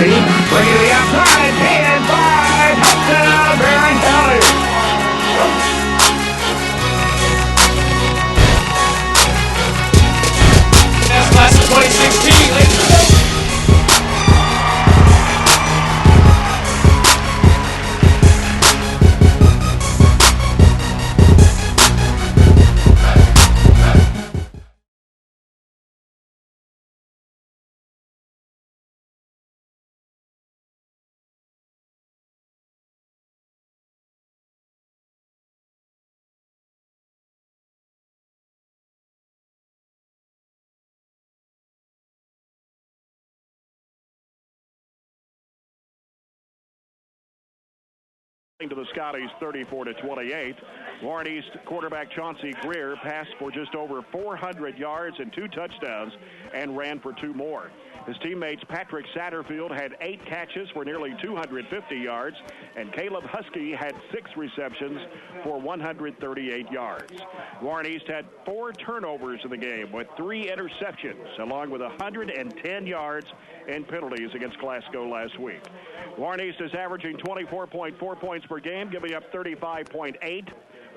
Looking to the outside, and by touchdown, Barren County. That's class of 2016, ladies and gentlemen. To the Scotties 34-28. Warren East quarterback Chauncey Greer passed for just over 400 yards and 2 touchdowns and ran for 2 more. His teammates Patrick Satterfield had 8 catches for nearly 250 yards, and Caleb Husky had 6 receptions for 138 yards. Warren East had 4 turnovers in the game with 3 interceptions, along with 110 yards and penalties against Glasgow last week. Warren East is averaging 24.4 points per game, giving up 35.8.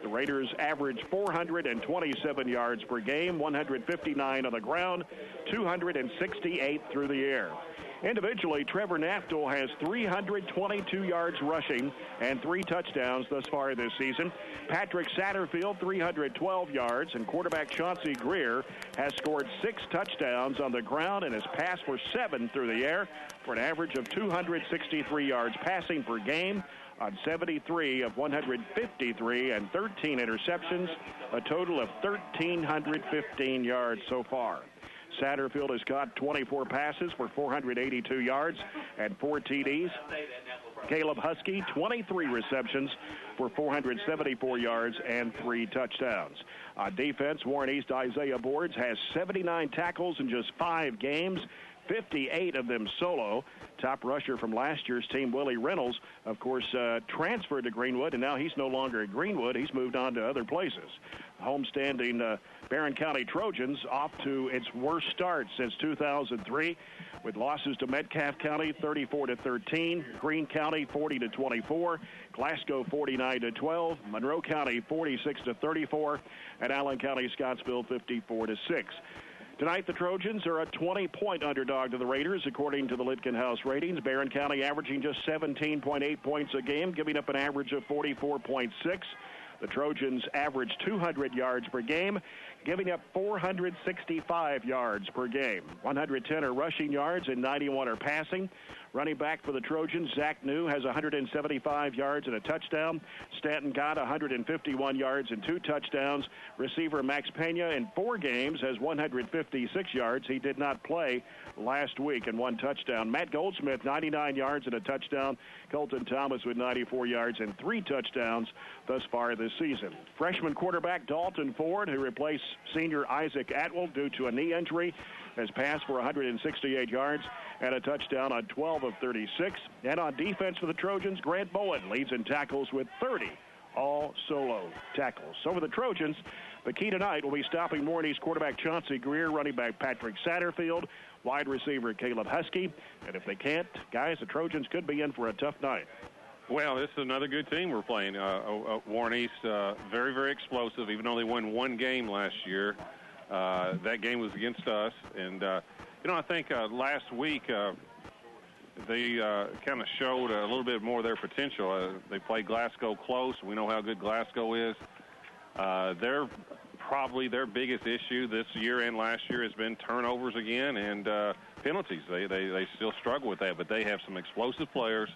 The Raiders average 427 yards per game, 159 on the ground, 268 through the air. Individually, Trevor Naftel has 322 yards rushing and 3 touchdowns thus far this season. Patrick Satterfield, 312 yards, and quarterback Chauncey Greer has scored 6 touchdowns on the ground and has passed for 7 through the air for an average of 263 yards passing per game on 73 of 153 and 13 interceptions, a total of 1,315 yards so far. Satterfield has caught 24 passes for 482 yards and 4 TDs. Caleb Husky, 23 receptions for 474 yards and 3 touchdowns. On defense, Warren East Isaiah Boards has 79 tackles in just 5 games, 58 of them solo. Top rusher from last year's team, Willie Reynolds, of course, transferred to Greenwood, and now he's no longer at Greenwood. He's moved on to other places. Homestanding Barren County Trojans off to its worst start since 2003, with losses to Metcalfe County 34-13, Greene County 40-24, Glasgow 49-12, Monroe County 46-34, and Allen County Scottsville 54-6. Tonight, the Trojans are a 20-point underdog to the Raiders, according to the Litkin House ratings. Barren County averaging just 17.8 points a game, giving up an average of 44.6. The Trojans average 200 yards per game, giving up 465 yards per game. 110 are rushing yards and 91 are passing. Running back for the Trojans, Zach New has 175 yards and a touchdown. Stanton got 151 yards and 2 touchdowns. Receiver Max Pena in 4 games has 156 yards. He did not play last week and 1 touchdown. Matt Goldsmith, 99 yards and a touchdown. Colton Thomas with 94 yards and 3 touchdowns thus far this season. Freshman quarterback Dalton Ford, who replaced senior Isaac Atwell due to a knee injury, has passed for 168 yards and a touchdown on 12 of 36. And on defense for the Trojans, Grant Bowen leads in tackles with 30 all solo tackles. So for the Trojans, the key tonight will be stopping Warren East quarterback Chauncey Greer, running back Patrick Satterfield, wide receiver Caleb Husky. And if they can't, guys, the Trojans could be in for a tough night. Well, this is another good team we're playing. Warren East, very, very explosive, even though they won 1 game last year. That game was against us. And, I think last week they kind of showed a little bit more of their potential. They played Glasgow close. We know how good Glasgow is. They're probably their biggest issue this year and last year has been turnovers again and penalties. They still struggle with that, but they have some explosive players.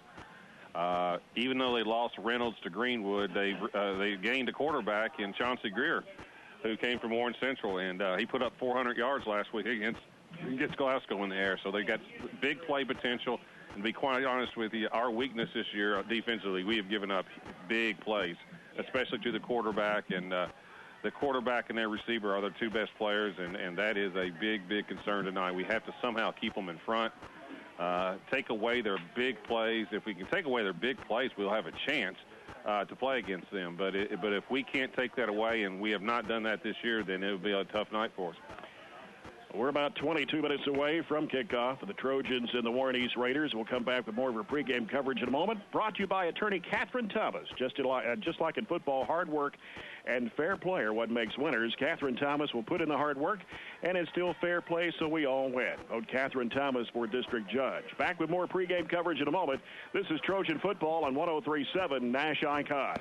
Even though they lost Reynolds to Greenwood, they gained a quarterback in Chauncey Greer, who came from Warren Central, and he put up 400 yards last week against Glasgow in the air. So they got big play potential. And to be quite honest with you, our weakness this year defensively, we have given up big plays, especially to the quarterback. And the quarterback and their receiver are the 2 best players, and that is a big, big concern tonight. We have to somehow keep them in front, take away their big plays. If we can take away their big plays, we'll have a chance to play against them. But if we can't take that away, and we have not done that this year, then it will be a tough night for us. We're about 22 minutes away from kickoff. The Trojans and the Warren East Raiders will come back with more of our pregame coverage in a moment. Brought to you by attorney Catherine Thomas. Just like in football, hard work and fair play are what makes winners. Catherine Thomas will put in the hard work and instill fair play so we all win. Vote Catherine Thomas for district judge. Back with more pregame coverage in a moment. This is Trojan football on 103.7 Nash Icon.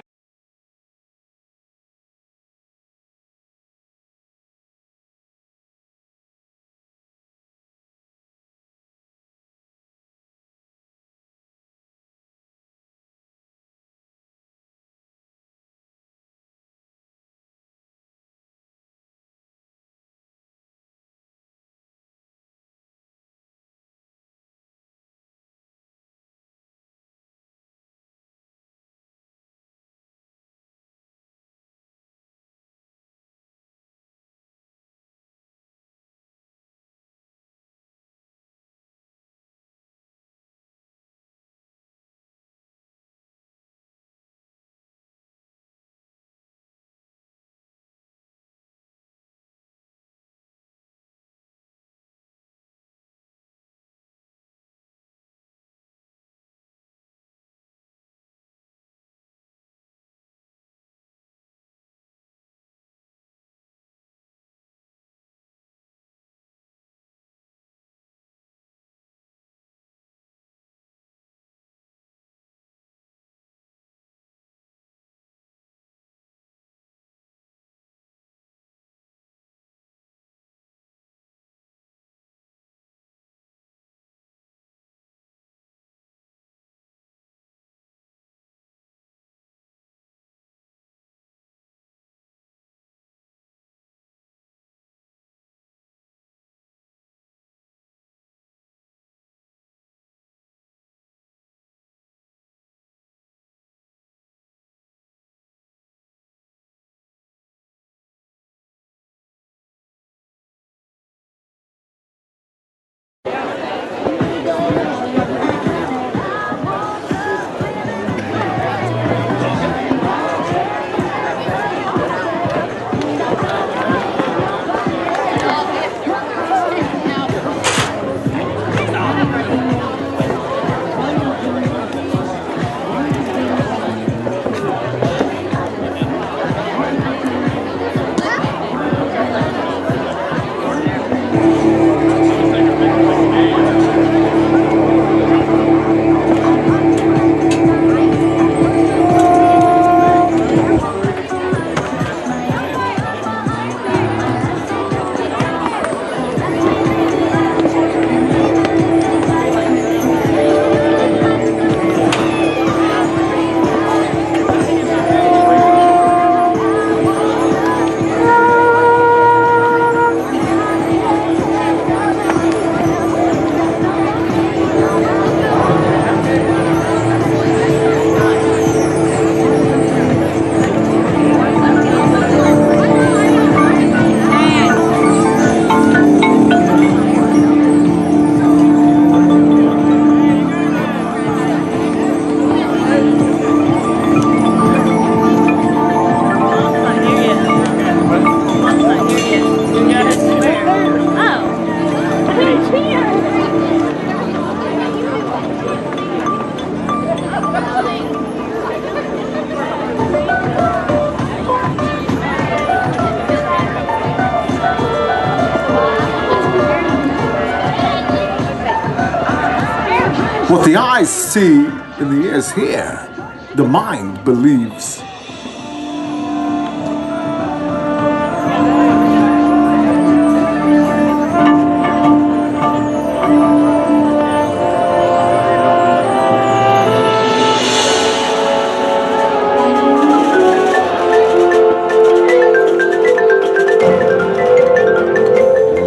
What the eyes see and the ears hear, the mind believes.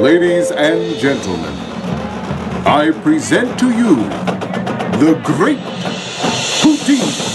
Ladies and gentlemen, I present to you the great Houdini.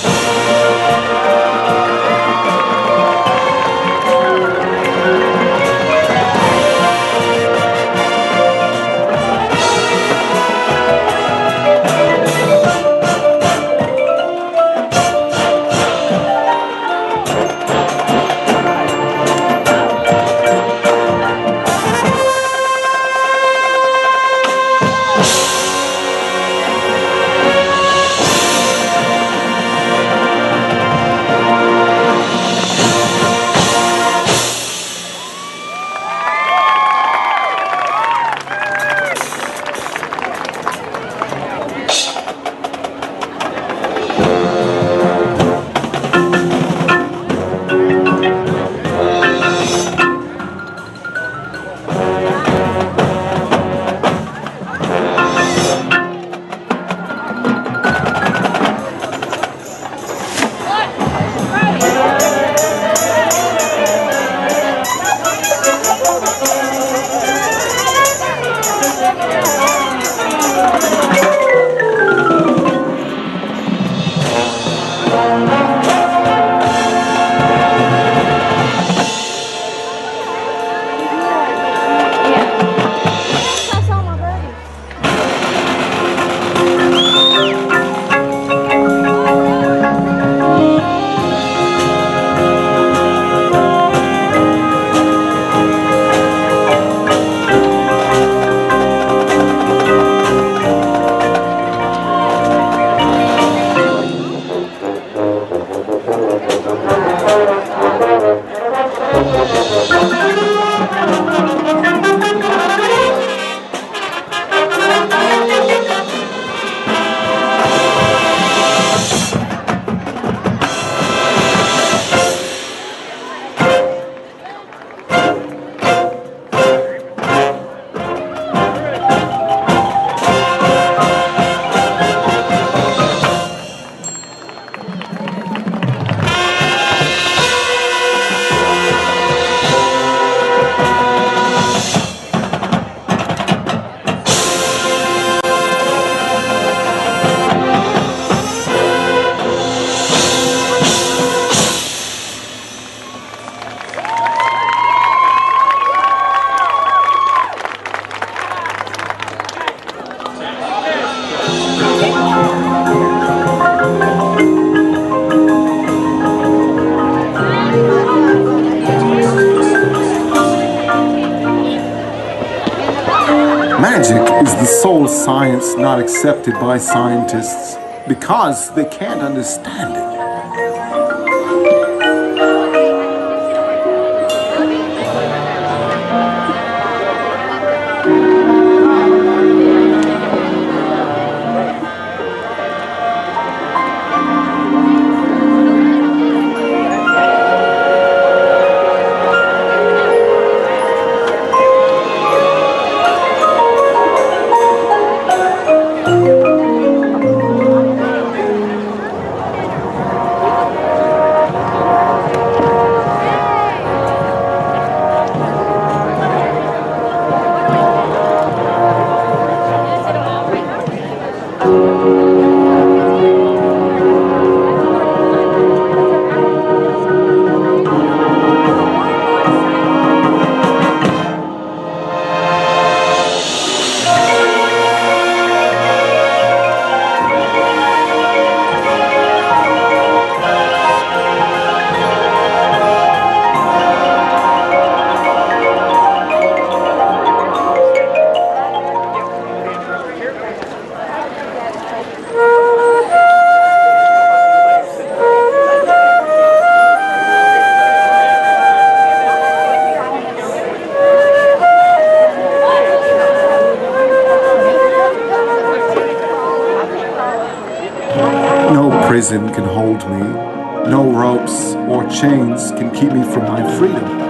call science not accepted by scientists because they can't understand it. Prison can hold me. No ropes or chains can keep me from my freedom.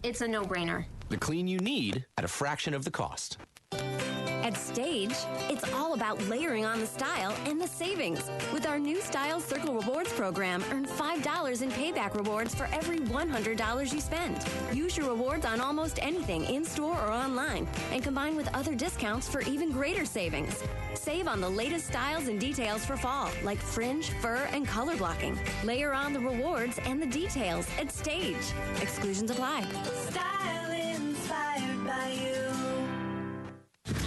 It's a no-brainer. The clean you need at a fraction of the cost. At Stage, it's all about layering on the style and the savings. With our new Style Circle Rewards program, earn $5 in payback rewards for every $100 you spend. Use your rewards on almost anything in-store or online, and combine with other discounts for even greater savings. Save on the latest styles and details for fall, like fringe, fur, and color blocking. Layer on the rewards and the details at Stage. Exclusions apply. Style inspired by you.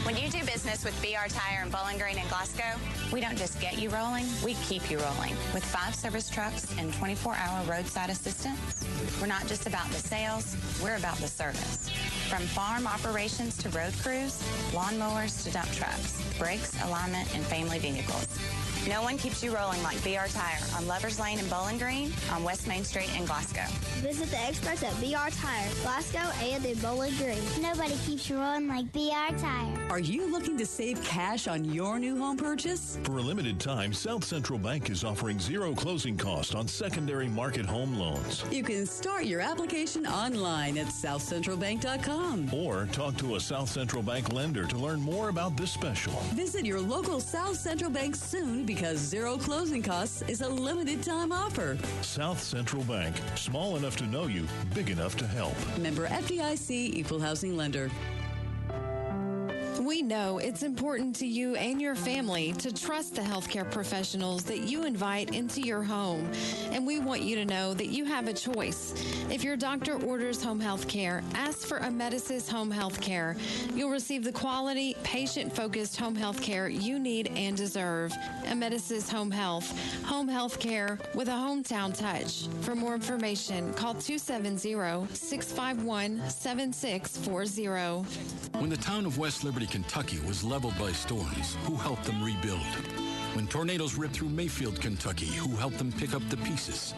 When you do business with BR Tire in Bowling Green and Glasgow, we don't just get you rolling, we keep you rolling. With 5 service trucks and 24-hour roadside assistance, we're not just about the sales, we're about the service. From farm operations to road crews, lawnmowers to dump trucks, brakes, alignment, and family vehicles. No one keeps you rolling like BR Tire on Lovers Lane in Bowling Green, on West Main Street in Glasgow. Visit the experts at BR Tire, Glasgow, and in Bowling Green. Nobody keeps you rolling like BR Tire. Are you looking to save cash on your new home purchase? For a limited time, South Central Bank is offering 0 closing cost on secondary market home loans. You can start your application online at southcentralbank.com. Or talk to a South Central Bank lender to learn more about this special. Visit your local South Central Bank soon, because 0 closing costs is a limited time offer. South Central Bank. Small enough to know you, big enough to help. Member FDIC, Equal Housing Lender. We know it's important to you and your family to trust the healthcare professionals that you invite into your home. And we want you to know that you have a choice. If your doctor orders home health care, ask for Amedisys Home Health Care. You'll receive the quality, patient-focused home health care you need and deserve. Amedisys Home health care with a hometown touch. For more information, call 270-651-7640. When the town of West Liberty, Kentucky was leveled by storms, who helped them rebuild? When tornadoes ripped through Mayfield, Kentucky, who helped them pick up the pieces?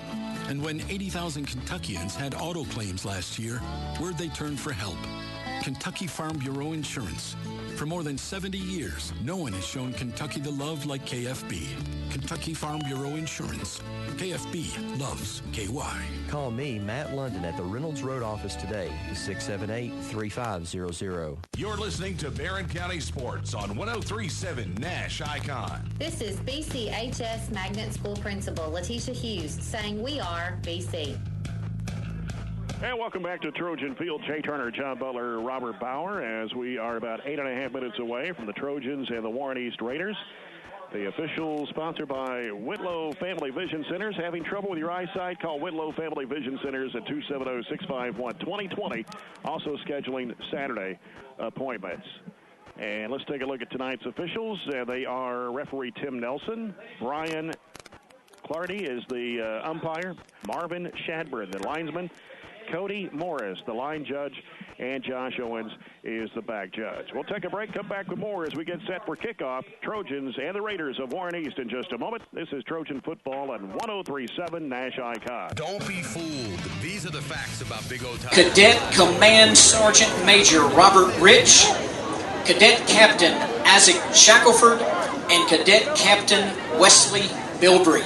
And when 80,000 Kentuckians had auto claims last year, where'd they turn for help? Kentucky Farm Bureau Insurance. For more than 70 years, no one has shown Kentucky the love like KFB. Kentucky Farm Bureau Insurance. KFB loves KY. Call me, Matt London, at the Reynolds Road office today, 678-3500. You're listening to Barren County Sports on 103.7 Nash Icon. This is BCHS Magnet School Principal Letitia Hughes saying we are BC. And welcome back to Trojan Field. Jay Turner, John Butler, Robert Bauer, as we are about 8.5 minutes away from the Trojans and the Warren East Raiders. The official sponsored by Whitlow Family Vision Centers. Having trouble with your eyesight? Call Whitlow Family Vision Centers at 270-651-2020. Also scheduling Saturday appointments. And let's take a look at tonight's officials. They are referee Tim Nelson. Brian Clardy is the umpire. Marvin Shadburn, the linesman. Cody Morris, the line judge, and Josh Owens is the back judge. We'll take a break, come back with more as we get set for kickoff. Trojans and the Raiders of Warren East in just a moment. This is Trojan Football on 103.7 Nash Icon. Don't be fooled. These are the facts about Big O Time. Cadet Command Sergeant Major Robert Rich, Cadet Captain Isaac Shackelford, and Cadet Captain Wesley Bilbrey.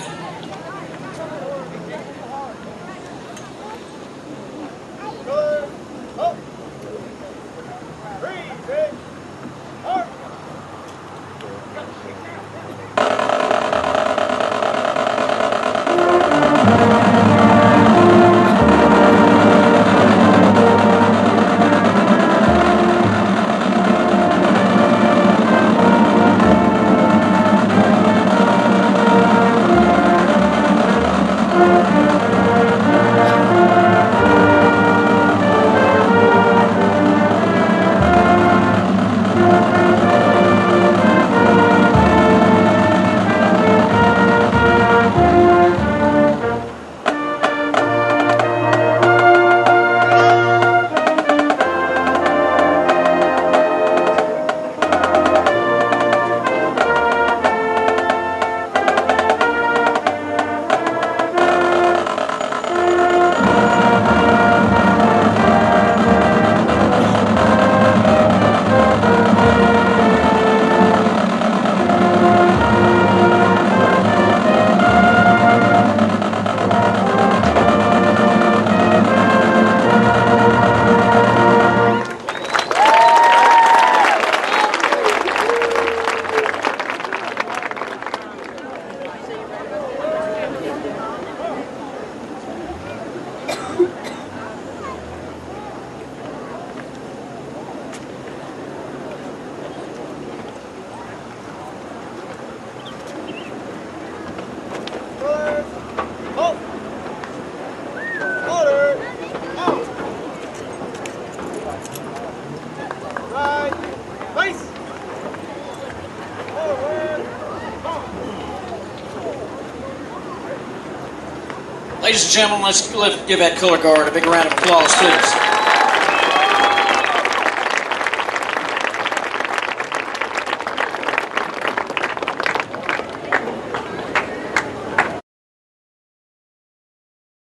Ladies and gentlemen, let's give that color guard a big round of applause, please.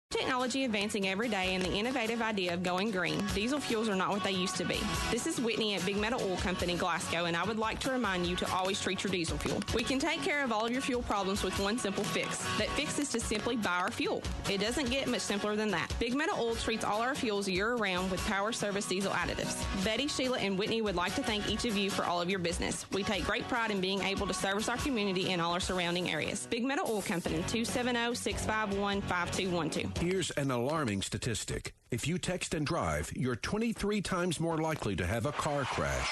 Technology advancing every day and the innovative idea of going green, diesel fuels are not what they used to be. This is Whitney at Big Metal Oil Company, Glasgow, and I would like to remind you to always treat your diesel fuel. We can take care of all of your fuel problems with one simple fix. That fix is to simply buy our fuel. It doesn't get much simpler than that. Big Metal Oil treats all our fuels year-round with Power Service diesel additives. Betty, Sheila, and Whitney would like to thank each of you for all of your business. We take great pride in being able to service our community and all our surrounding areas. Big Metal Oil Company, 270-651-5212. Here's an alarming statistic. If you text and drive, you're 23 times more likely to have a car crash.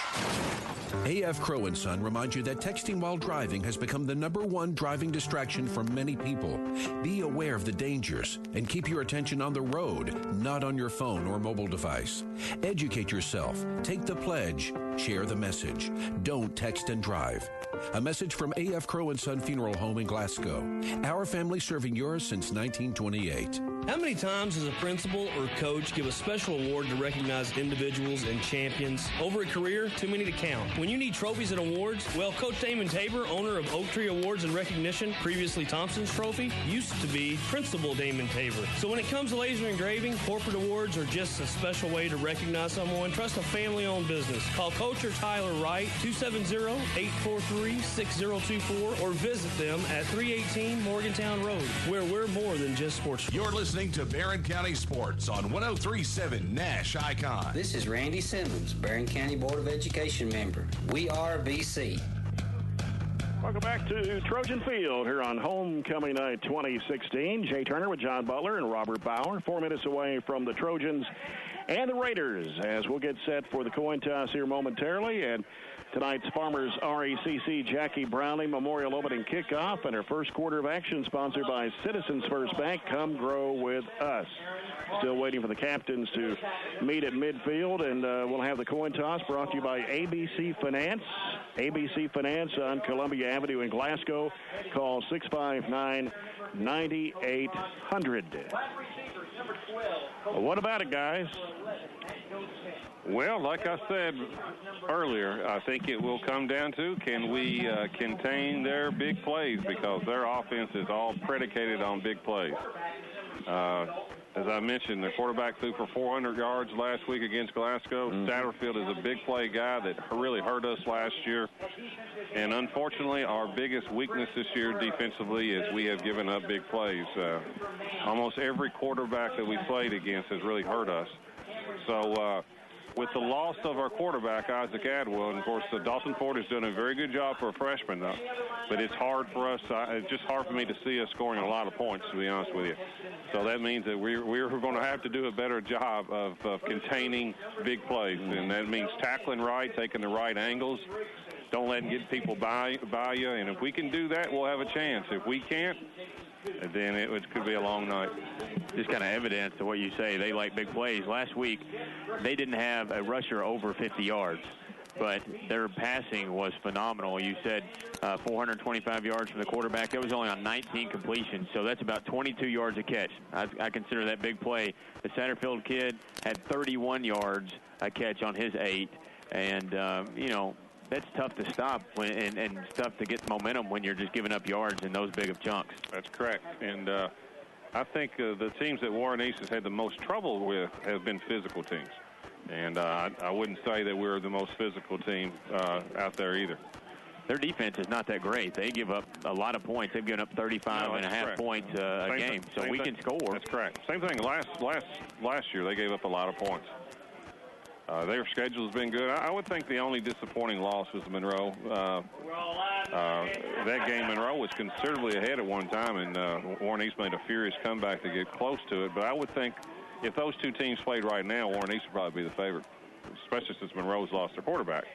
A.F. Crow & Son reminds you that texting while driving has become the #1 driving distraction for many people. Be aware of the dangers and keep your attention on the road, not on your phone or mobile device. Educate yourself. Take the pledge. Share the message. Don't text and drive. A message from A.F. Crow & Son Funeral Home in Glasgow. Our family serving yours since 1928. How many times does a principal or coach give a special award to recognize individuals and champions? Over a career, too many to count. When you need trophies and awards, well, Coach Damon Tabor, owner of Oak Tree Awards and Recognition, previously Thompson's Trophy, used to be Principal Damon Tabor. So when it comes to laser engraving, corporate awards are just a special way to recognize someone. Trust a family-owned business. Call Coach or Tyler Wright, 270-843-6024, or visit them at 318 Morgantown Road, where we're more than just sports. You're listening to Barren County Sports on 103.7 Nash Icon. This is Randy Simmons, Barren County Board of Education member. We are BC. Welcome back to Trojan Field here on Homecoming Night 2016. Jay Turner with John Butler and Robert Bauer. 4 minutes away from the Trojans and the Raiders as we'll get set for the coin toss here momentarily. And tonight's Farmers RECC Jackie Brownlee Memorial Opening Kickoff and our first quarter of action sponsored by Citizens First Bank. Come grow with us. Still waiting for the captains to meet at midfield, and we'll have the coin toss brought to you by ABC Finance. ABC Finance on Columbia Avenue in Glasgow. Call 659-9800. What about it, guys? Well, like I said earlier, I think it will come down to can we contain their big plays, because their offense is all predicated on big plays. As I mentioned, the quarterback threw for 400 yards last week against Glasgow. Satterfield is a big play guy that really hurt us last year. And unfortunately, our biggest weakness this year defensively is we have given up big plays. Almost every quarterback that we played against has really hurt us. So with the loss of our quarterback, Isaac Adwell, and of course, Dalton Ford has done a very good job for a freshman, though. But it's hard for us. It's just hard for me to see us scoring a lot of points, to be honest with you. So that means that we're going to have to do a better job of containing big plays, and that means tackling right, taking the right angles. Don't let them get people by you, and if we can do that, we'll have a chance. If we can't, then it could be a long night. Just kind of evidence to what you say. They like big plays. Last week, they didn't have a rusher over 50 yards, but their passing was phenomenal. You said 425 yards from the quarterback. That was only on 19 completions, so that's about 22 yards a catch. I consider that big play. The Satterfield kid had 31 yards a catch on his 8, and, that's tough to stop and tough to get momentum when you're just giving up yards in those big of chunks. That's correct. And I think the teams that Warren East has had the most trouble with have been physical teams. And I wouldn't say that we're the most physical team out there either. Their defense is not that great. They give up a lot of points. They've given up 35.5 points a game, so we can score. That's correct. Same thing last year. They gave up a lot of points. Their schedule has been good. I would think the only disappointing loss was Monroe. That game, Monroe was considerably ahead at one time, and Warren East made a furious comeback to get close to it. But I would think if those two teams played right now, Warren East would probably be the favorite, especially since Monroe's lost their quarterback.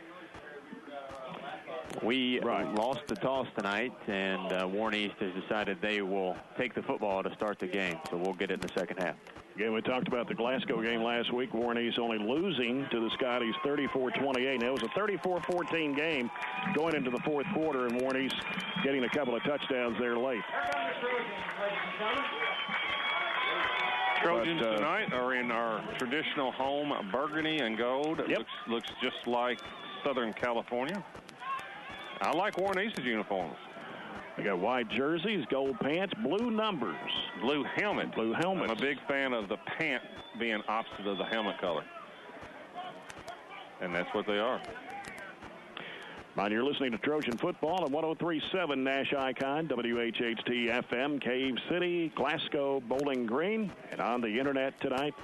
We lost the toss tonight, and Warren East has decided they will take the football to start the game, so we'll get it in the second half. Again, we talked about the Glasgow game last week. Warren East only losing to the Scotties 34-28. Now, it was a 34-14 game going into the fourth quarter, and Warren East getting a couple of touchdowns there late. Trojans tonight are in our traditional home burgundy and gold. It looks just like Southern California. I like Warren East's uniforms. They got white jerseys, gold pants, blue numbers. Blue helmet. Blue helmets. I'm a big fan of the pant being opposite of the helmet color. And that's what they are. Mind you're listening to Trojan Football on 103.7 Nash Icon, WHHT FM, Cave City, Glasgow, Bowling Green, and on the internet tonight,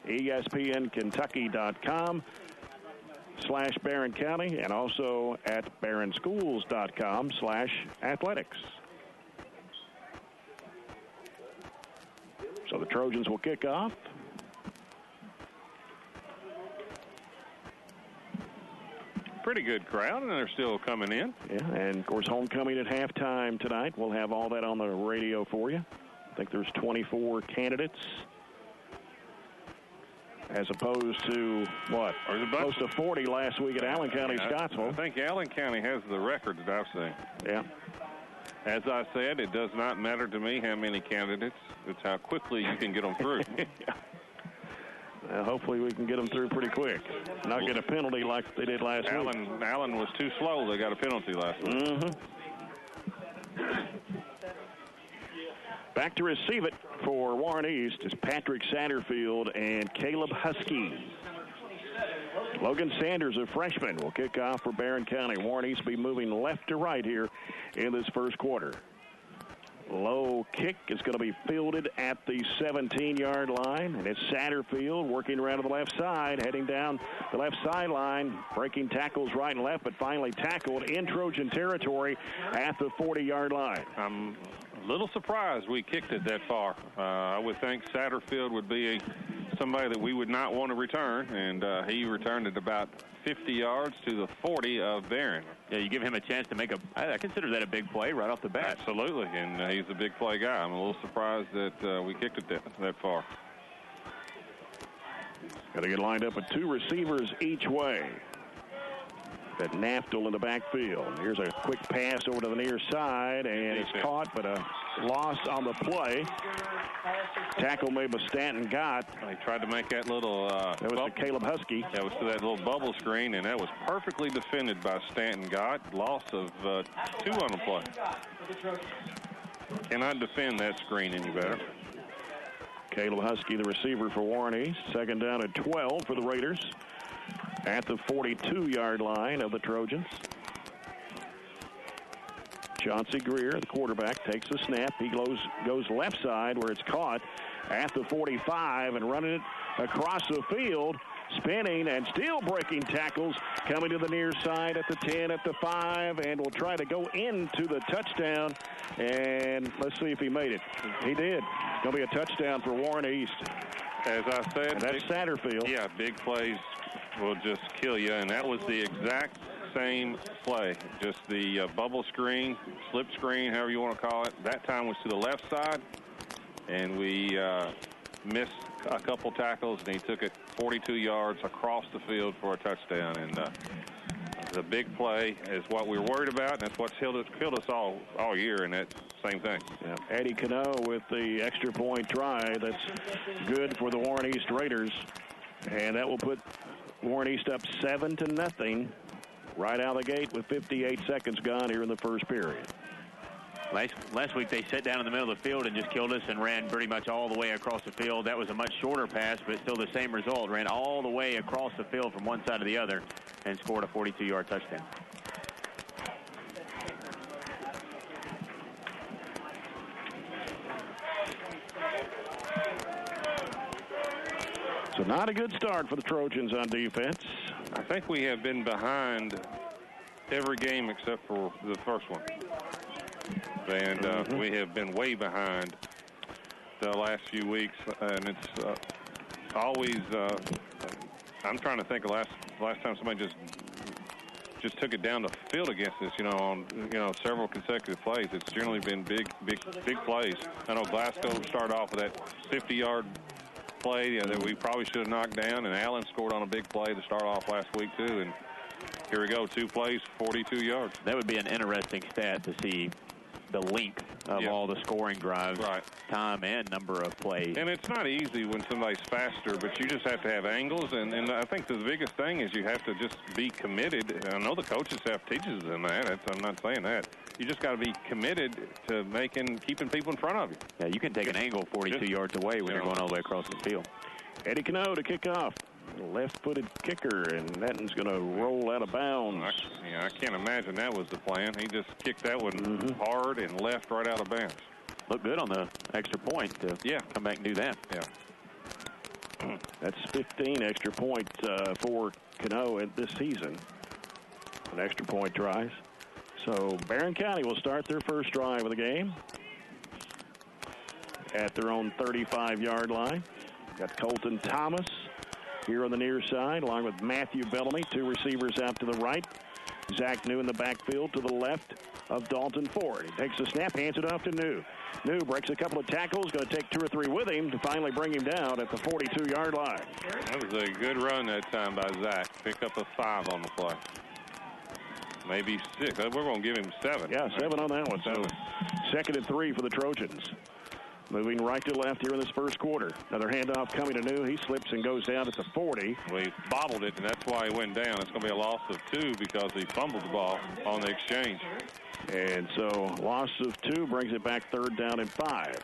ESPNKentucky.com/Barren County, and also at barronschools.com/athletics. So the Trojans will kick off. Pretty good crowd, and they're still coming in. Yeah, and of course, homecoming at halftime tonight. We'll have all that on the radio for you. I think there's 24 candidates, as opposed to, what, close to 40 last week at Allen County, Scottsville. I think Allen County has the record that I've seen. Yeah. As I said, it does not matter to me how many candidates. It's how quickly you can get them through. Well, hopefully we can get them through pretty quick. Not get a penalty like they did last week. Allen was too slow. They got a penalty last week. Mm-hmm. Back to receive it for Warren East is Patrick Satterfield and Caleb Husky. Logan Sanders, a freshman, will kick off for Barren County. Warren East will be moving left to right here in this first quarter. Low kick is going to be fielded at the 17-yard line, and it's Satterfield working around to the left side, heading down the left sideline, breaking tackles right and left, but finally tackled in Trojan territory at the 40-yard line. I'm a little surprised we kicked it that far. I would think Satterfield would be somebody that we would not want to return, and he returned it about 50 yards to the 40 of Barren. Yeah, you give him a chance to make I consider that a big play right off the bat. Absolutely, and he's a big play guy. I'm a little surprised that we kicked it that far. Got to get lined up with two receivers each way. Got Naftel in the backfield. Here's a quick pass over to the near side, and it's caught, but a loss on the play. Tackle made by Stanton Gott. He tried to make that little... that was to Caleb Husky. That was to that little bubble screen, and that was perfectly defended by Stanton Gott. Loss of 2 on the play. Cannot defend that screen any better. Caleb Husky, the receiver for Warren East. Second down at 12 for the Raiders at the 42-yard line of the Trojans. Chauncey Greer, the quarterback, takes a snap. He goes left side where it's caught at the 45 and running it across the field, spinning and still breaking tackles, coming to the near side at the 10, at the 5, and will try to go into the touchdown. And let's see if he made it. He did. It's going to be a touchdown for Warren East. As I said, and that's Satterfield. Yeah, big plays will just kill you, and that was the exact same play. Just the bubble screen, slip screen, however you want to call it. That time was to the left side, and we missed a couple tackles, and he took it 42 yards across the field for a touchdown. And the big play is what we were worried about, and that's what's killed us all year, and that same thing. Yeah. Eddie Cano with the extra point try. That's good for the Warren East Raiders, and that will put Warren East up 7-0 right out of the gate with 58 seconds gone here in the first period. Last week they sat down in the middle of the field and just killed us and ran pretty much all the way across the field. That was a much shorter pass, but still the same result. Ran all the way across the field from one side to the other and scored a 42-yard touchdown. So not a good start for the Trojans on defense. I think we have been behind every game except for the first one. And we have been way behind the last few weeks. And it's always, I'm trying to think of last time somebody just took it down the field against us, on several consecutive plays. It's generally been big plays. I know Glasgow started off with that 50-yard play that we probably should have knocked down, and Allen scored on a big play to start off last week too. And here we go, 2 plays, 42 yards. That would be an interesting stat to see the length of all the scoring drives, time and number of plays. And it's not easy when somebody's faster, but you just have to have angles. And I think the biggest thing is you have to just be committed. I know the coaching staff teaches them that. I'm not saying that. You just got to be committed to keeping people in front of you. Yeah, you can take an angle 42 yards away when you're going all the way across the field. Eddie Cano to kick off. Left-footed kicker, and Netton's going to roll out of bounds. I can't imagine that was the plan. He just kicked that one hard and left right out of bounds. Looked good on the extra point to come back and do that. Yeah. That's 15 extra points for Cano this season. An extra point tries. So Barren County will start their first drive of the game at their own 35-yard line. Got Colton Thomas here on the near side, along with Matthew Bellamy, 2 receivers out to the right. Zach New in the backfield to the left of Dalton Ford. He takes the snap, hands it off to New. New breaks a couple of tackles, going to take 2 or 3 with him to finally bring him down at the 42-yard line. That was a good run that time by Zach. Pick up a 5 on the play. maybe 6. We're going to give him 7. Yeah, 7 on that one. So 2nd and 3 for the Trojans. Moving right to left here in this first quarter. Another handoff coming to New. He slips and goes down at the 40. Well, he bobbled it, and that's why he went down. It's going to be a loss of 2 because he fumbled the ball on the exchange. And so loss of 2 brings it back 3rd down and 5.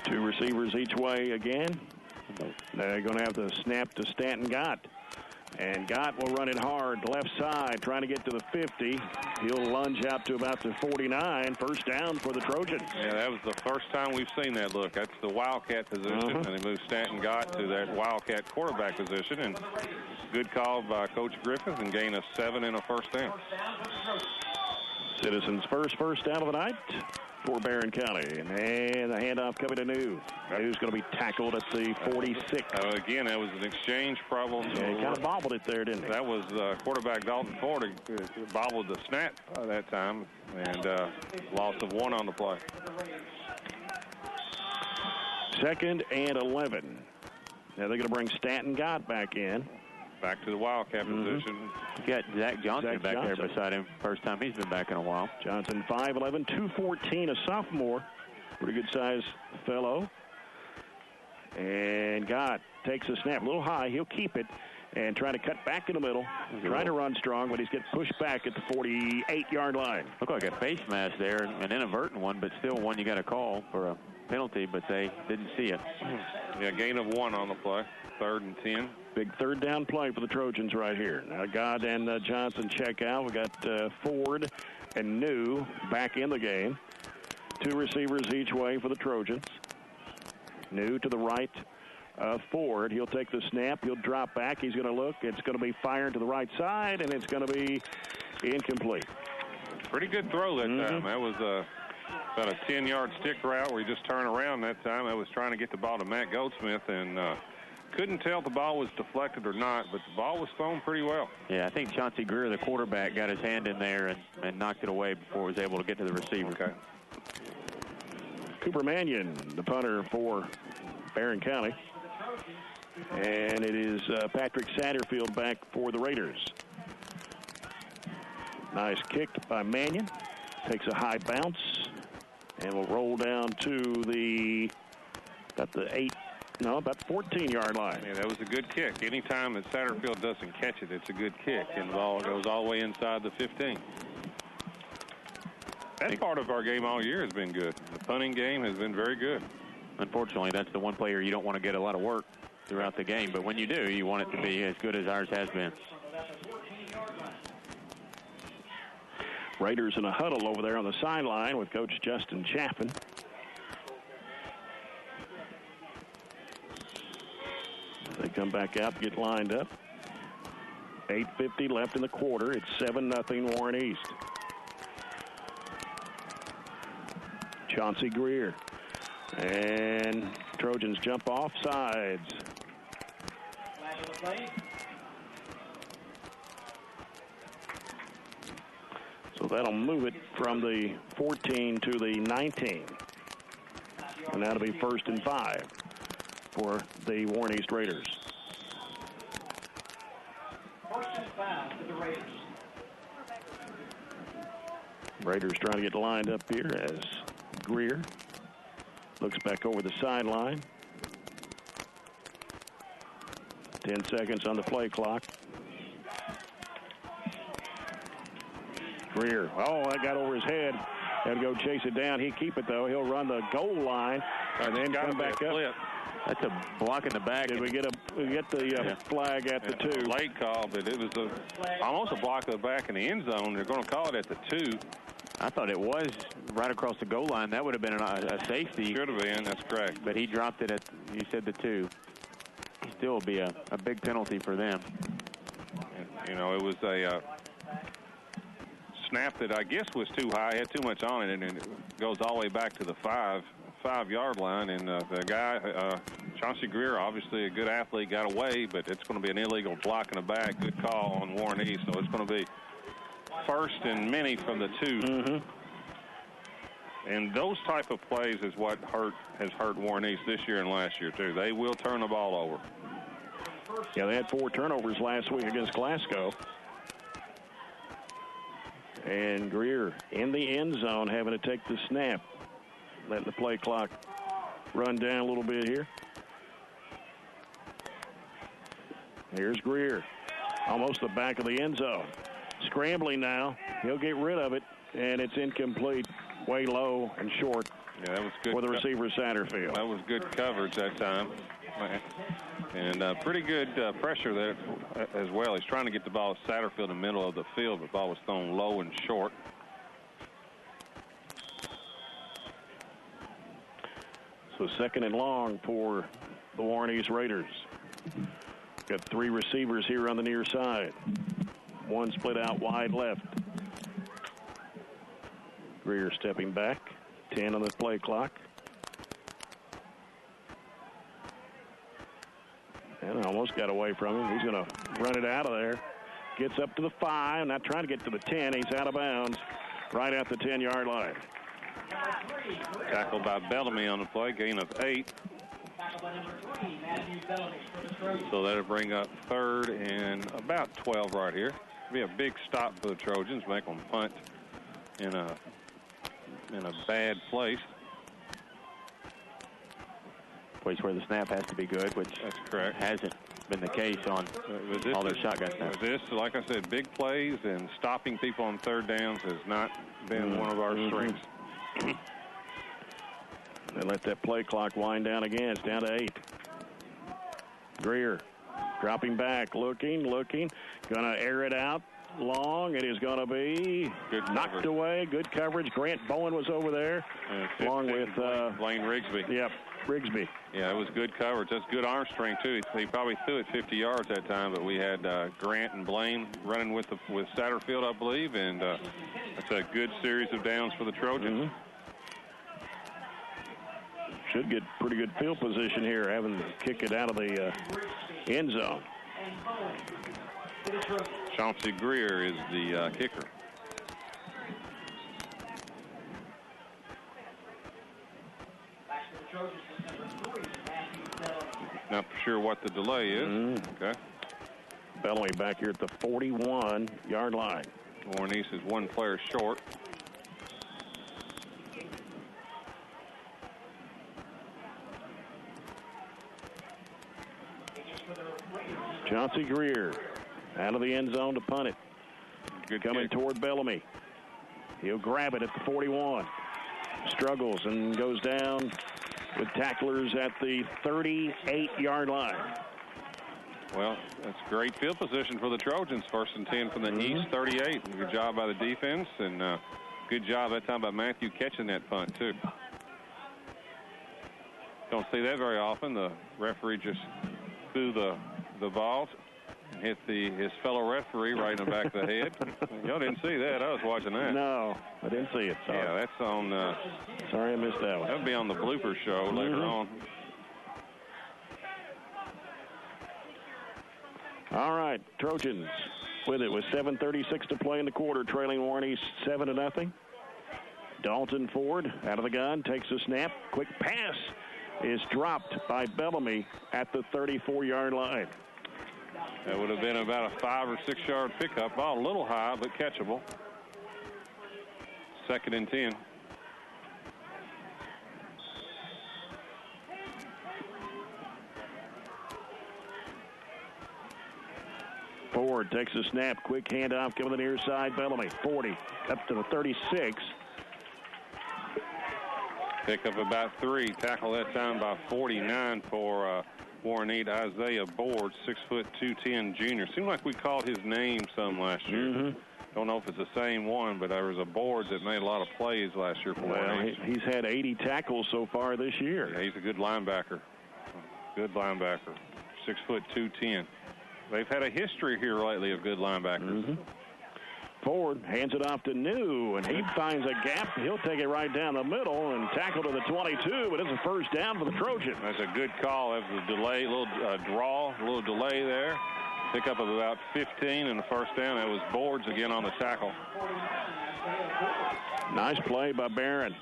2 receivers each way again. They're going to have the snap to Stanton Gott. And Gott will run it hard, left side, trying to get to the 50. He'll lunge out to about the 49. First down for the Trojans. Yeah, that was the first time we've seen that look. That's the Wildcat position, and they moved Stanton Gott to that Wildcat quarterback position. And good call by Coach Griffith and gain of 7 and a first down. Citizens' first down of the night for Barren County. And the handoff coming to New. New's going to be tackled at the 46. Again, that was an exchange problem. Yeah, he kind of bobbled it there, didn't he? That was quarterback Dalton Ford bobbled the snap that time, and loss of 1 on the play. 2nd and 11. Now they're going to bring Stanton Gott back in. Back to the Wildcat position. You got Zach Johnson back there beside him. First time he's been back in a while. Johnson, 5'11", 214, a sophomore. Pretty good size fellow. And Gott takes a snap a little high. He'll keep it and try to cut back in the middle. Trying to run strong, but he's getting pushed back at the 48-yard line. Looked like a face mask there, an inadvertent one, but still one you got to call for a penalty, but they didn't see it. Yeah, gain of 1 on the play. 3rd and 10. Big 3rd down play for the Trojans right here. Now Gott and Johnson check out. We got Ford and New back in the game. 2 receivers each way for the Trojans. New to the right of Ford. He'll take the snap. He'll drop back. He's going to look. It's going to be fired to the right side, and it's going to be incomplete. Pretty good throw that time. That was about a 10-yard stick route where he just turned around that time. I was trying to get the ball to Matt Goldsmith, and couldn't tell if the ball was deflected or not, but the ball was thrown pretty well. Yeah, I think Chauncey Greer, the quarterback, got his hand in there and knocked it away before he was able to get to the receiver. Okay. Cooper Mannion, the punter for Barren County. And it is Patrick Satterfield back for the Raiders. Nice kick by Mannion. Takes a high bounce and will roll down to about the 14-yard line. Yeah, that was a good kick. Anytime that Satterfield doesn't catch it, it's a good kick, and the ball goes all the way inside the 15. That part of our game all year has been good. The punting game has been very good. Unfortunately, that's the one player you don't want to get a lot of work throughout the game, but when you do, you want it to be as good as ours has been. Raiders in a huddle over there on the sideline with Coach Justin Chaffin. They come back out to get lined up. 8:50 left in the quarter. It's 7-0 Warren East. Chauncey Greer. And Trojans jump off sides. So that'll move it from the 14 to the 19. And that'll be 1st and 5 for the Warren East Raiders. 1st and 5 for the Raiders. Raiders trying to get lined up here as Greer looks back over the sideline. 10 seconds on the play clock. Greer, that got over his head. Had to go chase it down. He keep it, though. He'll run the goal line and then come back up. That's a block in the back. Did we get the flag at the 2? Late call, but it was almost a block of the back in the end zone. They're going to call it at the 2. I thought it was right across the goal line. That would have been a safety. Should have been. That's correct. But he dropped it at, you said, the 2. Still be a big penalty for them. You know, it was a snap that I guess was too high. Had too much on it, and it goes all the way back to the 5-yard line. And the guy, Chauncey Greer, obviously a good athlete, got away, but it's going to be an illegal block in the back. Good call on Warren East. So it's going to be 1st and many from the 2. And those type of plays is what has hurt Warren East this year and last year, too. They will turn the ball over. Yeah, they had 4 turnovers last week against Glasgow. And Greer in the end zone having to take the snap. Letting the play clock run down a little bit here. Here's Greer. Almost the back of the end zone. Scrambling now. He'll get rid of it, and it's incomplete. Way low and short. Yeah, that was good for the receiver, Satterfield. That was good coverage that time. And pretty good pressure there as well. He's trying to get the ball to Satterfield in the middle of the field, but the ball was thrown low and short. So 2nd and long for the Warren East Raiders. Got 3 receivers here on the near side. 1 split out wide left. Greer stepping back. 10 on the play clock. And almost got away from him. He's going to run it out of there. Gets up to the 5. Not trying to get to the 10. He's out of bounds right at the 10-yard line. Tackled by Bellamy on the play. Gain of 8. So that'll bring up 3rd and about 12 right here. Be a big stop for the Trojans. Make them punt in a bad place. Place where the snap has to be good, which that's correct. Hasn't been the case on all their shotgun snaps. This, like I said, big plays and stopping people on 3rd downs has not been one of our strengths. They let that play clock wind down again. It's down to 8. Greer dropping back, looking. Going to air it out long. It is going to be knocked away. Good coverage. Grant Bowen was over there, along with Blaine Rigsby. Yep, Rigsby. Yeah, it was good coverage. That's good arm strength, too. He probably threw it 50 yards that time, but we had Grant and Blaine running with Satterfield, I believe, and that's a good series of downs for the Trojans. Should get pretty good field position here, having to kick it out of the end zone. Chauncey Greer is the kicker. Not sure what the delay is. Okay. Bellamy back here at the 41-yard line. Warren East is 1 player short. Chauncey Greer out of the end zone to punt it. Good coming kick toward Bellamy. He'll grab it at the 41. Struggles and goes down with tacklers at the 38-yard line. Well, that's great field position for the Trojans. 1st and 10 from the East, 38. Good job by the defense, and good job that time by Matthew catching that punt, too. Don't see that very often. The referee just threw the ball and hit his fellow referee right in the back of the head. Y'all didn't see that. I was watching that. No, I didn't see it. Sorry. Yeah, that's on. Sorry, I missed that one. That'll be on the blooper show later on. All right, Trojans with it with 7:36 to play in the quarter, trailing Warren East 7-0. Dalton Ford out of the gun, takes a snap. Quick pass is dropped by Bellamy at the 34-yard line. That would have been about a 5 or 6 yard pickup. Ball a little high, but catchable. 2nd and 10. Ford takes a snap. Quick handoff coming to the near side. Bellamy, 40, up to the 36. Pick up about 3. Tackle that time by 49 for Warren East. Isaiah Board, 6', 210 junior. Seemed like we called his name some last year. Don't know if it's the same one, but there was a Board that made a lot of plays last year for Warren East. He's had 80 tackles so far this year. Yeah, he's a good linebacker. Good linebacker. 6', 210. They've had a history here lately of good linebackers. Ford hands it off to New, and he finds a gap. He'll take it right down the middle and tackle to the 22, but it's a first down for the Trojans. That's a good call. That was a delay, a little draw, a little delay there. Pick up of about 15 and the first down. That was Boards again on the tackle. Nice play by Barren.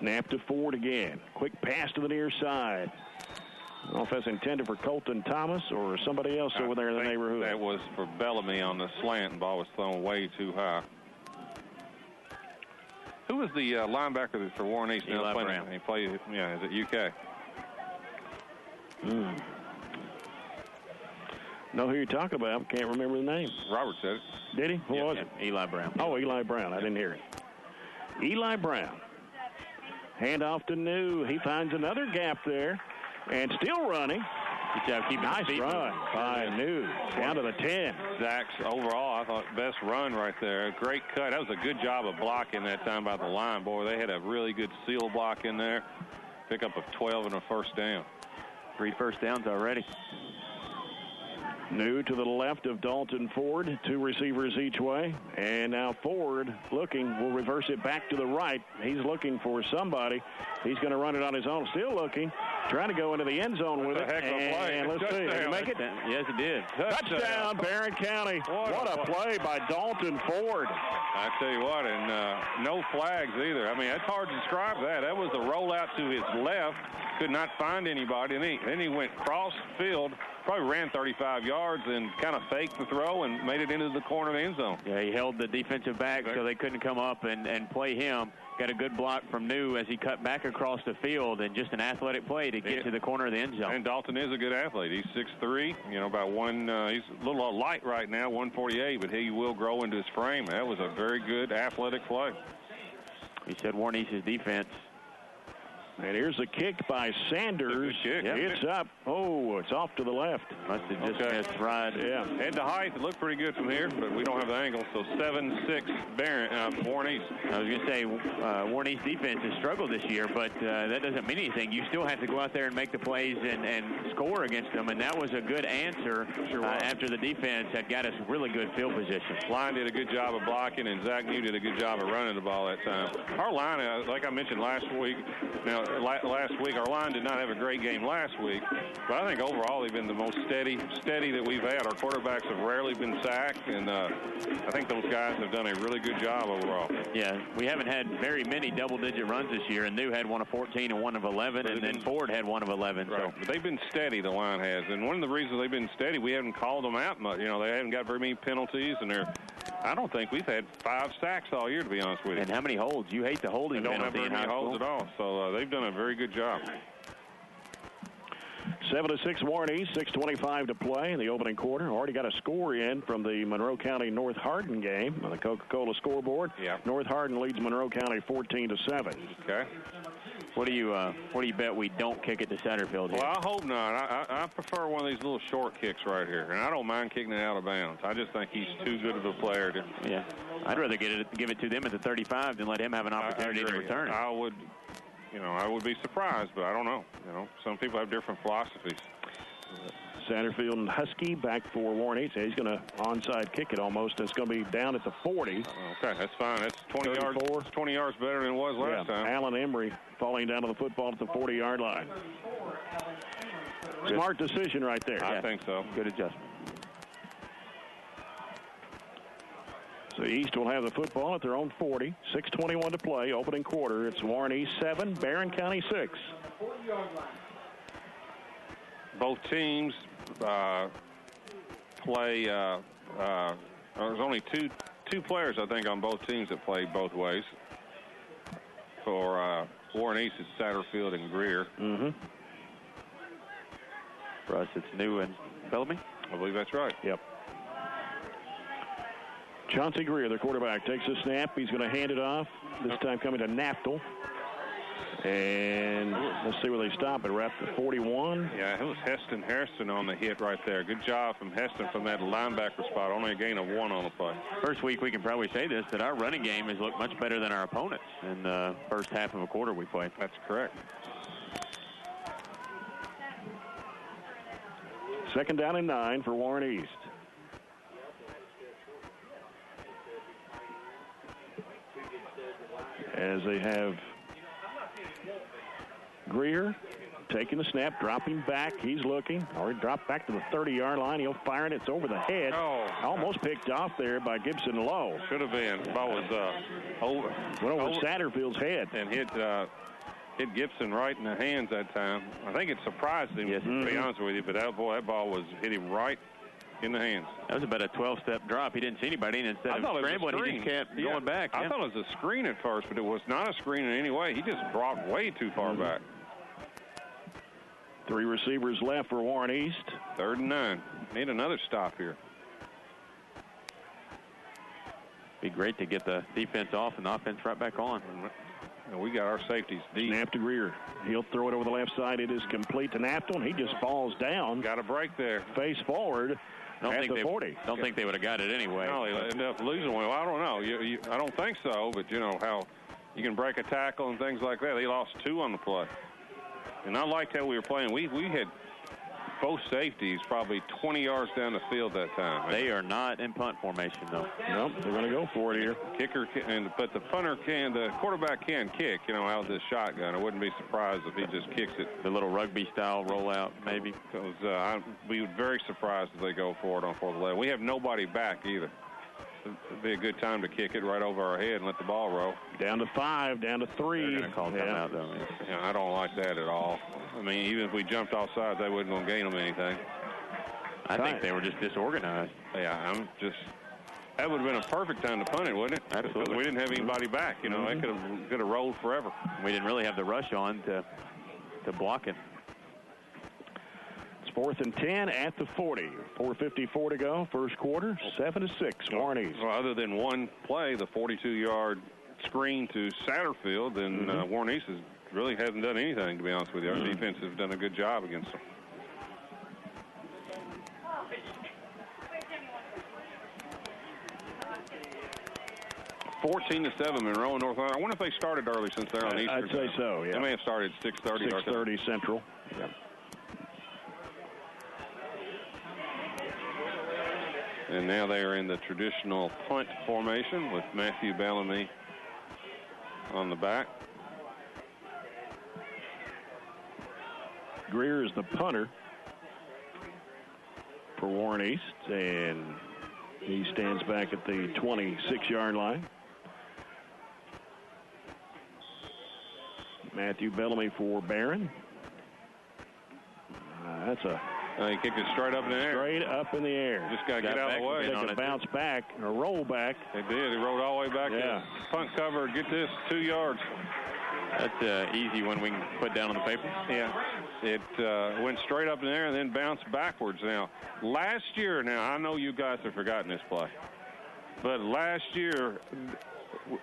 Snap to Ford again. Quick pass to the near side. I don't know if that's intended for Colton Thomas or somebody else over there in the neighborhood. That was for Bellamy on the slant, and ball was thrown way too high. Who was the linebacker that's for Warren East? Eli Brown. He played, is it UK? Know who you're talking about. Can't remember the name. Robert said it. Did he? Who was it? Eli Brown. Oh, Eli Brown. I didn't hear it. Eli Brown. Handoff to New. He finds another gap there and still running. Good job keeping nice his feet run moving. by New. Down to the 10. Zach's overall, I thought, best run right there. Great cut. That was a good job of blocking that time by the line. Boy, they had a really good seal block in there. Pick up a 12 and a first down. 3 first downs already. New to the left of Dalton Ford. 2 receivers each way. And now Ford looking. Will reverse it back to the right. He's looking for somebody. He's going to run it on his own. Still looking. Trying to go into the end zone with it. Heck of a play. And let's see. Did he make it? Yes, it did. Touchdown, Barren County. What a play by Dalton Ford. I tell you what, and no flags either. I mean, it's hard to describe that. That was a rollout to his left. Could not find anybody. And then he went cross field. Probably ran 35 yards and kind of faked the throw and made it into the corner of the end zone. Yeah, he held the defensive back so they couldn't come up and play him. Got a good block from New as he cut back across the field, and just an athletic play to get to the corner of the end zone. And Dalton is a good athlete. He's 6'3", about he's a little light right now, 148, but he will grow into his frame. That was a very good athletic play. He said Warren East's defense. And here's a kick by Sanders. Kick. It's up. Oh, it's off to the left. Must have just missed right. Yeah. Head to height, it looked pretty good from here, but we don't have the angle. So 7-6 Warren East. I was going to say Warren East defense has struggled this year, but that doesn't mean anything. You still have to go out there and make the plays and score against them, and that was a good answer after the defense had got us really good field position. Line did a good job of blocking, and Zach New did a good job of running the ball that time. Our line, like I mentioned last week, our line did not have a great game last week, but I think overall they've been the most steady that we've had. Our quarterbacks have rarely been sacked, and I think those guys have done a really good job overall. Yeah, we haven't had very many double-digit runs this year, and New had one of 14 and one of 11, and then Ford had one of 11. Right. So. But they've been steady, the line has, and one of the reasons they've been steady, we haven't called them out much. They haven't got very many penalties, and I don't think we've had 5 sacks all year, to be honest with you. And how many holds? You hate the holding penalty. Don't have very many holds at all, so they've done a very good job. 7-6 Warren East, 6:25 to play in the opening quarter. Already got a score in from the Monroe County North Hardin game on the Coca-Cola scoreboard. Yeah. North Hardin leads Monroe County 14-7. Okay. What do you bet we don't kick it to Satterfield here? Well, I hope not. I prefer one of these little short kicks right here, and I don't mind kicking it out of bounds. I just think he's too good of a player to. Yeah. I'd rather give it to them at the 35 than let him have an opportunity to return it. I would be surprised, but I don't know. Some people have different philosophies. Satterfield and Husky back for Warren East. He's going to onside kick it almost. It's going to be down at the 40. Okay, that's fine. That's 20 yards. 20 yards better than it was last time. Alan Emery falling down to the football at the 40-yard line. Smart decision right there. I think so. Good adjustment. So East will have the football at their own 40. 6:21 to play. Opening quarter. It's Warren East 7, Barren County 6. Both teams play. There's only two players, I think, on both teams that play both ways. For Warren East, it's Satterfield and Greer. Mm-hmm. For us, it's New and Bellamy. I believe that's right. Yep. Chauncey Greer, the quarterback, takes a snap. He's going to hand it off. This time coming to Naptel. And let's see where they stop it. We're at the 41. Yeah, it was Heston Harrison on the hit right there. Good job from Heston from that linebacker spot. Only a gain of 1 on the play. First week, we can probably say this, that our running game has looked much better than our opponents in the first half of a quarter we played. That's correct. Second down and 9 for Warren East. As they have Greer taking the snap, dropping back. He's looking. Or he dropped back to the 30-yard line. He'll fire it. It's over the head. Oh. Almost picked off there by Gibson Lowe. Should have been. The ball was went over Satterfield's head. And hit Gibson right in the hands that time. I think it surprised him, to be honest with you. But that ball was hit him right in the hands. That was about a 12-step drop. He didn't see anybody, and instead of scrambling, he just kept going back. I thought it was a screen at first, but it was not a screen in any way. He just brought way too far back. 3 receivers left for Warren East. 3rd and 9. Need another stop here. Be great to get the defense off and the offense right back on. And we got our safeties deep. Snap to Greer. He'll throw it over the left side. It is complete to Napton. He just falls down. Got a break there. Face forward at the 40. Don't think they would have got it anyway. No, they ended up losing one. Well, I don't know. I don't think so, but you know how you can break a tackle and things like that. They lost 2 on the play. And I liked how we were playing. We had both safeties probably 20 yards down the field that time. They are not in punt formation, though. Nope, they're going to go for it here. Kicker but the quarterback can kick, you know, out of this shotgun. I wouldn't be surprised if he just kicks it. The little rugby-style rollout, maybe. Because I'd be very surprised if they go for it on 4th and 11. We have nobody back either. It'd be a good time to kick it right over our head and let the ball roll. Down to 5, down to 3. They're going to call timeout, though. Yeah, I don't like that at all. I mean, even if we jumped offside, they wasn't going to gain them anything. I think they were just disorganized. Yeah, that would have been a perfect time to punt it, wouldn't it? Absolutely. Because we didn't have anybody back. You know, that could have rolled forever. We didn't really have the rush on to block it. 4th and 10 at the 40. 4:54 to go. First quarter, 7-6. Warren East. Well, other than one play, the 42-yard screen to Satterfield, then Warren East really hasn't done anything, to be honest with you. Our defense has done a good job against them. (14-7) Monroe, North Carolina. I wonder if they started early since they're on Eastern. I'd say so, yeah. They may have started 6:30. 6:30 Central. Yeah. And now they are in the traditional punt formation with Matthew Bellamy on the back. Greer is the punter for Warren East, and he stands back at the 26-yard line. Matthew Bellamy for Barren. He kicked it straight up in the air. Straight up in the air. Just got to get out of the way. Take a bounce back, a roll back. They did. He rolled all the way back. Yeah. Punt cover. Get this, 2 yards. That's easy one we can put down on the paper. Yeah. It went straight up in the air and then bounced backwards. Now, last year, I know you guys have forgotten this play, but last year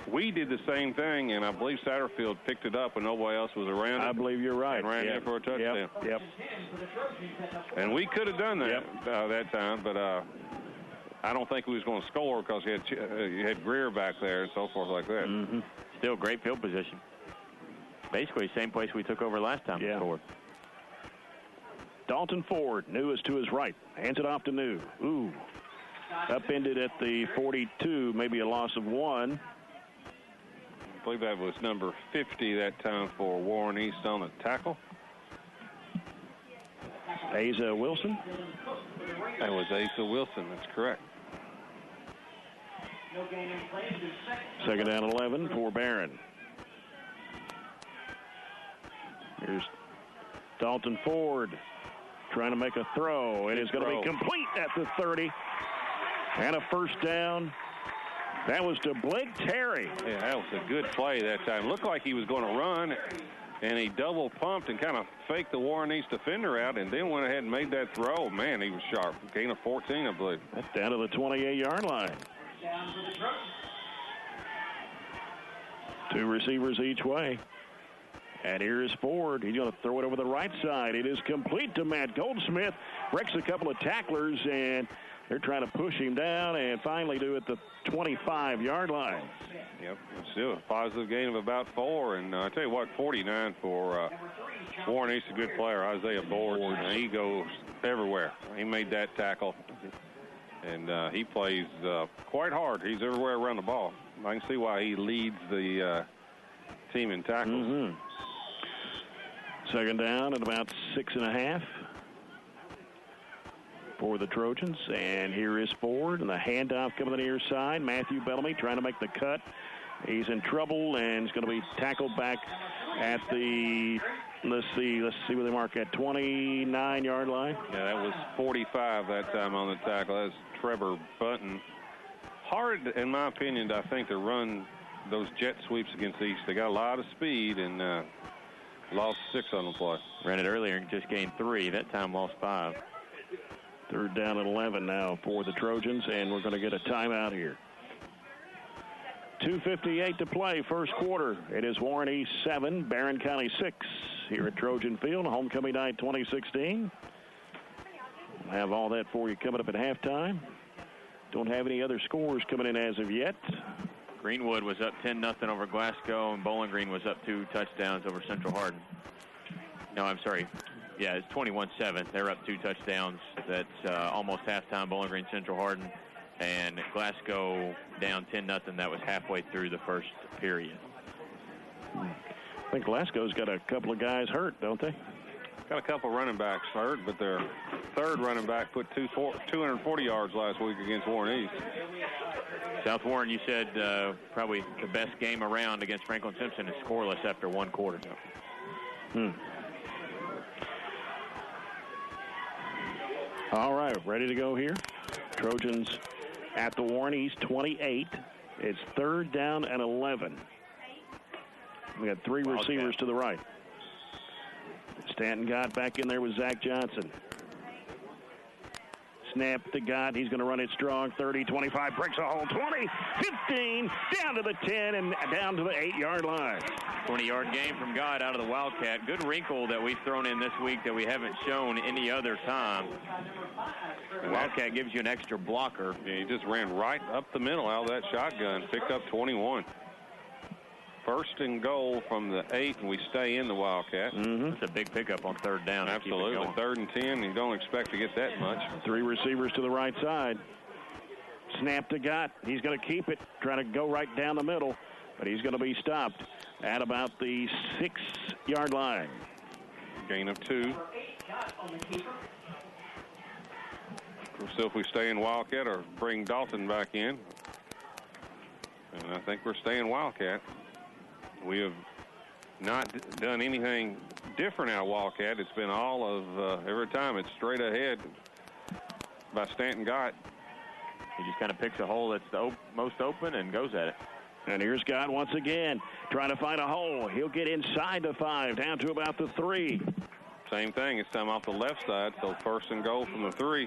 we did the same thing, and I believe Satterfield picked it up when nobody else was around. I believe you're right. And ran in for a touchdown. Yep. And we could have done that that time, but I don't think we was going to score because you had Greer back there and so forth like that. Still great field position. Basically, same place we took over last time. Yeah. Dalton Ford, New is to his right. Hands it off to New. Ooh. Upended at the 42, maybe a loss of 1. I believe that was number 50 that time for Warren East on the tackle. Asa Wilson. That was Asa Wilson. That's correct. 2nd down 11 for Barren. Here's Dalton Ford trying to make a throw. It is going to be complete at the 30. And a first down. That was to Blake Terry. Yeah, that was a good play that time. Looked like he was going to run, and he double pumped and kind of faked the Warren East defender out and then went ahead and made that throw. Man, he was sharp. Gain of 14, I believe. That's down to the 28-yard line. 2 receivers each way. And here is Ford. He's going to throw it over the right side. It is complete to Matt Goldsmith. Breaks a couple of tacklers, and they're trying to push him down and finally do it at the 25-yard line. Yep, still a positive gain of about 4. And I tell you what, 49 for Warren East, a good player. Isaiah Board, he goes everywhere. He made that tackle, and he plays quite hard. He's everywhere around the ball. I can see why he leads the team in tackles. Second down and about 6.5 for the Trojans. And here is Ford, and the handoff coming to the near side. Matthew Bellamy trying to make the cut. He's in trouble, and he's going to be tackled back at the, let's see where they mark at, 29-yard line. Yeah, that was 45 that time on the tackle. That's Trevor Button. Hard, in my opinion, I think, to run those jet sweeps against East. They got a lot of speed and lost 6 on the play. Ran it earlier and just gained 3. That time lost 5. Third down and 11 now for the Trojans, and we're going to get a timeout here. 2:58 to play, first quarter. It is Warren East 7, Barren County 6 here at Trojan Field, Homecoming Night 2016. We'll have all that for you coming up at halftime. Don't have any other scores coming in as of yet. Greenwood was up 10-0 over Glasgow, and Bowling Green was up 2 touchdowns over Central Hardin. No, I'm sorry. Yeah, it's 21-7. They're up 2 touchdowns. That's almost halftime, Bowling Green, Central Hardin. And Glasgow down 10-0. That was halfway through the first period. I think Glasgow's got a couple of guys hurt, don't they? Got a couple running backs hurt, but their third running back put 240 yards last week against Warren East. South Warren, you said probably the best game around against Franklin Simpson is scoreless after 1 quarter. All right, ready to go here. Trojans at the Warren East 28. It's third down and 11. We got 3 receivers to the right. Stanton got back in there with Zach Johnson. Snap to Gott. He's going to run it strong. 30, 25, breaks a hole. 20, 15, down to the 10, and down to the 8-yard line. 20-yard game from Gott out of the Wildcat. Good wrinkle that we've thrown in this week that we haven't shown any other time. The Wildcat gives you an extra blocker. Yeah, he just ran right up the middle out of that shotgun. Picked up 21. First and goal from the 8, and we stay in the Wildcat. It's a big pickup on third down. Absolutely. 3rd and 10. You don't expect to get that much. 3 receivers to the right side. Snap to Gott. He's going to keep it, trying to go right down the middle, but he's going to be stopped at about the 6-yard line. Gain of 2. We'll see if we stay in Wildcat or bring Dalton back in. And I think we're staying Wildcat. We have not done anything different out of Wildcat. It's been all of every time it's straight ahead by Stanton Gott. He just kind of picks a hole that's the most open and goes at it. And here's Gott once again trying to find a hole. He'll get inside the 5, down to about the 3. Same thing. It's time off the left side, so 1st and goal from the 3.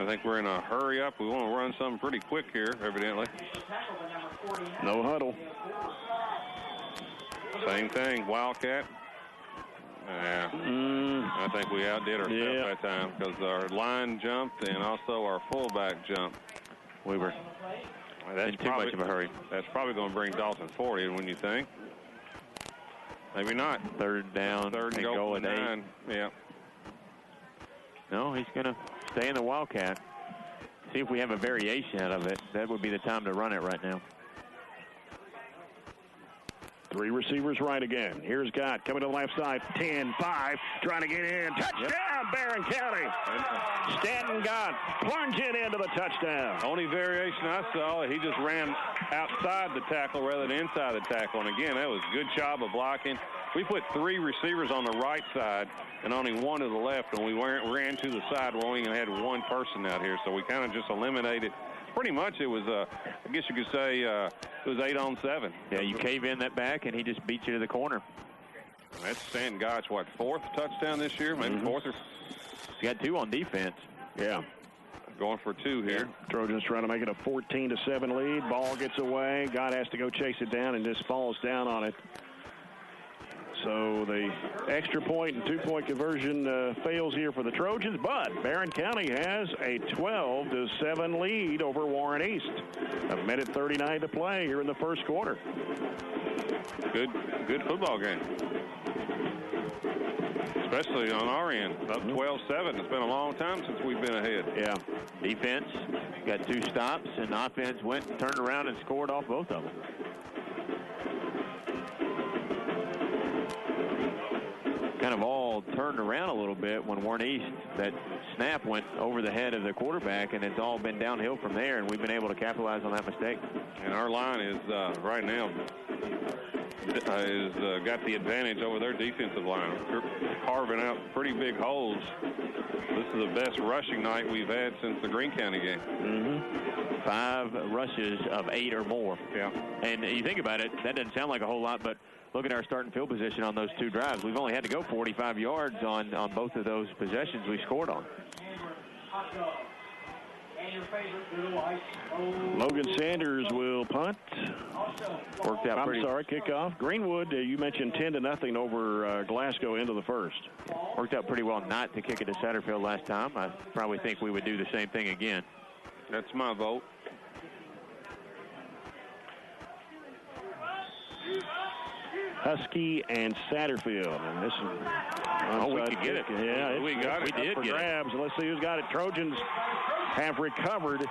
I think we're in a hurry up. We want to run something pretty quick here, evidently. No huddle. Same thing, Wildcat. I think we outdid ourselves that time because our line jumped and also our fullback jumped. We were in too much of a hurry. That's probably going to bring Dalton forward, when you think. Maybe not. 3rd down. 3rd and goal at 9. Yeah. No, he's going to stay in the Wildcat. See if we have a variation out of it. That would be the time to run it right now. 3 receivers right again. Here's Gott coming to the left side. 10, 5, trying to get in. Touchdown, Barren County. Stanton Gott plunging into the touchdown. Only variation I saw, he just ran outside the tackle rather than inside the tackle. And again, that was a good job of blocking. We put 3 receivers on the right side and only 1 to the left, and we ran to the side where we only had 1 person out here. So we kind of just eliminated. Pretty much it was, I guess you could say, it was 8-on-7. Yeah, you cave in that back, and he just beat you to the corner. That's Stanton Gott's, 4th touchdown this year? Maybe 4th or... He got 2 on defense. Yeah. Going for 2 here. Trojans trying to make it a 14-7 lead. Ball gets away. Gott has to go chase it down and just falls down on it. So the extra point and 2-point conversion fails here for the Trojans, but Barren County has a 12-7 lead over Warren East. 1:39 to play here in the first quarter. Good football game. Especially on our end, up 12-7. It's been a long time since we've been ahead. Yeah. Defense got 2 stops, and offense went and turned around and scored off both of them. kind of all turned around a little bit when Warren East, that snap went over the head of the quarterback, and it's all been downhill from there, and we've been able to capitalize on that mistake. And our line is right now got the advantage over their defensive line. They're carving out pretty big holes. This is the best rushing night we've had since the Greene County game. 5 rushes of 8 or more. Yeah. And you think about it, that doesn't sound like a whole lot, but look at our starting field position on those 2 drives. We've only had to go 45 yards on both of those possessions we scored on. Logan Sanders will punt. Worked out pretty. Kickoff. Greenwood, you mentioned 10-0 over Glasgow into the first. Worked out pretty well not to kick it to Satterfield last time. I probably think we would do the same thing again. That's my vote. Husky and Satterfield, and this is we could get it. Yeah, we got it. We did for get grabs. Let's see who's got it. Trojans have recovered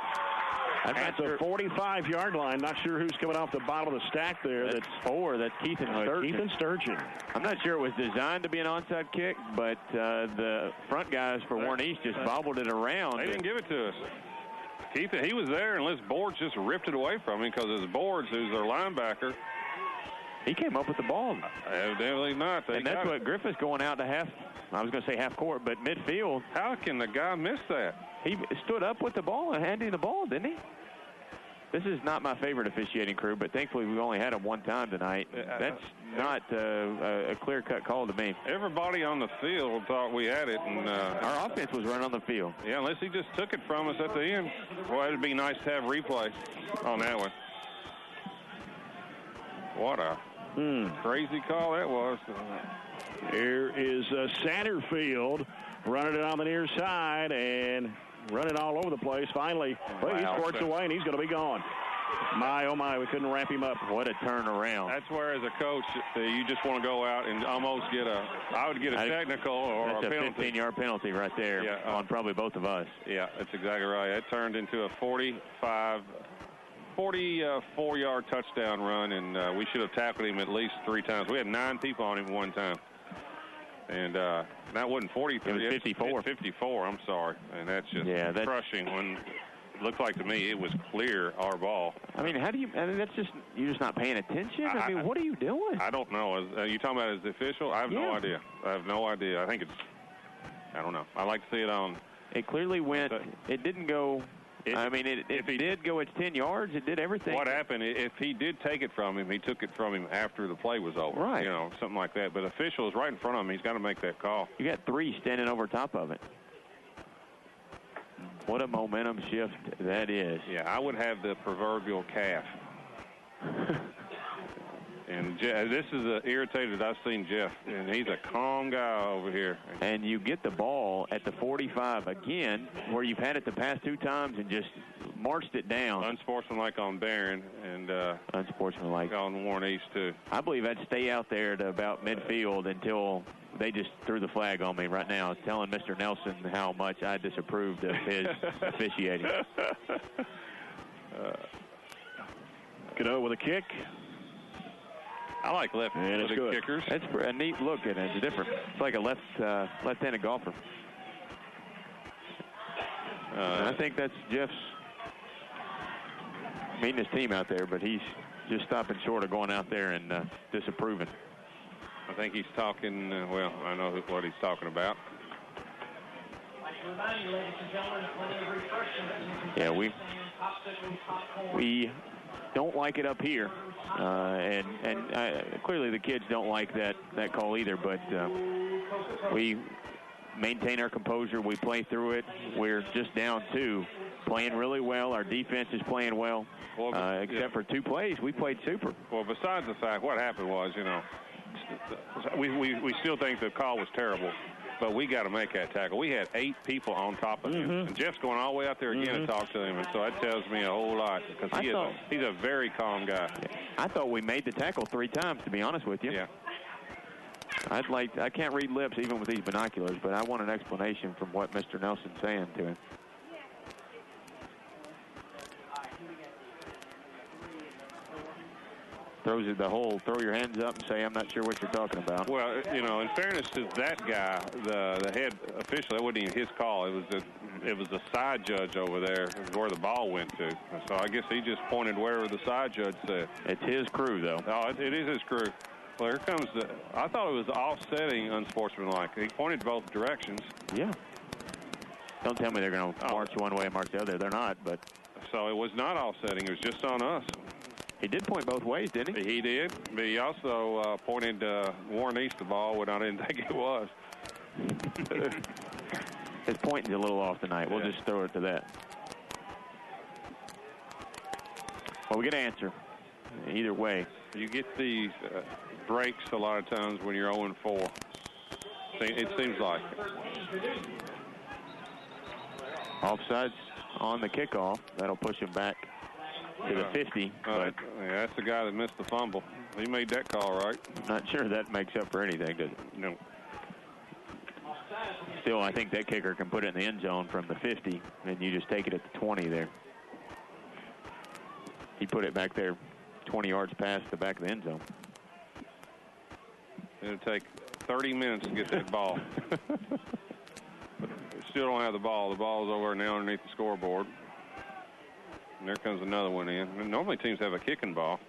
at the 45-yard line. Not sure who's coming off the bottom of the stack there. That's 4. That's Keith and Sturgeon. I'm not sure it was designed to be an onside kick, but the front guys for Warren East just bobbled it around. They didn't give it to us. Keith, he was there, and Liz Boards just ripped it away from him because it's Boards, who's their linebacker. He came up with the ball. Evidently not. And that's what Griffith's going out to I was going to say half court, but midfield. How can the guy miss that? He stood up with the ball and handed the ball, didn't he? This is not my favorite officiating crew, but thankfully we've only had him one time tonight. That's not a clear-cut call to me. Everybody on the field thought we had it, and our offense was running on the field. Yeah, unless he just took it from us at the end. Boy, it'd be nice to have replay on that one. What a crazy call that was. Here is Satterfield running it on the near side and running all over the place. Finally, he squirts away, and he's going to be gone. My, oh, my, we couldn't wrap him up. What a turnaround. That's where, as a coach, you just want to go out and almost I would get a technical or a penalty. That's a 15-yard penalty right there on probably both of us. Yeah, that's exactly right. It turned into a 44-yard touchdown run, and we should have tackled him at least 3 times. We had 9 people on him one time. And that wasn't 43. It was 54. 54, I'm sorry. And that's just crushing when it looked like to me it was clear our ball. I mean, that's just, you're just not paying attention? I mean, what are you doing? I don't know. Are you talking about as the official? I have no idea. I have no idea. I think I don't know. I like to see it on. It clearly went, it didn't go. If he did go, it's 10 yards. It did everything. What happened, if he did take it from him, he took it from him after the play was over. Right. You know, something like that. But official is right in front of him. He's got to make that call. You got 3 standing over top of it. What a momentum shift that is. Yeah, I would have the proverbial calf. And this is irritated. I've seen Jeff, and he's a calm guy over here. And you get the ball at the 45 again, where you've had it the past 2 times and just marched it down. Unsportsmanlike on Barren and unsportsmanlike on Warren East too. I believe I'd stay out there to about midfield until they just threw the flag on me right now, telling Mr. Nelson how much I disapproved of his officiating. Godot with a kick. I like left-handed kickers. That's a neat look at it. It's different. It's like a left-handed golfer. I think that's Jeff's meeting his team out there, but he's just stopping short of going out there and disapproving. I think he's talking, well, I know what he's talking about. Yeah, we don't like it up here, and clearly the kids don't like that call either, but we maintain our composure. We play through it. We're just down 2, playing really well. Our defense is playing well, except for 2 plays. We played super. Well, besides the fact, what happened was, you know, we still think the call was terrible, but we got to make that tackle. We had 8 people on top of him, and Jeff's going all the way out there again to talk to him, and so that tells me a whole lot because he's a very calm guy. I thought we made the tackle 3 times, to be honest with you. Yeah. I can't read lips even with these binoculars, but I want an explanation from what Mr. Nelson's saying to him. throws it the whole throw your hands up and say, I'm not sure what you're talking about. Well, you know, in fairness to that guy, the head official, that wasn't even his call. It was the side judge over there where the ball went to. So I guess he just pointed wherever the side judge said. It's his crew, though. Oh, it is his crew. Well, here comes I thought it was offsetting unsportsmanlike. He pointed both directions. Yeah. Don't tell me they're going to march one way and march the other. They're not, but. So it was not offsetting. It was just on us. He did point both ways, didn't he? He did, but he also pointed Warren East the ball when I didn't think it was. His pointing's a little off tonight. We'll just throw it to that. Well, we get an answer. Either way. You get these breaks a lot of times when you're 0-4. It seems like. Offsides on the kickoff. That'll push him back to the 50. But yeah, that's the guy that missed the fumble. He made that call right. I'm not sure that makes up for anything, does it? No. Still, I think that kicker can put it in the end zone from the 50, and you just take it at the 20 there. He put it back there 20 yards past the back of the end zone. It'll take 30 minutes to get that ball. Still don't have the ball. The ball's over now underneath the scoreboard. And there comes another one in. And normally teams have a kicking ball.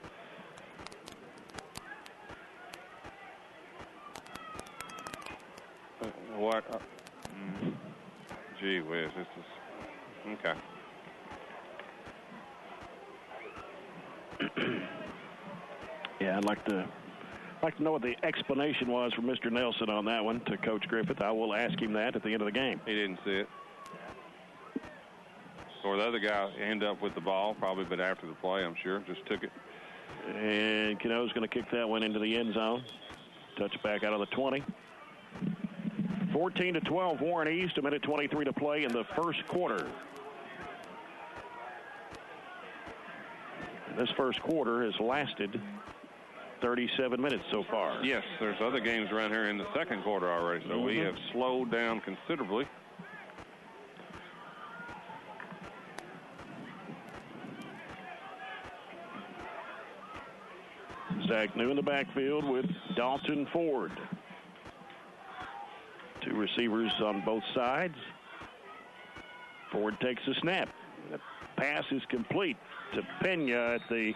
What? Gee whiz, this is okay. Yeah, I'd like to know what the explanation was from Mr. Nelson on that one to Coach Griffith. I will ask him that at the end of the game. He didn't see it. Or the other guy ended up with the ball, probably, but after the play, I'm sure, just took it. And Cano's going to kick that one into the end zone. Touchback out of the 20. 14-12, Warren East, a minute 23 to play in the first quarter. This first quarter has lasted 37 minutes so far. Yes, there's other games around here in the second quarter already, so we have slowed down considerably. Zach New in the backfield with Dalton Ford. Two receivers on both sides. Ford takes a snap. The pass is complete to Pena at the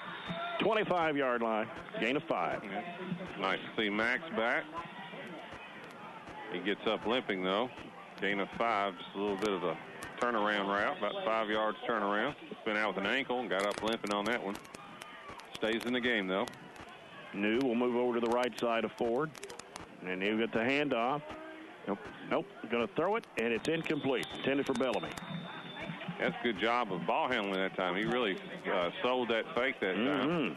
25-yard line. Gain of 5. Nice to see Max back. He gets up limping, though. Gain of 5, just a little bit of a turnaround route, about 5 yards turnaround. Been out with an ankle and got up limping on that one. Stays in the game, though. New will move over to the right side of Ford. And he'll get the handoff. Nope. Going to throw it, and it's incomplete. Intended for Bellamy. That's a good job of ball handling that time. He really sold that fake that time.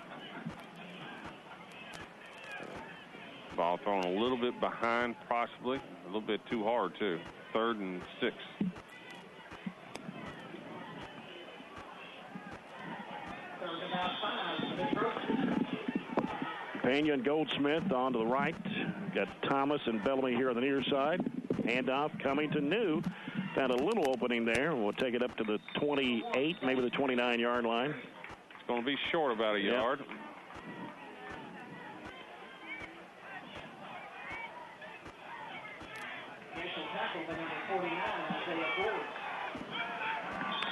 Ball thrown a little bit behind, possibly. A little bit too hard, too. 3rd and 6. Pena and Goldsmith on to the right. Got Thomas and Bellamy here on the near side. Handoff coming to New. Found a little opening there. We'll take it up to the 28, maybe the 29-yard line. It's going to be short about a yard.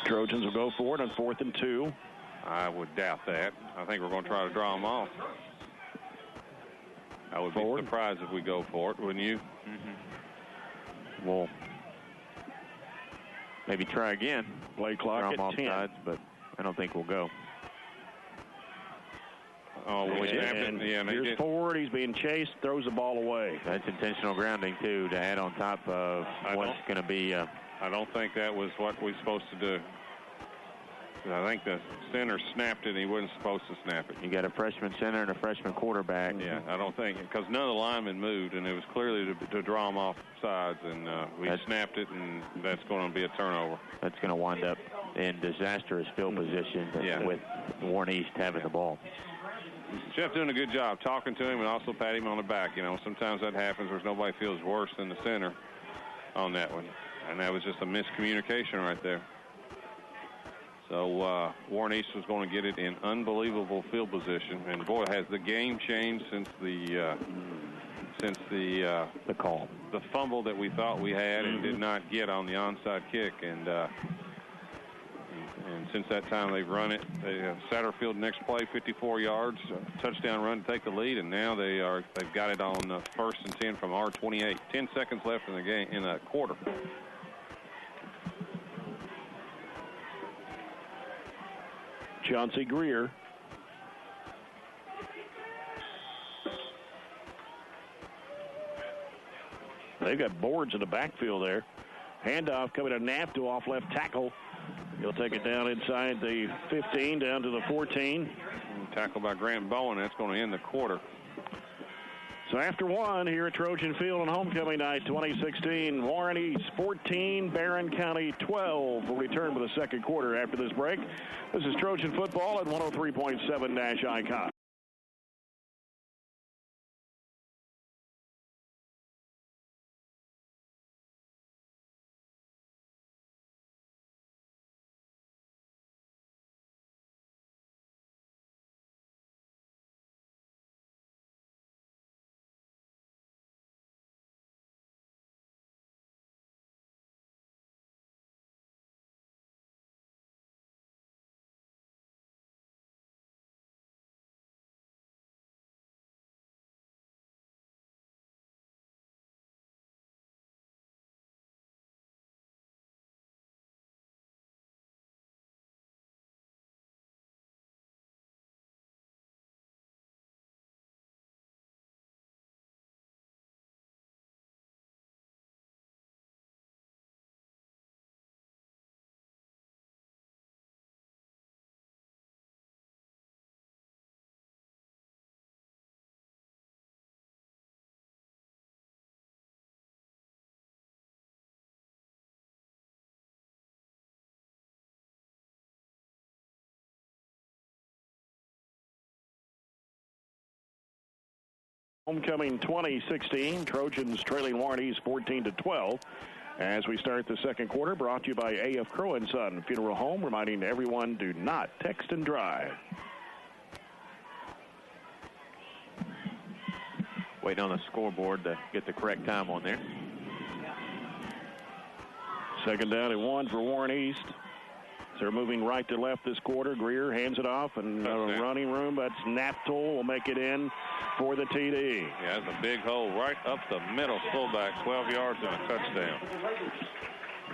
Trojans will go for it on 4th and 2. I would doubt that. I think we're going to try to draw them off. I would be surprised if we go for it, wouldn't you? Well, maybe try again. Play clock at 10. Sides, but I don't think we'll go. Oh, we snapped it. Yeah, here's Ford. He's being chased. Throws the ball away. That's intentional grounding, too, to add on top of what's going to be. I don't think that was what we're supposed to do. I think the center snapped it, and he wasn't supposed to snap it. You got a freshman center and a freshman quarterback. Yeah, I don't think, because none of the linemen moved, and it was clearly to draw them off sides, and we snapped it, and that's going to be a turnover. That's going to wind up in disastrous field position with Warren East having the ball. Jeff doing a good job talking to him and also pat him on the back. You know, sometimes that happens where nobody feels worse than the center on that one. And that was just a miscommunication right there. So Warren East was going to get it in unbelievable field position, and boy, has the game changed since the call, the fumble that we thought we had and did not get on the onside kick, and since that time they've run it. They have Satterfield next play, 54 yards, touchdown run to take the lead, and now they've got it on 1st and 10 from our 28. 10 seconds left in the game, in a quarter. Chauncey Greer. They've got boards in the backfield there. Handoff coming to Nafto off left tackle. He'll take it down inside the 15, down to the 14. Tackle by Grant Bowen. That's going to end the quarter. So after one here at Trojan Field on homecoming night 2016, Warren East 14, Barren County 12. We'll return with the second quarter after this break. This is Trojan football at 103.7 Nash Icon. Homecoming 2016, Trojans trailing Warren East 14-12. As we start the second quarter, brought to you by A.F. Crow & Son Funeral Home, reminding everyone, do not text and drive. Waiting on the scoreboard to get the correct time on there. Second down and 1 for Warren East. So they're moving right to left this quarter. Greer hands it off, and running room. That's Naptol will make it in for the TD. Yeah, that's a big hole right up the middle. Fullback, 12 yards and a touchdown.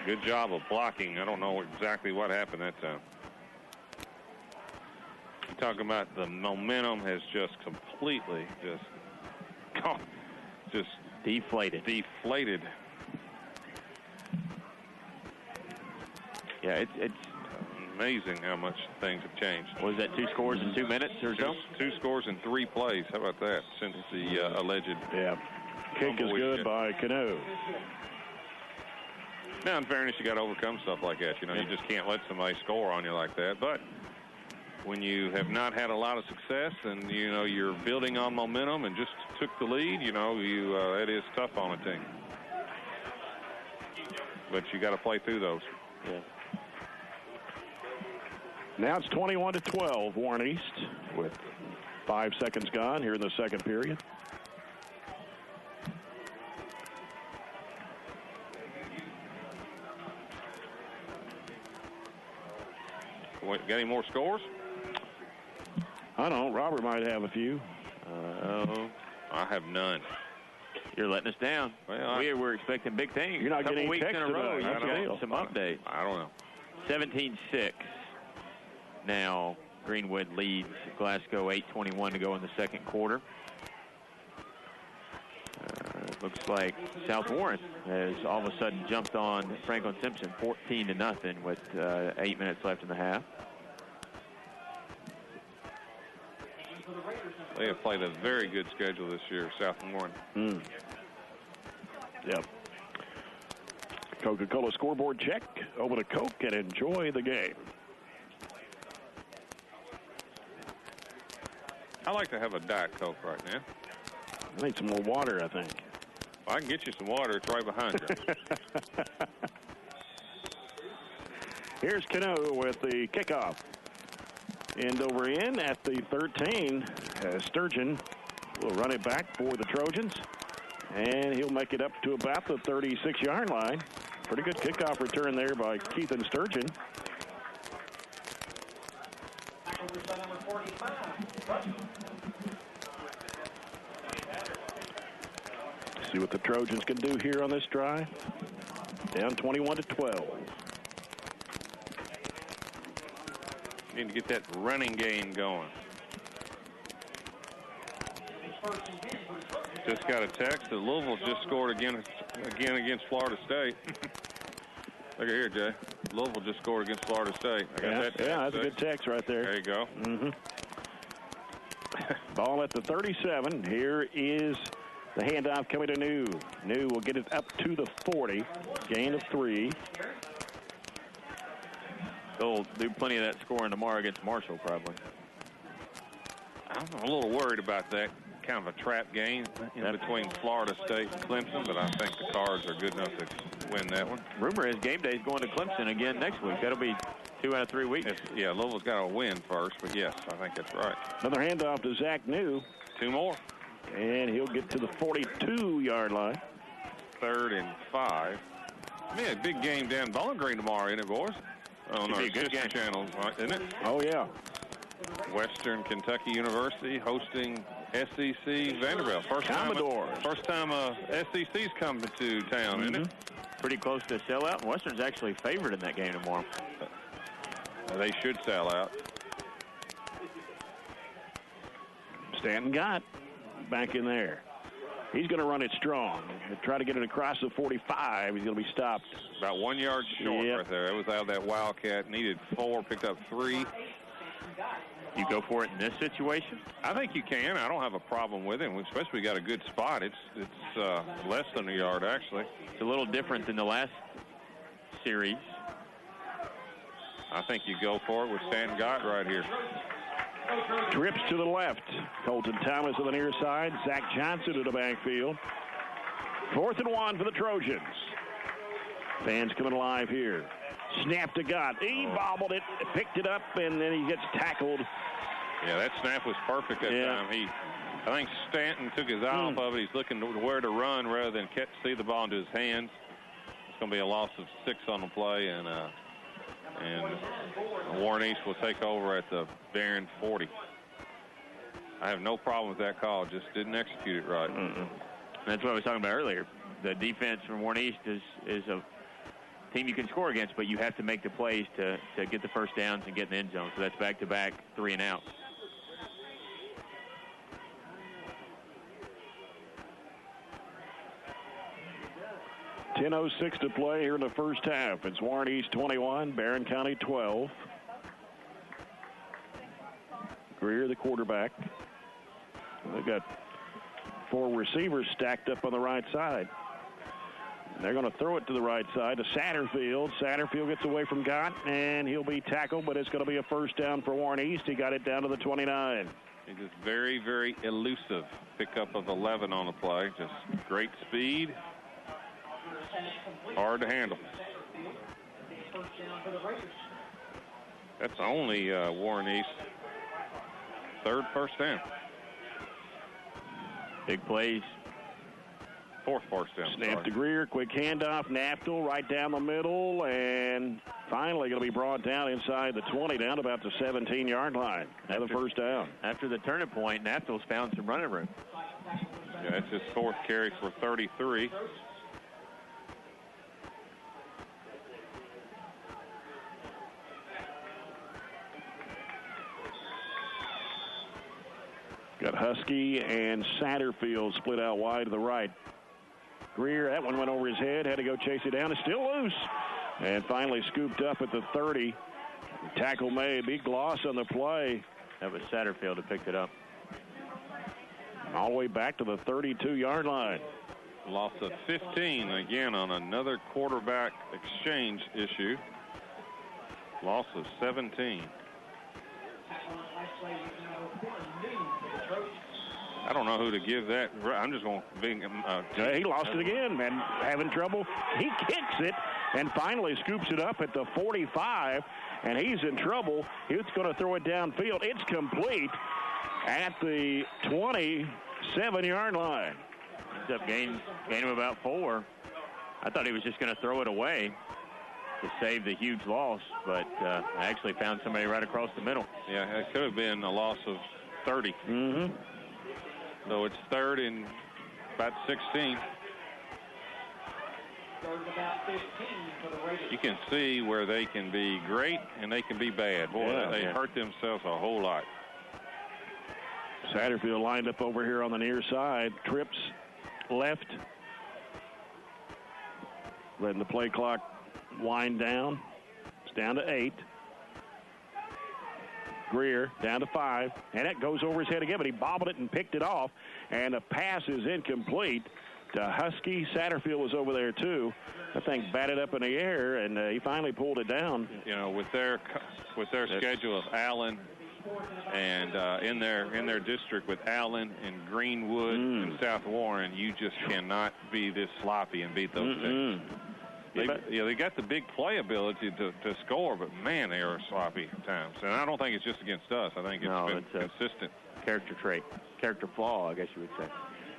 Good job of blocking. I don't know exactly what happened that time. Talking about the momentum has just completely just deflated. Yeah, it's amazing how much things have changed. Was that 2 scores in 2 minutes or so? 2 scores in 3 plays. How about that? Since the alleged kick is good by Cano. Now, in fairness, you got to overcome stuff like that. You know, you just can't let somebody score on you like that. But when you have not had a lot of success, and you know you're building on momentum and just took the lead, you know, it is tough on a team. But you got to play through those. Yeah. Now it's 21-12, Warren East, with 5 seconds gone here in the second period. Got any more scores? I don't know. Robert might have a few. I have none. You're letting us down. Well, we're expecting big things. You're not getting any weeks in a row. You got some updates. I don't know. 17-6. Now Greenwood leads Glasgow 8:21 to go in the second quarter. Looks like South Warren has all of a sudden jumped on Franklin Simpson 14-0 with 8 minutes left in the half. They have played a very good schedule this year, South Warren. Yep. Coca-Cola scoreboard check. Open a Coke and enjoy the game. I like to have a Diet Coke right now. I need some more water, I think. Well, I can get you some water. It's right behind you. Here's Cano with the kickoff. End over in at the 13. Sturgeon will run it back for the Trojans. And he'll make it up to about the 36-yard line. Pretty good kickoff return there by Keithan Sturgeon. See what the Trojans can do here on this drive. Down 21-12. Need to get that running game going. Just got a text that Louisville just scored again against Florida State. Look at here, Jay. Louisville just scored against Florida State. I got that text. Yeah, that's a good text right there. There you go. Ball at the 37. Here is the handoff coming to New. New will get it up to the 40. Gain of 3. They'll do plenty of that scoring tomorrow against Marshall, probably. I'm a little worried about that kind of a trap game in between Florida State and Clemson, but I think the Cards are good enough to win that one. Rumor is game day is going to Clemson again next week. That'll be 2 out of 3 weeks. Yeah, Louisville's got to win first, but yes, I think that's right. Another handoff to Zach New. 2 more. And he'll get to the 42-yard line. 3rd and 5. Man, a big game down Bowling Green tomorrow, isn't it, boys? On our sister channels, right, isn't it? Oh, yeah. Western Kentucky University hosting SEC Vanderbilt. First time SEC's come to town, isn't it? Pretty close to a sellout. Western's actually favored in that game tomorrow. They should sell out. Stanton Gott back in there. He's going to run it strong. Try to get it across the 45. He's going to be stopped. About 1 yard short right there. It was out of that Wildcat. Needed 4, picked up 3. You go for it in this situation? I think you can. I don't have a problem with it, especially we got a good spot. It's less than a yard, actually. It's a little different than the last series. I think you go for it with Stan Gott right here. Trips to the left. Colton Thomas on the near side. Zach Johnson to the backfield. 4th and 1 for the Trojans. Fans coming alive here. Snap to Gott. He bobbled it, picked it up, and then he gets tackled. Yeah, that snap was perfect that time. I think Stanton took his eye off of it. He's looking to where to run rather than see the ball into his hands. It's going to be a loss of 6 on the play, and Warren East will take over at the Barren 40. I have no problem with that call. Just didn't execute it right. That's what I was talking about earlier. The defense from Warren East is a team you can score against, but you have to make the plays to get the first downs and get in the end zone. So that's back-to-back 3 and out. .10:06 to play here in the first half. It's Warren East 21, Barren County 12. Greer, the quarterback. They've got 4 receivers stacked up on the right side. They're going to throw it to the right side to Satterfield. Satterfield gets away from Gott, and he'll be tackled, but it's going to be a first down for Warren East. He got it down to the 29. He's just very, very elusive. Pickup of 11 on the play. Just great speed. Hard to handle. That's only Warren East's 3rd first down. Big plays. 4th first down. Snap to Greer, quick handoff, Naftel right down the middle, and finally going to be brought down inside the 20, down about the 17-yard line. Another first down. After the turning point, Naftel's found some running room. Yeah, that's his 4th carry for 33. Got Husky and Satterfield split out wide to the right. Greer, that one went over his head, had to go chase it down. It's still loose. And finally scooped up at the 30. Tackle made. Big loss on the play. That was Satterfield who picked it up. All the way back to the 32-yard line. Loss of 15 again on another quarterback exchange issue. Loss of 17. I don't know who to give that. I'm just going to be. He lost it again, man. Having trouble. He kicks it, and finally scoops it up at the 45, and he's in trouble. He's going to throw it downfield. It's complete at the 27-yard line. Ends up gaining him about 4. I thought he was just going to throw it away to save the huge loss, but I actually found somebody right across the middle. Yeah, it could have been a loss of 30. Mm-hmm. So it's 3rd and about 16. You can see where they can be great and they can be bad. Boy, they hurt themselves a whole lot. Satterfield lined up over here on the near side. Trips left. Letting the play clock wind down. It's down to 8. Greer down to 5. And it goes over his head again, but he bobbled it and picked it off. And the pass is incomplete to Husky. Satterfield was over there, too. I think batted up in the air, and he finally pulled it down. You know, with their schedule of Allen and in their district with Allen and Greenwood and South Warren, you just cannot be this sloppy and beat those teams. They got the big play ability to score, but man, they are sloppy at times. And I don't think it's just against us. I think it's been consistent. Character trait, character flaw, I guess you would say.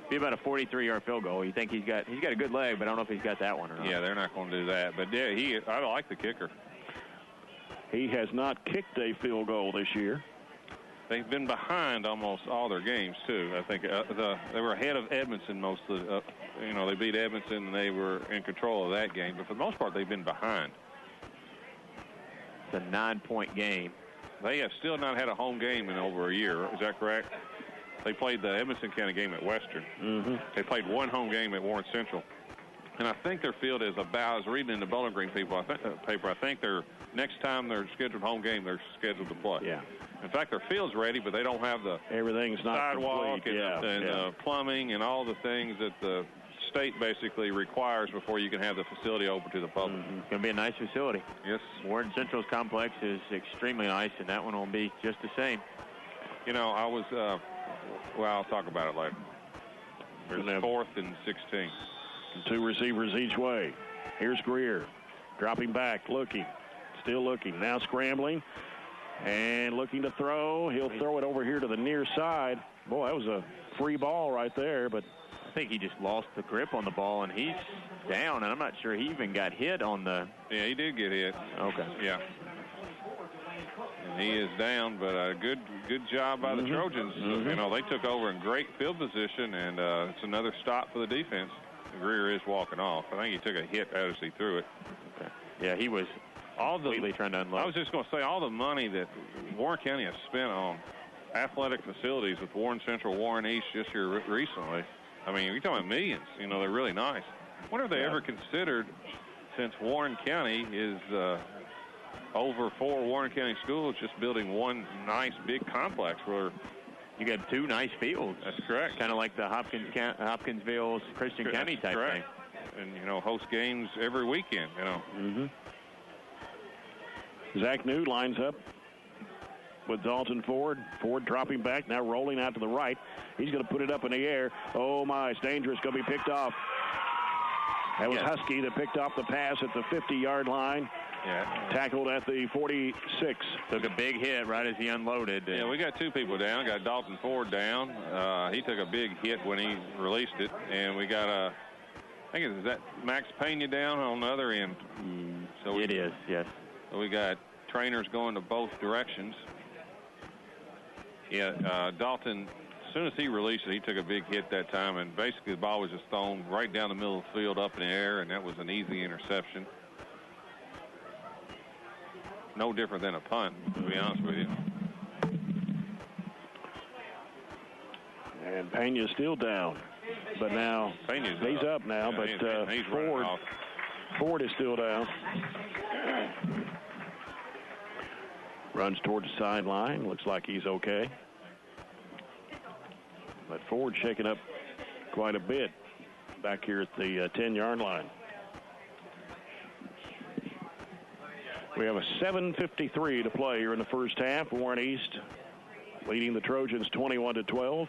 Be about a 43-yard field goal. You think he's got a good leg, but I don't know if he's got that one or not. Yeah, they're not going to do that. But yeah, I like the kicker. He has not kicked a field goal this year. They've been behind almost all their games too. I think they were ahead of Edmondson most of the. They beat Edmondson and they were in control of that game. But for the most part, they've been behind. It's a 9-point game. They have still not had a home game in over a year. Is that correct? They played the Edmondson County game at Western. Mm-hmm. They played one home game at Warren Central. And I think their field is about, I was reading in the Bowling Green paper, I think their next time their scheduled home game, they're scheduled to play. Yeah. In fact, their field's ready, but they don't have the everything's not sidewalk complete. and plumbing and all the things that the state basically requires before you can have the facility open to the public. Mm-hmm. It's going to be a nice facility. Yes. Warren Central's complex is extremely nice, and that one will be just the same. You know, I was, I'll talk about it later. There's 4th and 16. 2 receivers each way. Here's Greer. Dropping back, looking. Still looking. Now scrambling. And looking to throw. He'll throw it over here to the near side. Boy, that was a free ball right there, but I think he just lost the grip on the ball, and he's down, and I'm not sure he even got hit on the... Yeah, he did get hit. Okay. Yeah. And he is down, but a good job by the Trojans. Mm-hmm. You know, they took over in great field position, and it's another stop for the defense. Greer is walking off. I think he took a hit as he threw it. Okay. Yeah, he was completely trying to unload. I was just going to say, all the money that Warren County has spent on athletic facilities with Warren Central, Warren East just here recently. I mean, you're talking about millions. You know, they're really nice. I wonder if they ever considered, since Warren County is over 4 Warren County schools, just building one nice big complex where you got 2 nice fields. That's correct. Kind of like the Hopkinsville Christian County type thing. And, you know, host games every weekend, you know. Mm-hmm. Zach New lines up with Dalton Ford. Ford dropping back, now rolling out to the right. He's going to put it up in the air. Oh, my, it's dangerous. Going to be picked off. That was Husky that picked off the pass at the 50-yard line. Yeah. Tackled at the 46. Took a big hit right as he unloaded. Yeah, we got 2 people down. Got Dalton Ford down. He took a big hit when he released it. And we got I think is that Max Pena down on the other end. So it is, yes. So we got trainers going to both directions. Yeah, Dalton, as soon as he released it, he took a big hit that time. And basically the ball was just thrown right down the middle of the field up in the air. And that was an easy interception. No different than a punt, to be honest with you. And Pena's still down, but now he's up now. But Ford is still down. Runs towards the sideline. Looks like he's okay. But Ford shaking up quite a bit back here at the 10-yard line. We have a 7:53 to play here in the first half. Warren East leading the Trojans 21-12.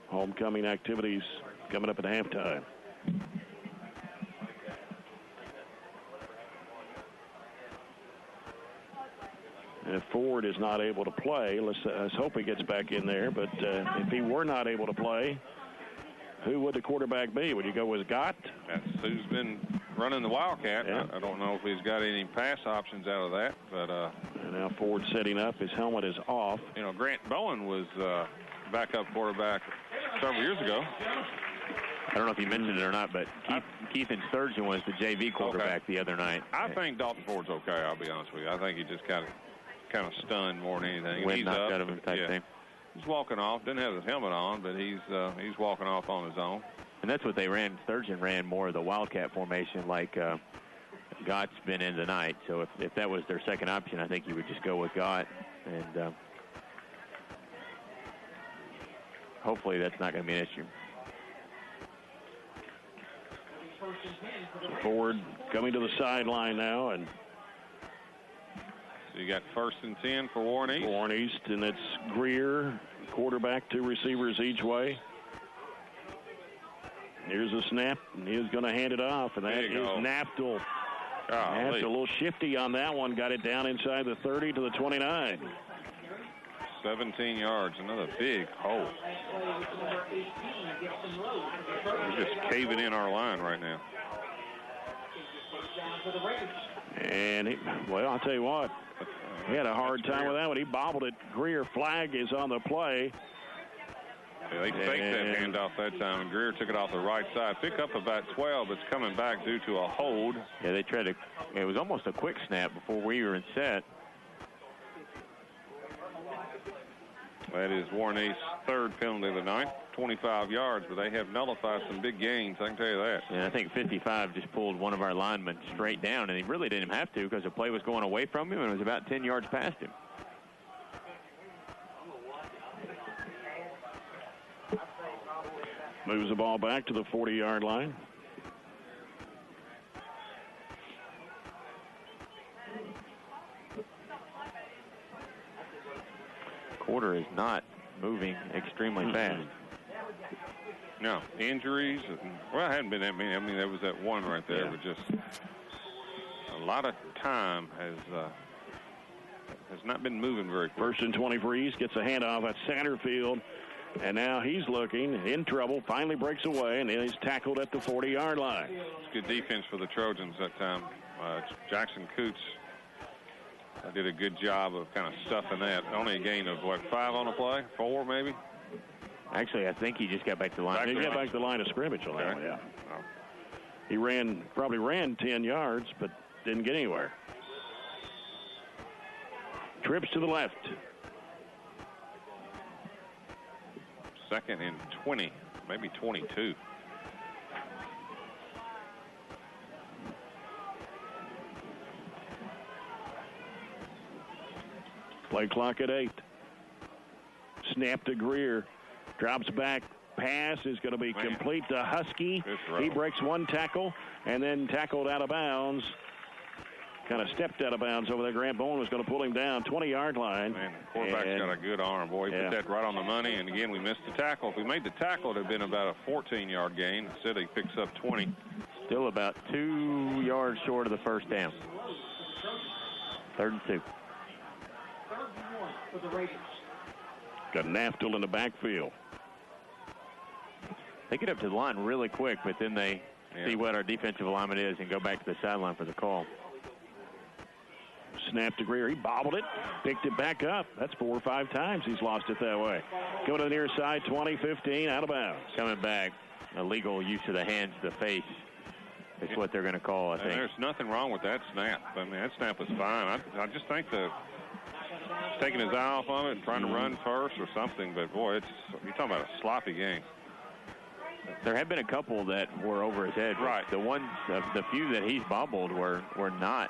Homecoming activities coming up at halftime. And if Ford is not able to play, let's hope he gets back in there. But if he were not able to play, who would the quarterback be? Would you go with Gott? That's who's been running the Wildcat. Yeah. I don't know if he's got any pass options out of that. But and now Ford setting up. His helmet is off. You know, Grant Bowen was backup quarterback several years ago. I don't know if you mentioned it or not, but Keith Sturgeon was the JV quarterback the other night. I think Dalton Ford's okay, I'll be honest with you. I think he just kind of stunned more than anything. Wind knocked out of him type thing. He's walking off. Didn't have his helmet on, but he's walking off on his own. And that's what they ran. Sturgeon ran more of the Wildcat formation like Gott's been in tonight. So if that was their second option, I think you would just go with Gott. And hopefully that's not going to be an issue. Ford coming to the sideline now, and so you got 1st and 10 for Warren East. Warren East, and it's Greer, quarterback, 2 receivers each way. Here's a snap, and he's going to hand it off, and that is Naftel. Naftel, a little shifty on that one, got it down inside the 30 to the 29. 17 yards, another big hole. We're just caving in our line right now. And, well, I'll tell you what, he had a hard time with that one. He bobbled it. Greer, flag is on the play. Yeah, they faked that handoff that time, and Greer took it off the right side. Pick up about 12, it's coming back due to a hold. Yeah, they tried to, it was almost a quick snap before we were in set. That is Warren East's 3rd penalty of the night, 25 yards, but they have nullified some big gains, I can tell you that. And I think 55 just pulled one of our linemen straight down, and he really didn't have to because the play was going away from him and it was about 10 yards past him. Moves the ball back to the 40-yard line. Quarter is not moving extremely fast. No, injuries. Well, it hadn't been that many. I mean, there was that one right there, but just a lot of time has not been moving very quick. 1st and 20 for East, gets a handoff at center field, and now he's looking in trouble. Finally breaks away, and then he's tackled at the 40-yard line. It's good defense for the Trojans that time. Jackson Coots did a good job of kind of stuffing that. Only a gain of, what, 5 on the play? 4 maybe? Actually, I think he just got back to the line. He got back to the line of scrimmage on that one, yeah. Oh. He probably ran 10 yards, but didn't get anywhere. Trips to the left. 2nd and 20, maybe 22. Play clock at 8. Snap to Greer. Drops back. Pass is going to be complete to Husky. He breaks one tackle and then tackled out of bounds. Kind of stepped out of bounds over there. Grant Bowen was going to pull him down. 20-yard line. Man, the quarterback's got a good arm, boy. He put that right on the money. And, again, we missed the tackle. If we made the tackle, it would have been about a 14-yard gain. Instead, he picks up 20. Still about 2 yards short of the first down. 3rd and 2. Got Naftel in the backfield. They get up to the line really quick, but then they see what our defensive alignment is and go back to the sideline for the call. Snap to Greer. He bobbled it, picked it back up. That's 4 or 5 times he's lost it that way. Go to the near side, 20-15, out of bounds. Coming back, illegal use of the hands to the face. That's what they're going to call, I think. There's nothing wrong with that snap. I mean, that snap was fine. I just think he's taking his eye off on it and trying to run first or something. But, boy, you're talking about a sloppy game. There have been a couple that were over his head. Right. The ones, the few that he's bobbled were not.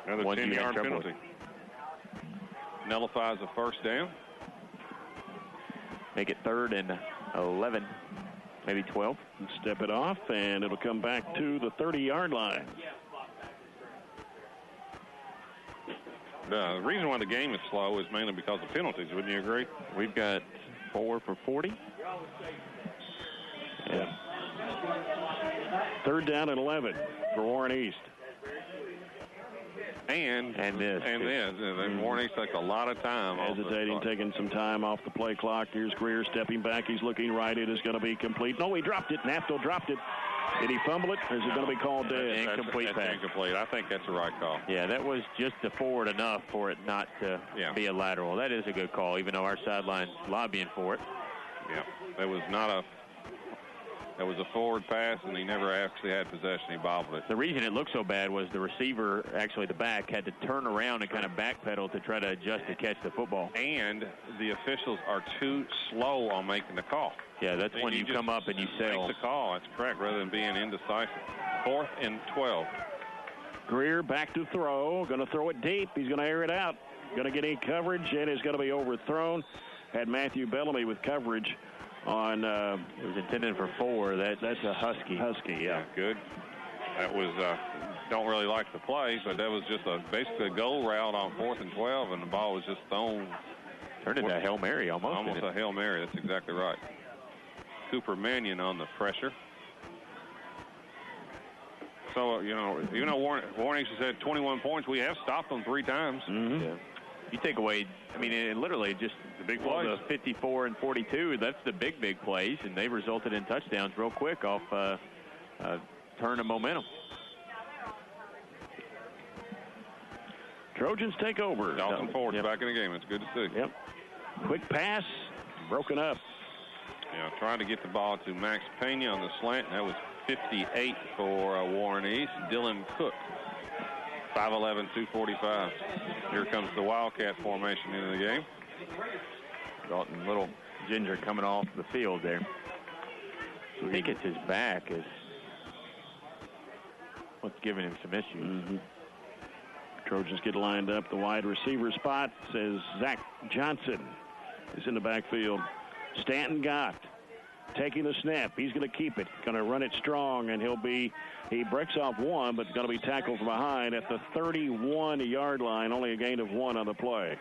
Another 10-yard penalty. Nullifies a first down. Make it 3rd and 11, maybe 12. Step it off, and it'll come back to the 30-yard line. The reason why the game is slow is mainly because of penalties. Wouldn't you agree? We've got 4 for 40. Yeah. 3rd down and 11 for Warren East. And this. And Warren takes a lot of time. Hesitating, taking some time off the play clock. Here's Greer stepping back. He's looking right. It is going to be complete. No, he dropped it. Nafto dropped it. Did he fumble it, or is it going to be called dead? Incomplete pass. Incomplete. I think that's the right call. Yeah, that was just the forward enough for it not to be a lateral. That is a good call, even though our sideline's lobbying for it. Yeah, that was a forward pass, and he never actually had possession. He bobbled it. The reason it looked so bad was the receiver, actually the back, had to turn around and kind of backpedal to try to adjust to catch the football. And the officials are too slow on making the call. Yeah, that's when you come up and you sail. Make the call. That's correct, rather than being indecisive. 4th and 12. Greer back to throw. Going to throw it deep. He's going to air it out. Going to get any coverage, and it's going to be overthrown. Had Matthew Bellamy with coverage on. It was intended for 4. That's a Husky. Yeah. Good. That was, don't really like the play, but that was just basically a goal route on 4th and 12, and the ball was just thrown. Turned into a Hail Mary almost. Almost a Hail Mary. That's exactly right. Cooper Mannion on the pressure. So, even though Warren has had 21 points, we have stopped them 3 times. Mm-hmm. Yeah. You take away, it literally just the big plays. The 54 and 42, that's the big plays, and they resulted in touchdowns real quick off turn of momentum. Trojans take over. Dalton Ford's back in the game. It's good to see. Yep. Quick pass, broken up. Yeah, trying to get the ball to Max Pena on the slant. That was 58 for Warren East. Dylan Cook, 5'11", 245. Here comes the Wildcat formation into the game. Dalton, little ginger coming off the field there. I think it's his back is what's giving him some issues. Mm-hmm. Trojans get lined up. The wide receiver spot says Zach Johnson is in the backfield. Stanton Gott taking the snap. He's going to keep it. Going to run it strong, and he breaks off 1, but going to be tackled from behind at the 31-yard line. Only a gain of 1 on the play.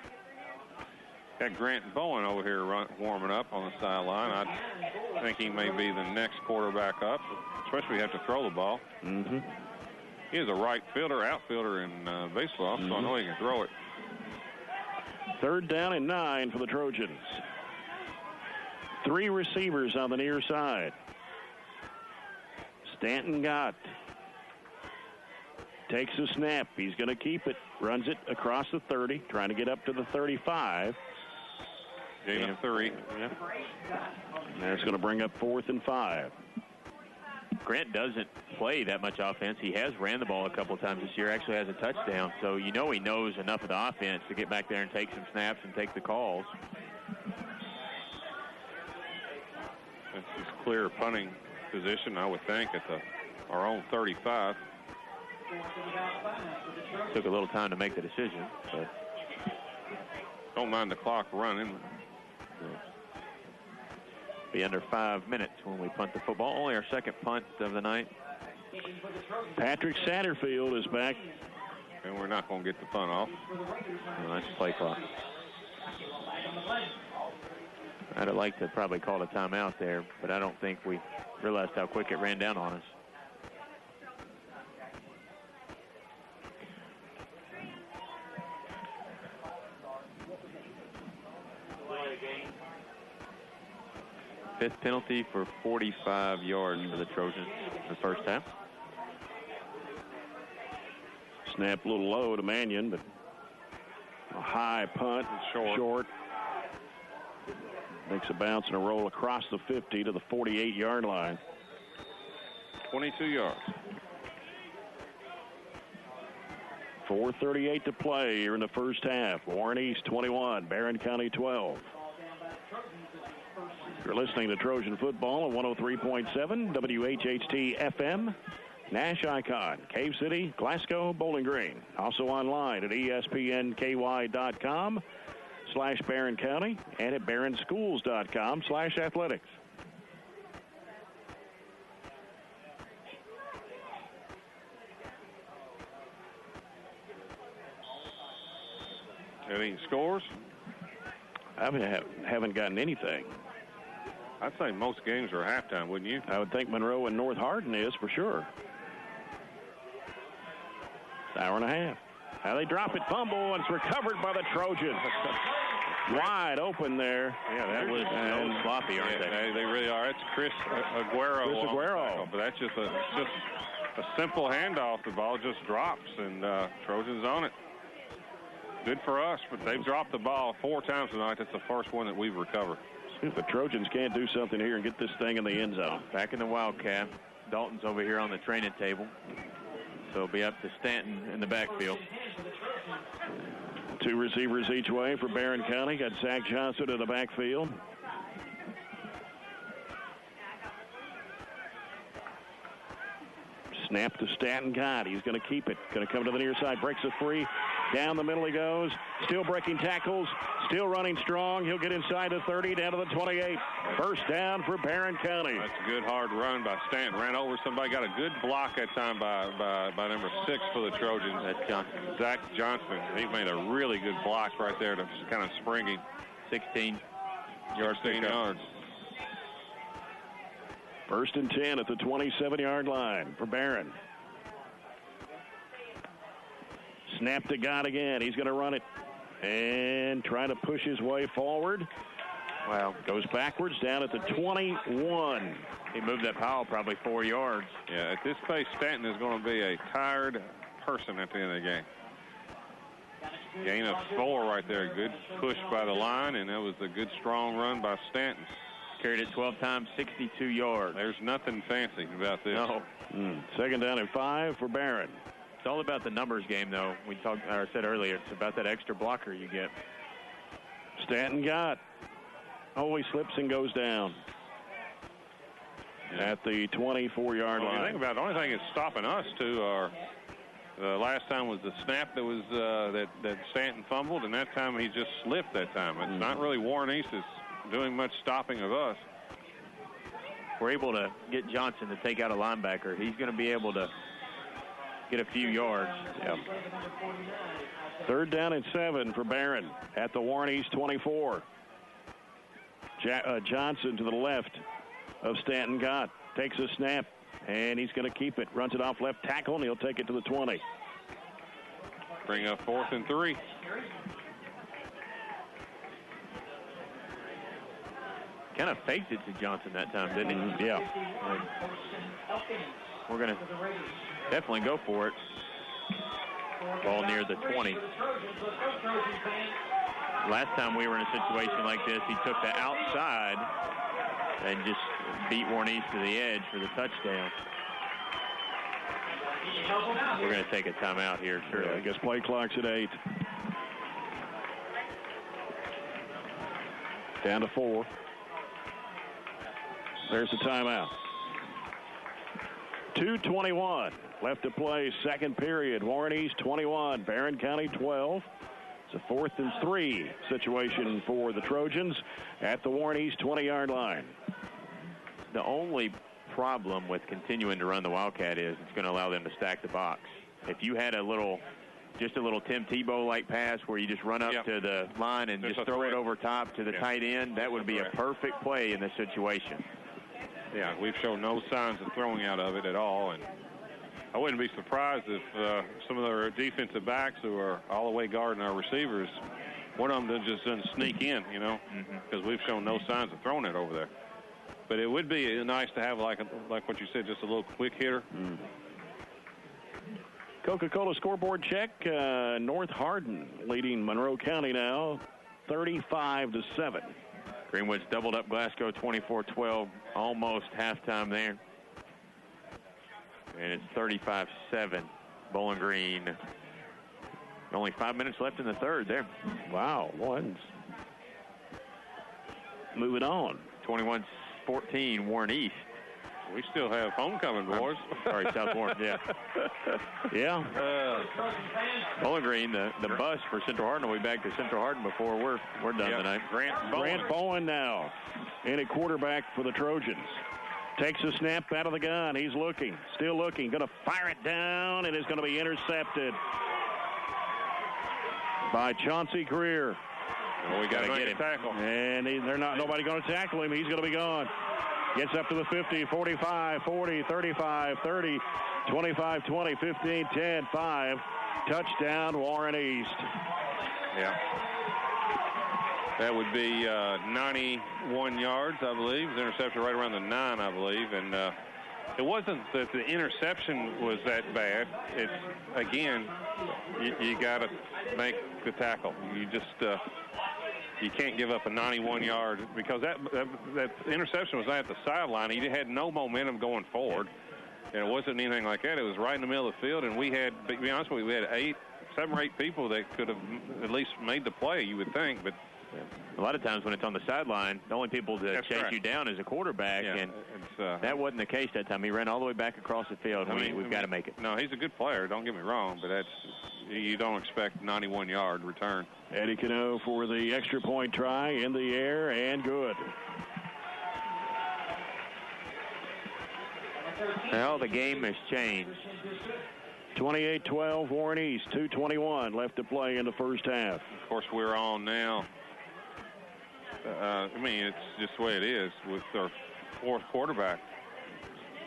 Got Grant Bowen over here warming up on the sideline. I think he may be the next quarterback up, especially if you have to throw the ball. Mm-hmm. He is a right fielder, outfielder in baseball, so I know he can throw it. 3rd down and 9 for the Trojans. 3 receivers on the near side. Stanton Gott takes the snap. He's going to keep it. Runs it across the 30, trying to get up to the 35. Gain of 3. Yeah. And that's going to bring up 4th and 5. Grant doesn't play that much offense. He has ran the ball a couple times this year, actually has a touchdown. So he knows enough of the offense to get back there and take some snaps and take the calls. It's his clear punting position, I would think, at our own 35. Took a little time to make the decision, but don't mind the clock running. Be under 5 minutes when we punt the football. Only our 2nd punt of the night. Patrick Satterfield is back. And we're not going to get the punt off. No, that's play clock. I'd have liked to probably call a timeout there, but I don't think we realized how quick it ran down on us. Fifth penalty for 45 yards for the Trojans in the first half. Snap a little low to Mannion, but a high punt, short. Makes a bounce and a roll across the 50 to the 48-yard line. 22 yards. 4:38 to play here in the first half. Warren East 21, Barren County 12. You're listening to Trojan Football on 103.7 WHHT FM. Nash Icon, Cave City, Glasgow, Bowling Green. Also online at espnky.com/Barren County and at barronschools.com/athletics. Any scores? I haven't gotten anything. I'd say most games are halftime, wouldn't you? I would think Monroe and North Hardin is for sure. It's an hour and a half. Now they drop it, fumble, and it's recovered by the Trojans. Wide open there. Yeah, that was sloppy, aren't they? They really are. It's Chris Aguero. But that's just a simple handoff. The ball just drops, and Trojans on it. Good for us, but they've dropped the ball 4 times tonight. That's the first one that we've recovered. See if the Trojans can't do something here and get this thing in the end zone. Back in the Wildcat. Dalton's over here on the training table. So it'll be up to Stanton in the backfield. 2 receivers each way for Barren County. Got Zach Johnson in the backfield. Snap to Stanton. God, he's going to keep it. Going to come to the near side. Breaks it free. Down the middle he goes. Still breaking tackles. Still running strong. He'll get inside the 30, down to the 28. First down for Barren County. That's a good hard run by Stanton. Ran over somebody. Got a good block that time by number 6 for the Trojans. That's Johnson. Zach Johnson. He made a really good block right there to just kind of springing. 16 yards. First and 10 at the 27-yard line for Barren. Snap to God again. He's going to run it and try to push his way forward. Wow. Goes backwards down at the 21. He moved that pile probably 4 yards. Yeah, at this pace, Stanton is going to be a tired person at the end of the game. Gain of 4 right there. Good push by the line, and that was a good, strong run by Stanton. Carried it 12 times, 62 yards. There's nothing fancy about this. No. Second down and 5 for Barren. It's all about the numbers game, though. We said earlier, it's about that extra blocker you get. Stanton got. Oh, he slips and goes down at the 24-yard line. When you think about it, the only thing that's stopping us, too, are the last time was the snap that was that Stanton fumbled, and that time he just slipped that time. It's not really Warren East is doing much stopping of us. We're able to get Johnson to take out a linebacker. He's going to be able to get a few yards. Yep. Third down and 7 for Barren at the Warren East 24. Johnson to the left of Stanton Gott. Takes a snap, and he's going to keep it. Runs it off left tackle, and he'll take it to the 20. Bring up 4th and 3. Kind of faked it to Johnson that time, didn't he? Yeah. We're going to definitely go for it. Ball near the 20. Last time we were in a situation like this, he took the outside and just beat Warren East to the edge for the touchdown. We're going to take a timeout here, surely. Yeah, I guess play clock's at 8. Down to 4. There's the timeout. 2:21 left to play, second period. Warren East 21, Barren County 12. It's a 4th and 3 situation for the Trojans at the Warren East 20-yard line. The only problem with continuing to run the Wildcat is it's going to allow them to stack the box. If you had just a little Tim Tebow-like pass where you just run up to the line and just throw it over top to the tight end, that would be a perfect play in this situation. Yeah, we've shown no signs of throwing out of it at all, and I wouldn't be surprised if some of our defensive backs who are all the way guarding our receivers, one of them just doesn't sneak in, because we've shown no signs of throwing it over there. But it would be nice to have, like what you said, just a little quick hitter. Coca-Cola scoreboard check. North Hardin leading Monroe County now, 35-7. Greenwood's doubled up Glasgow 24-12, almost halftime there. And it's 35-7. Bowling Green. Only 5 minutes left in the third there. Wow. Moving on. 21-14, Warren East. We still have homecoming, boys. Sorry, South Warren, yeah. Yeah. Bowling Green, the bus for Central Hardin will be back to Central Hardin before we're done tonight. Grant Bowen now in at quarterback for the Trojans. Takes a snap out of the gun. He's looking, still looking. Going to fire it down, and it's going to be intercepted by Chauncey Greer. Well, we got to get him. Tackle. And nobody going to tackle him. He's going to be gone. Gets up to the 50, 45, 40, 35, 30, 25, 20, 15, 10, 5. Touchdown, Warren East. Yeah. That would be 91 yards, I believe. It was intercepted right around the 9, I believe. And it wasn't that the interception was that bad. It's, again, you got to make the tackle. You just you can't give up a 91-yard because that interception was at the sideline. He had no momentum going forward. And it wasn't anything like that. It was right in the middle of the field, and we had, to be honest with you, we had 7 or 8 people that could have at least made the play, you would think. But a lot of times when it's on the sideline, the only people to chase you down is a quarterback, and that wasn't the case that time. He ran all the way back across the field. We've got to make it. No, he's a good player. Don't get me wrong, but you don't expect 91-yard return. Eddie Cano for the extra point try in the air and good. Well, the game has changed. 28-12, Warren East, 2:21 left to play in the first half. Of course, we're on now. I mean, it's just the way it is with our 4th quarterback.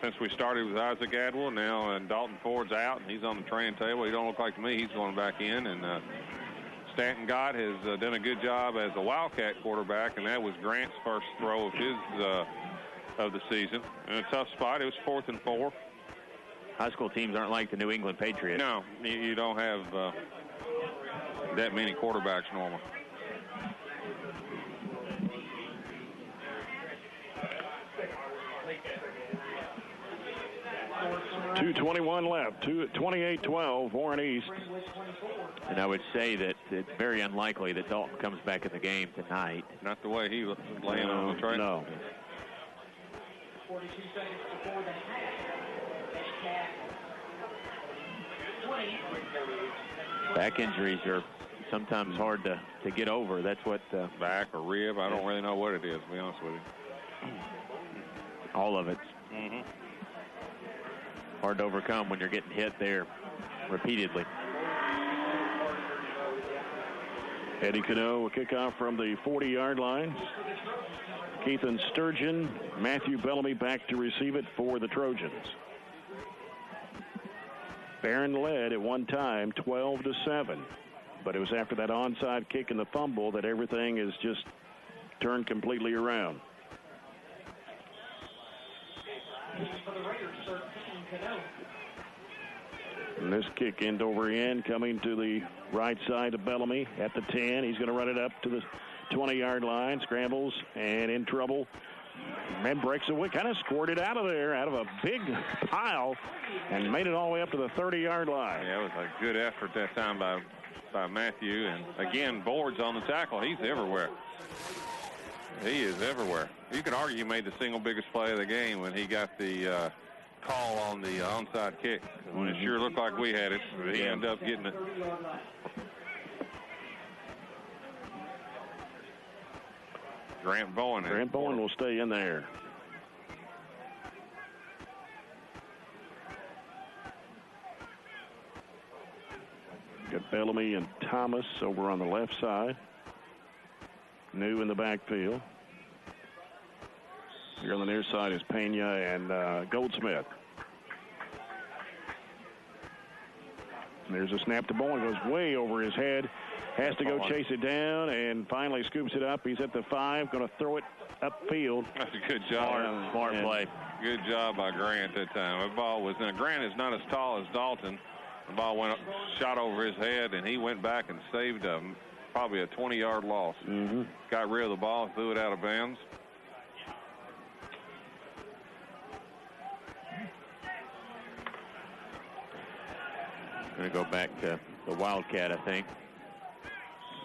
Since we started with Isaac Adwell, now and Dalton Ford's out, and he's on the training table. He don't look like to me he's going back in. And Stanton Gott has done a good job as a Wildcat quarterback, and that was Grant's first throw of his of the season. In a tough spot, it was 4th and 4. High school teams aren't like the New England Patriots. No, you don't have that many quarterbacks normally. .221 left. 28-12, Warren East. And I would say that it's very unlikely that Dalton comes back in the game tonight. Not the way he was laying on the track. No. 42 seconds before the half. Back injuries are sometimes hard to get over. That's what back or rib. I don't really know what it is, to be honest with you. All of it. Hard to overcome when you're getting hit there repeatedly. Eddie Cano, a kickoff from the 40-yard line. Keithan Sturgeon, Matthew Bellamy back to receive it for the Trojans. Barren led at one time 12-7, but it was after that onside kick and the fumble that everything is just turned completely around. And this kick end over end coming to the right side of Bellamy at the 10. He's going to run it up to the 20-yard line, scrambles, and in trouble. And breaks away, kind of squirted out of there, out of a big pile, and made it all the way up to the 30-yard line. Yeah, it was a good effort that time by Matthew. And, again, Board's on the tackle. He's everywhere. He is everywhere. You could argue he made the single biggest play of the game when he got the call on the onside kick. When it sure looked like we had it, he ended up getting it. Grant Bowen will stay in there. Got Bellamy and Thomas over on the left side. New in the backfield. Here on the near side is Pena and Goldsmith. There's a snap to Bowen. Goes way over his head. Has to go chase it down and finally scoops it up. He's at the 5. Going to throw it upfield. That's a good job. Smart play. Good job by Grant that time. The ball was now. Grant is not as tall as Dalton. The ball went up, shot over his head, and he went back and saved probably a 20-yard loss. Got rid of the ball, threw it out of bounds. Going to go back to the Wildcat, I think.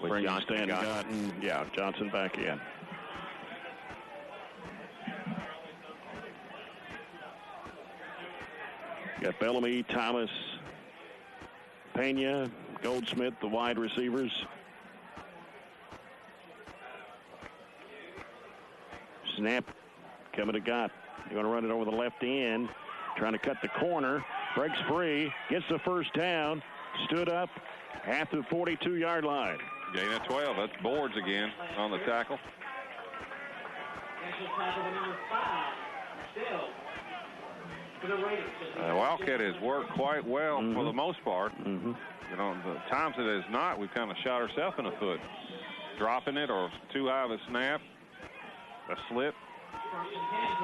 Bring Johnson Johnson back in. Got Bellamy, Thomas, Pena, Goldsmith, the wide receivers. Snap coming to Gott. They're going to run it over the left end. Trying to cut the corner. Breaks free. Gets the first down. Stood up at the 42-yard line. Gain at 12. That's Boards again on the tackle. Wildcat has worked quite well for the most part. You know, the times it is not, we've kind of shot ourselves in the foot. Dropping it or too high of a snap, a slip.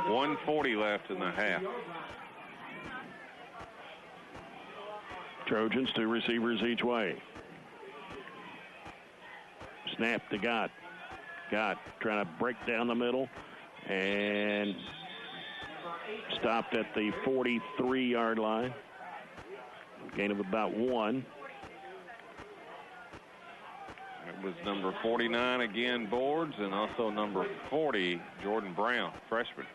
1:40 left in the half. Trojans, 2 receivers each way. Snap to Gott. Gott trying to break down the middle and stopped at the 43-yard line. Gain of about 1. It was number 49 again, Boards, and also number 40, Jordan Brown, freshman,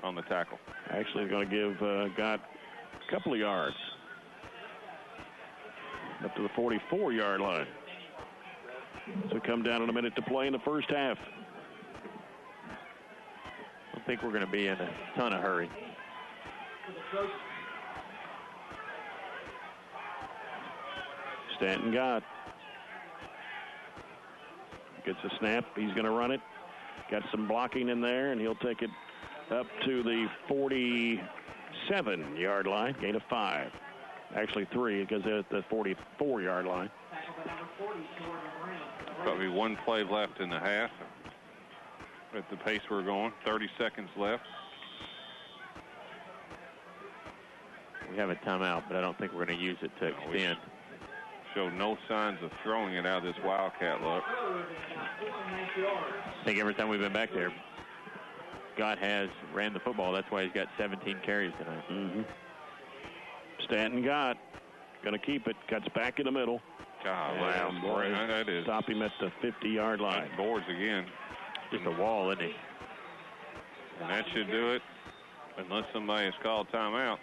on the tackle. Actually, going to give Gott a couple of yards. Up to the 44-yard line. So come down in a minute to play in the first half. I don't think we're going to be in a ton of hurry. Stanton Gott gets a snap. He's going to run it. Got some blocking in there, and he'll take it up to the 47-yard line. Gain of 5. Actually 3 because they're at the 44-yard line. Probably 1 play left in the half. At the pace we're going, 30 seconds left. We have a timeout, but I don't think we're going to use it to extend. Showed no signs of throwing it out of this Wildcat look. I think every time we've been back there, Gott has ran the football. That's why he's got 17 carries tonight. Mm-hmm. Stanton Gott going to keep it. Cuts back in the middle. God, boy, that is. Stop him at the 50-yard line. Boards again. Just a wall, isn't he? And that should do it, unless somebody has called timeout.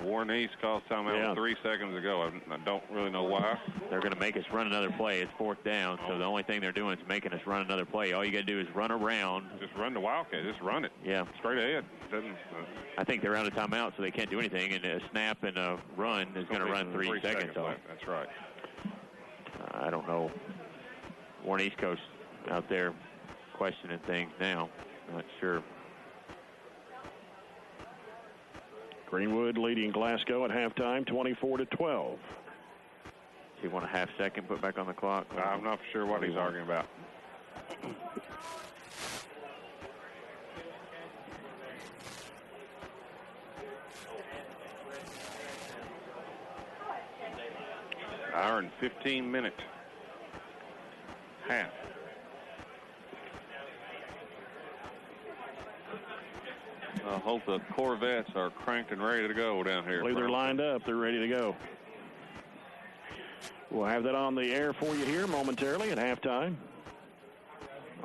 Warren East calls timeout 3 seconds ago. I don't really know why. They're going to make us run another play. It's 4th down, so the only thing they're doing is making us run another play. All you got to do is run around. Just run the Wildcat. Just run it. Yeah. Straight ahead. I think they're out of timeout, so they can't do anything, and a snap and a run is going to run 3 seconds off. That's right. I don't know. Warren East coach out there questioning things now. Not sure. Greenwood leading Glasgow at halftime, 24-12. You want a half second put back on the clock? I'm not sure what he's arguing about. Hour and 15-minute half. I hope the Corvettes are cranked and ready to go down here. I believe they're lined up. They're ready to go. We'll have that on the air for you here momentarily at halftime.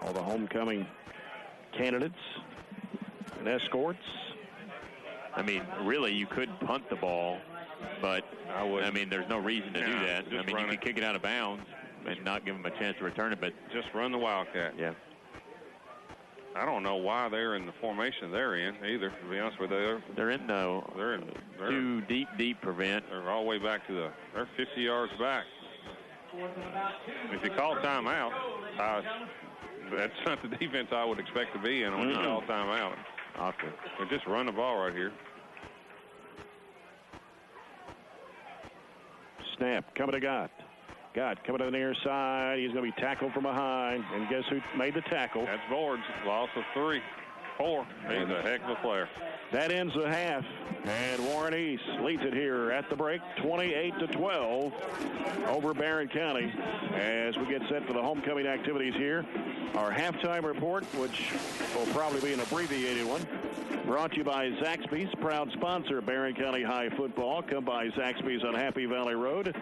All the homecoming candidates and escorts. I mean, really, you could punt the ball, but I mean, there's no reason to do that. I mean, you could kick it out of bounds and not give them a chance to return it, but just run the Wildcat. Yeah. I don't know why they're in the formation they're in either, to be honest with you. They're in they're two deep prevent. They're all the way back to they're 50 yards back. If you call timeout, that's not the defense I would expect to be in when you call timeout. Awesome. They just run the ball right here. Snap coming to Gott. Gott coming to the near side. He's going to be tackled from behind. And guess who made the tackle? That's Boards. Loss of 3, 4. He's a heck of a player. That ends the half. And Warren East leads it here at the break, 28-12 over Barren County. As we get set for the homecoming activities here, our halftime report, which will probably be an abbreviated one, brought to you by Zaxby's, proud sponsor of Barren County High football. Come by Zaxby's on Happy Valley Road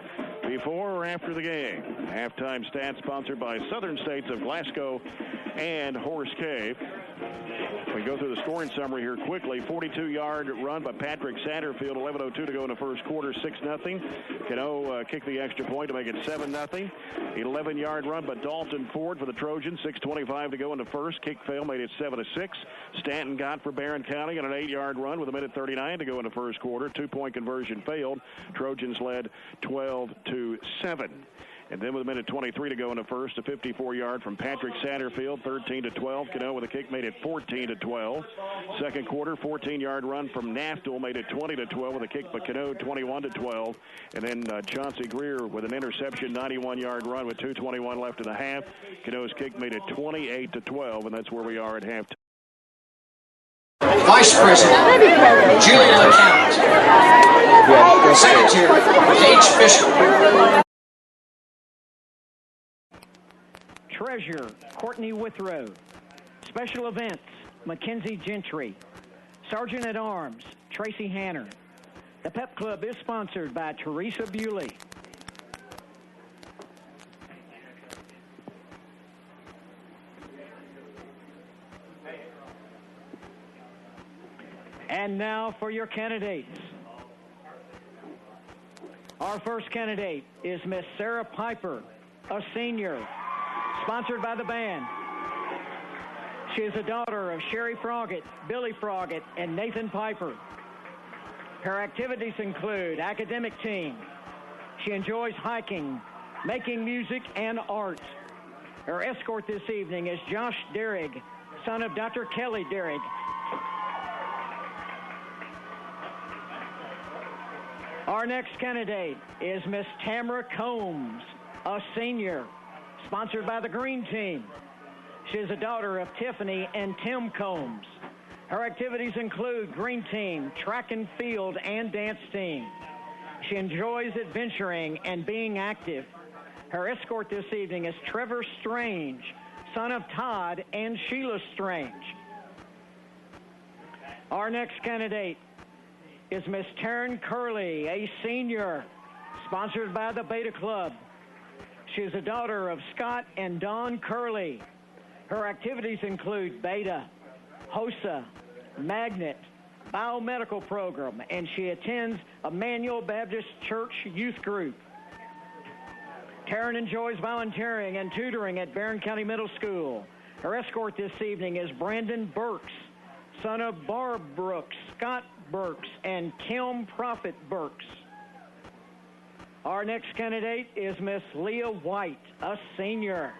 before or after the game. Halftime stats sponsored by Southern States of Glasgow and Horse Cave. We go through the scoring summary here quickly. 42-yard run by Patrick Satterfield. 11:02 to go in the first quarter. 6-0. Cano kicked the extra point to make it 7-0. 11-yard run by Dalton Ford for the Trojans. 6:25 to go in the first. Kick fail made it 7-6. Stanton Gott for Barren County on an 8-yard run with 1:39 to go in the first quarter. 2-point conversion failed. Trojans led 12-7. And then with a minute 23 to go in the first, a 54-yard from Patrick Satterfield, 13-12. Cano with a kick made it 14-12. Second quarter, 14-yard run from Naftel made it 20-12 with a kick, but Cano 21-12. And then Chauncey Greer with an interception, 91-yard run with 2:21 left in the half. Cano's kick made it 28-12, and that's where we are at halftime. Vice President, Julie LeCount. Secretary, Paige Fisher. Treasurer, Courtney Withrow. Special Events, Mackenzie Gentry. Sergeant at Arms, Tracy Hanner. The Pep Club is sponsored by Teresa Bewley. And now for your candidates. Our first candidate is Miss Sarah Piper, a senior, sponsored by the band. She is a daughter of Sherry Froggett, Billy Froggett, and Nathan Piper. Her activities include academic team. She enjoys hiking, making music, and art. Her escort this evening is Josh Derrig, son of Dr. Kelly Derrig. Our next candidate is Miss Tamara Combs, a senior, sponsored by the Green Team. She is a daughter of Tiffany and Tim Combs. Her activities include Green Team, Track and Field, and Dance Team. She enjoys adventuring and being active. Her escort this evening is Trevor Strange, son of Todd and Sheila Strange. Our next candidate is Miss Taryn Curley, a senior, sponsored by the Beta Club. She is a daughter of Scott and Dawn Curley. Her activities include Beta, HOSA, Magnet, Biomedical Program, and she attends Emmanuel Baptist Church Youth Group. Taryn enjoys volunteering and tutoring at Barren County Middle School. Her escort this evening is Brandon Burks, son of Barb Brooks, Scott Burks, and Kim Prophet Burks. Our next candidate is Miss Leah White, a senior,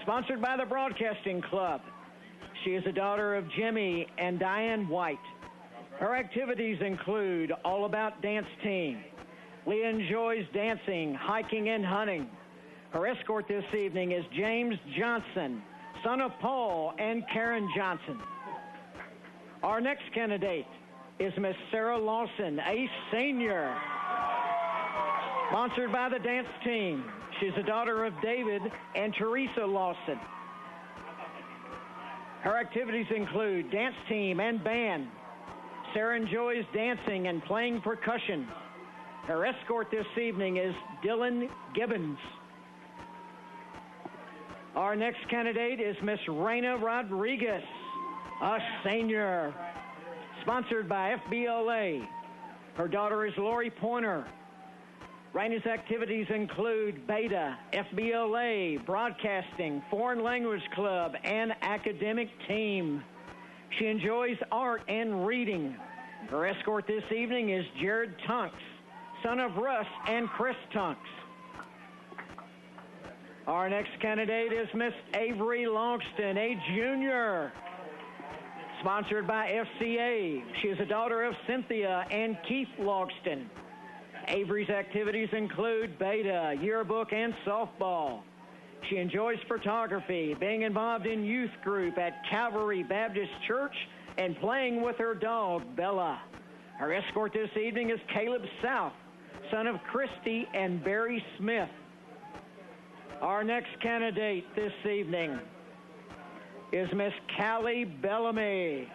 sponsored by the Broadcasting Club. She is a daughter of Jimmy and Diane White. Her activities include All About Dance Team. Leah enjoys dancing, hiking, and hunting. Her escort this evening is James Johnson, son of Paul and Karen Johnson. Our next candidate is Miss Sarah Lawson, a senior, sponsored by the Dance Team. She's a daughter of David and Teresa Lawson. Her activities include Dance Team and band. Sarah enjoys dancing and playing percussion. Her escort this evening is Dylan Gibbons. Our next candidate is Miss Raina Rodriguez, a senior, sponsored by FBLA. Her daughter is Lori Pointer. Raina's activities include Beta, FBLA, Broadcasting, Foreign Language Club, and Academic Team. She enjoys art and reading. Her escort this evening is Jared Tunks, son of Russ and Chris Tunks. Our next candidate is Miss Avery Longston, a junior, sponsored by FCA. She is a daughter of Cynthia and Keith Longston. Avery's activities include Beta, yearbook, and softball. She enjoys photography, being involved in youth group at Calvary Baptist Church, and playing with her dog, Bella. Her escort this evening is Caleb South, son of Christy and Barry Smith. Our next candidate this evening is Miss Callie Bellamy,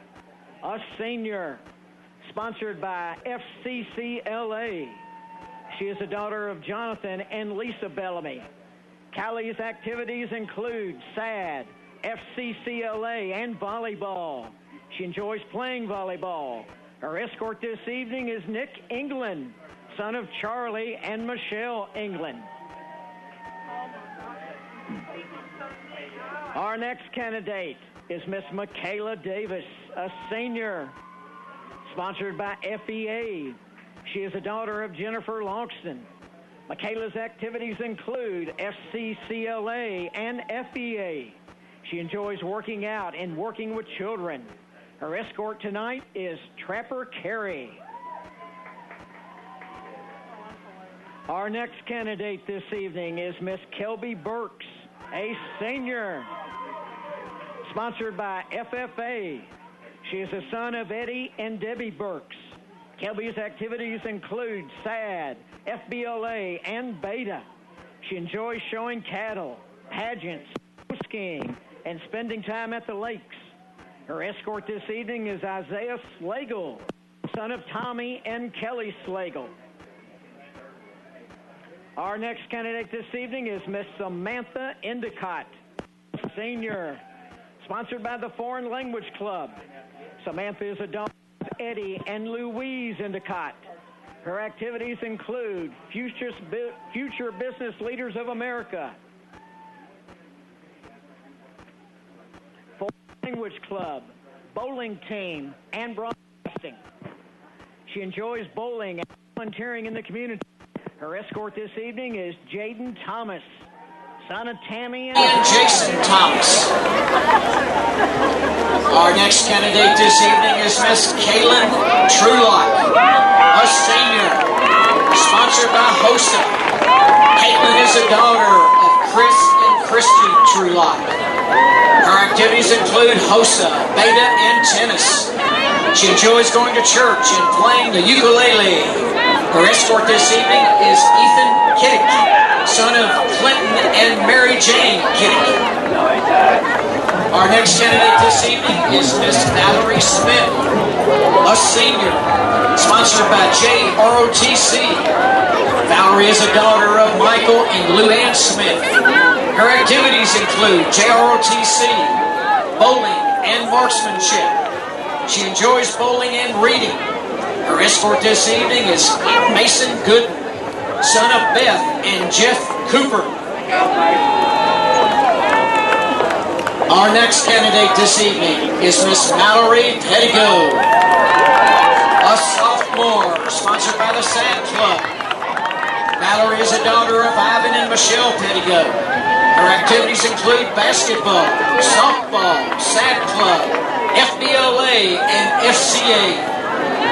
a senior, sponsored by FCCLA. She is a daughter of Jonathan and Lisa Bellamy. Callie's activities include SAD, FCCLA, and volleyball. She enjoys playing volleyball. Her escort this evening is Nick England, son of Charlie and Michelle England. Our next candidate is Miss Michaela Davis, a senior, sponsored by FEA. She is a daughter of Jennifer Longston. Michaela's activities include FCCLA and FEA. She enjoys working out and working with children. Her escort tonight is Trapper Carey. Our next candidate this evening is Miss Kelby Burks, a senior. Sponsored by FFA. She is the son of Eddie and Debbie Burks. Kelby's activities include SAD, FBLA, and Beta. She enjoys showing cattle, pageants, skiing, and spending time at the lakes. Her escort this evening is Isaiah Slagle, son of Tommy and Kelly Slagle. Our next candidate this evening is Miss Samantha Endicott, senior, sponsored by the Foreign Language Club. Samantha is a daughter of Eddie and Louise Endicott. Her activities include Future Business Leaders of America, Foreign Language Club, bowling team, and broadcasting. She enjoys bowling and volunteering in the community. Her escort this evening is Jaden Thomas, son of Tammy and Jason Thomas. Our next candidate this evening is Miss Kaylin Trulock, a senior, sponsored by HOSA. Caitlin is a daughter of Chris and Christy Trulock. Her activities include HOSA, Beta, and tennis. She enjoys going to church and playing the ukulele. Her escort this evening is Ethan Kiddick, son of Clinton and Mary Jane Kiddick. Our next candidate this evening is Miss Valerie Smith, a senior, sponsored by JROTC. Valerie is a daughter of Michael and Luann Smith. Her activities include JROTC, bowling, and marksmanship. She enjoys bowling and reading. Her escort this evening is Mason Gooden, son of Beth and Jeff Cooper. Our next candidate this evening is Miss Mallory Pettigo, a sophomore, sponsored by the SAD Club. Mallory is a daughter of Ivan and Michelle Pettigo. Her activities include basketball, softball, SAD Club, FBLA, and FCA.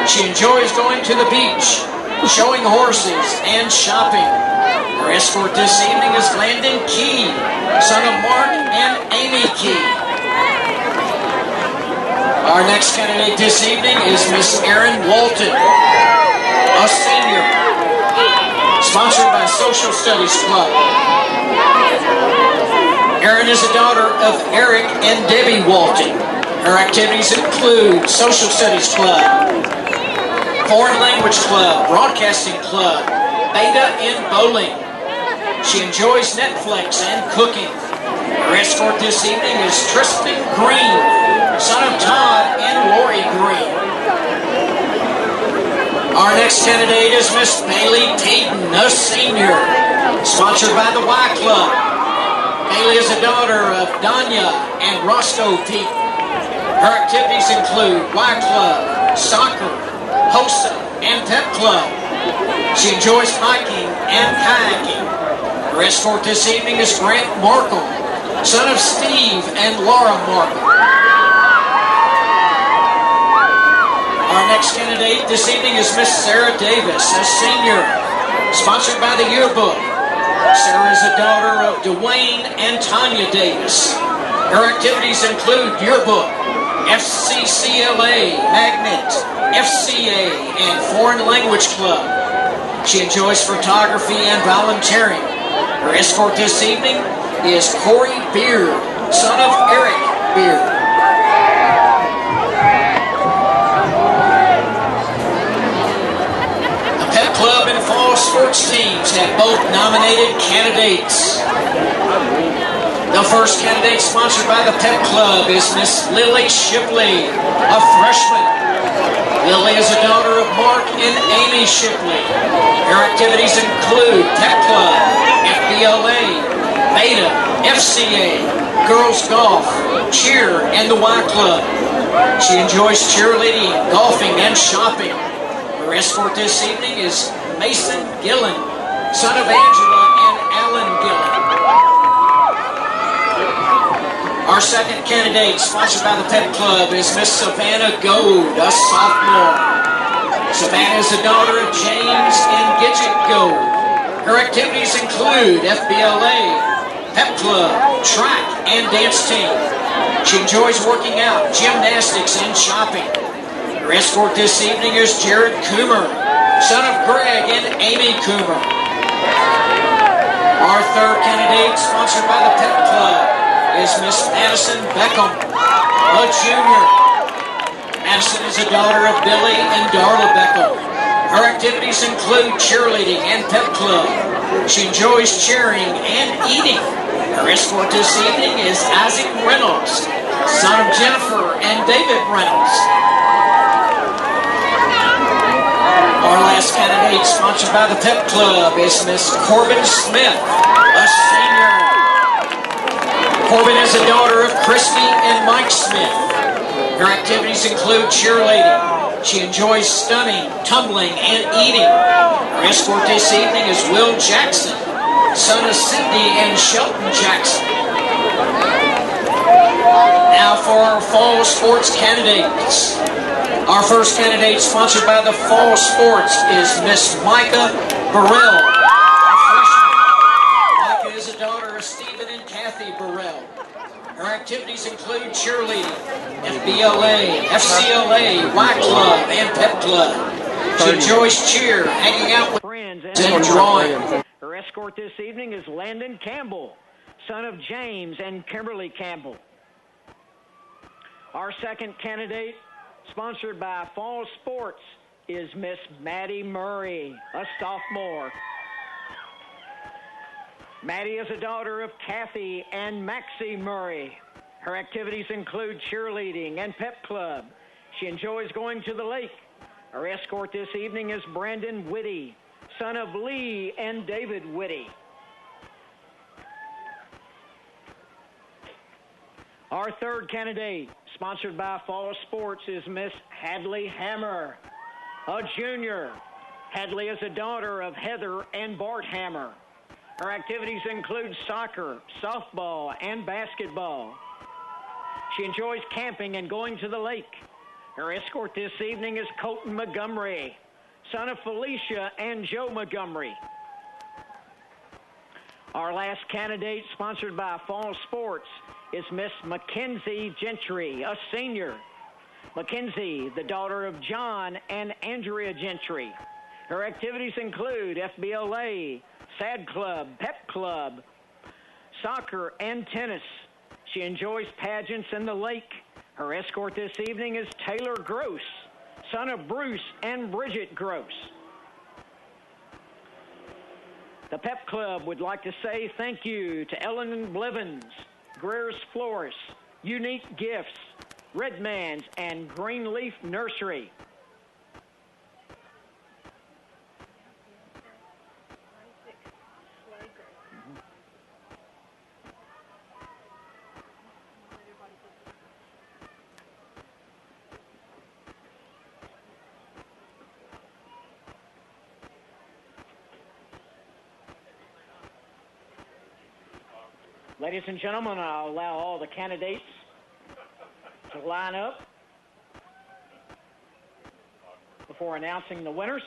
She enjoys going to the beach, showing horses, and shopping. Her escort this evening is Landon Key, son of Mark and Amy Key. Our next candidate this evening is Miss Erin Walton, a senior, sponsored by Social Studies Club. Erin is a daughter of Eric and Debbie Walton. Her activities include Social Studies Club, Foreign Language Club, Broadcasting Club, Beta, and bowling. She enjoys Netflix and cooking. Her escort this evening is Tristan Green, son of Todd and Lori Green. Our next candidate is Miss Bailey Taden, a senior, sponsored by the Y Club. Bailey is a daughter of Danya and Roscoe Peak. Her activities include Y Club, soccer, HOSA, and Pep Club. She enjoys hiking and kayaking. Her escort this evening is Grant Markle, son of Steve and Laura Markle. Our next candidate this evening is Miss Sarah Davis, a senior, sponsored by the yearbook. Sarah is a daughter of Dwayne and Tanya Davis. Her activities include yearbook, FCCLA, Magnet, FCA, and Foreign Language Club. She enjoys photography and volunteering. Her escort this evening is Corey Beard, son of Eric Beard. The Pep Club and fall sports teams have both nominated candidates. The first candidate sponsored by the Pep Club is Miss Lily Shipley, a freshman. Lily is a daughter of Mark and Amy Shipley. Her activities include Pep Club, FBLA, Beta, FCA, Girls Golf, Cheer, and the Y Club. She enjoys cheerleading, golfing, and shopping. Her escort this evening is Mason Gillen, son of Angela and Alan Gillen. Our second candidate, sponsored by the Pep Club, is Miss Savannah Gold, a sophomore. Savannah is the daughter of James and Gidget Gold. Her activities include FBLA, Pep Club, track, and dance team. She enjoys working out, gymnastics, and shopping. Her escort this evening is Jared Coomer, son of Greg and Amy Coomer. Our third candidate, sponsored by the Pep Club, is Miss Madison Beckham, a junior. Madison is a daughter of Billy and Darla Beckham. Her activities include cheerleading and Pep Club. She enjoys cheering and eating. Her escort this evening is Isaac Reynolds, son of Jennifer and David Reynolds. Our last candidate, sponsored by the Pep Club, is Miss Corbin Smith, a senior. Corbin is a daughter of Christy and Mike Smith. Her activities include cheerleading. She enjoys stunning, tumbling, and eating. Her escort this evening is Will Jackson, son of Cindy and Shelton Jackson. Now for our fall sports candidates. Our first candidate, sponsored by the fall sports, is Miss Micah Burrell, a freshman. Micah is a daughter of Stephen and Kathy Burrell. Her activities include cheerleading, FBLA, FCLA, Y Club, and Pep Club. She enjoys cheer, hanging out with friends, and drawing. Her escort this evening is Landon Campbell, son of James and Kimberly Campbell. Our second candidate, sponsored by Fall Sports, is Miss Maddie Murray, a sophomore. Maddie is a daughter of Kathy and Maxie Murray. Her activities include cheerleading and Pep Club. She enjoys going to the lake. Her escort this evening is Brandon Whitty, son of Lee and David Whitty. Our third candidate, sponsored by Fall Sports, is Miss Hadley Hammer, a junior. Hadley is a daughter of Heather and Bart Hammer. Her activities include soccer, softball, and basketball. She enjoys camping and going to the lake. Her escort this evening is Colton Montgomery, son of Felicia and Joe Montgomery. Our last candidate, sponsored by Fall Sports, is Miss Mackenzie Gentry, a senior. Mackenzie, the daughter of John and Andrea Gentry. Her activities include FBLA, SAD Club, Pep Club, soccer, and tennis. She enjoys pageants in the lake. Her escort this evening is Taylor Gross, son of Bruce and Bridget Gross. The Pep Club would like to say thank you to Ellen Blevins, Greer's Florist, Unique Gifts, Redman's, and Greenleaf Nursery. Ladies and gentlemen, I'll allow all the candidates to line up before announcing the winners.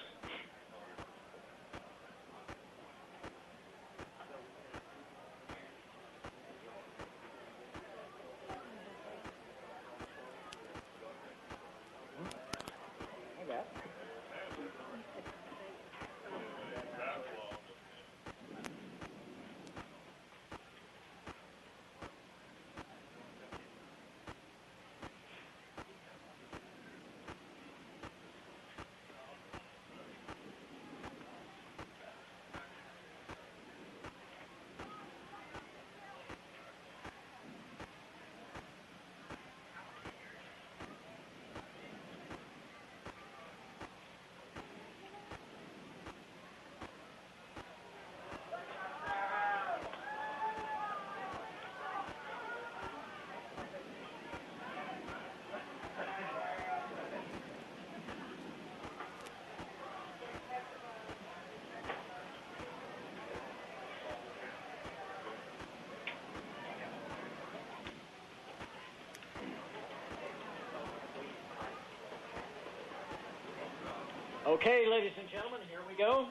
Okay, ladies and gentlemen, here we go.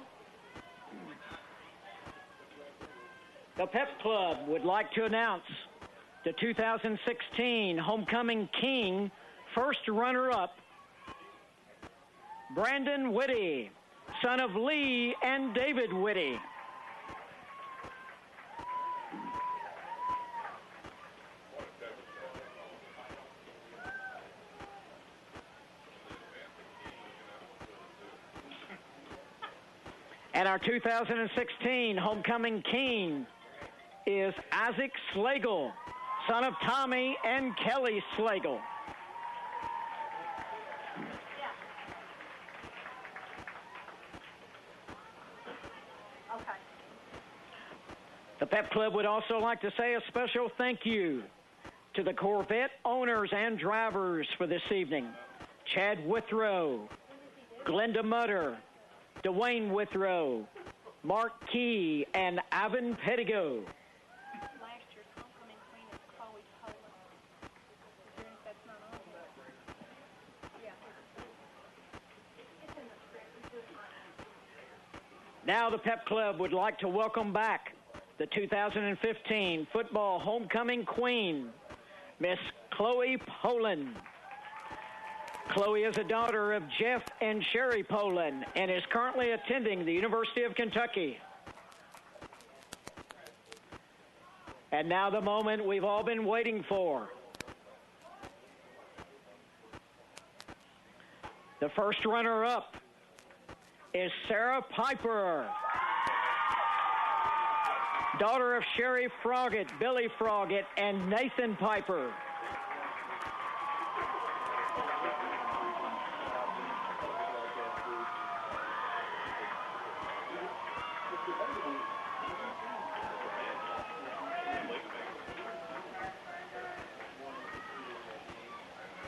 The Pep Club would like to announce the 2016 Homecoming King first runner-up, Brandon Whitty, son of Lee and David Whitty. And our 2016 Homecoming King is Isaac Slagle, son of Tommy and Kelly Slagle. The Pep Club would also like to say a special thank you to the Corvette owners and drivers for this evening. Chad Withrow, Glenda Mutter, Dwayne Withrow, Mark Key, and Ivan Pettigo. Last year's homecoming queen is Chloe Poland. Is there any that's not on here? Yeah. It's in the script. Now the Pep Club would like to welcome back the 2015 Football Homecoming Queen, Miss Chloe Poland. Chloe is a daughter of Jeff and Sherry Poland and is currently attending the University of Kentucky. And now the moment we've all been waiting for. The first runner-up is Sarah Piper, daughter of Sherry Froggett, Billy Froggett, and Nathan Piper.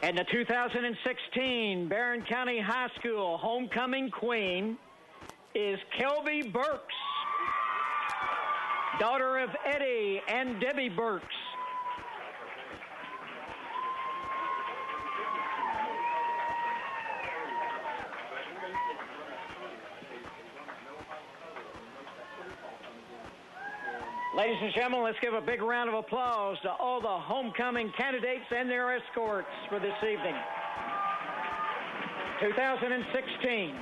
And the 2016 Barren County High School Homecoming Queen is Kelby Burks, daughter of Eddie and Debbie Burks. Ladies and gentlemen, let's give a big round of applause to all the homecoming candidates and their escorts for this evening. 2016.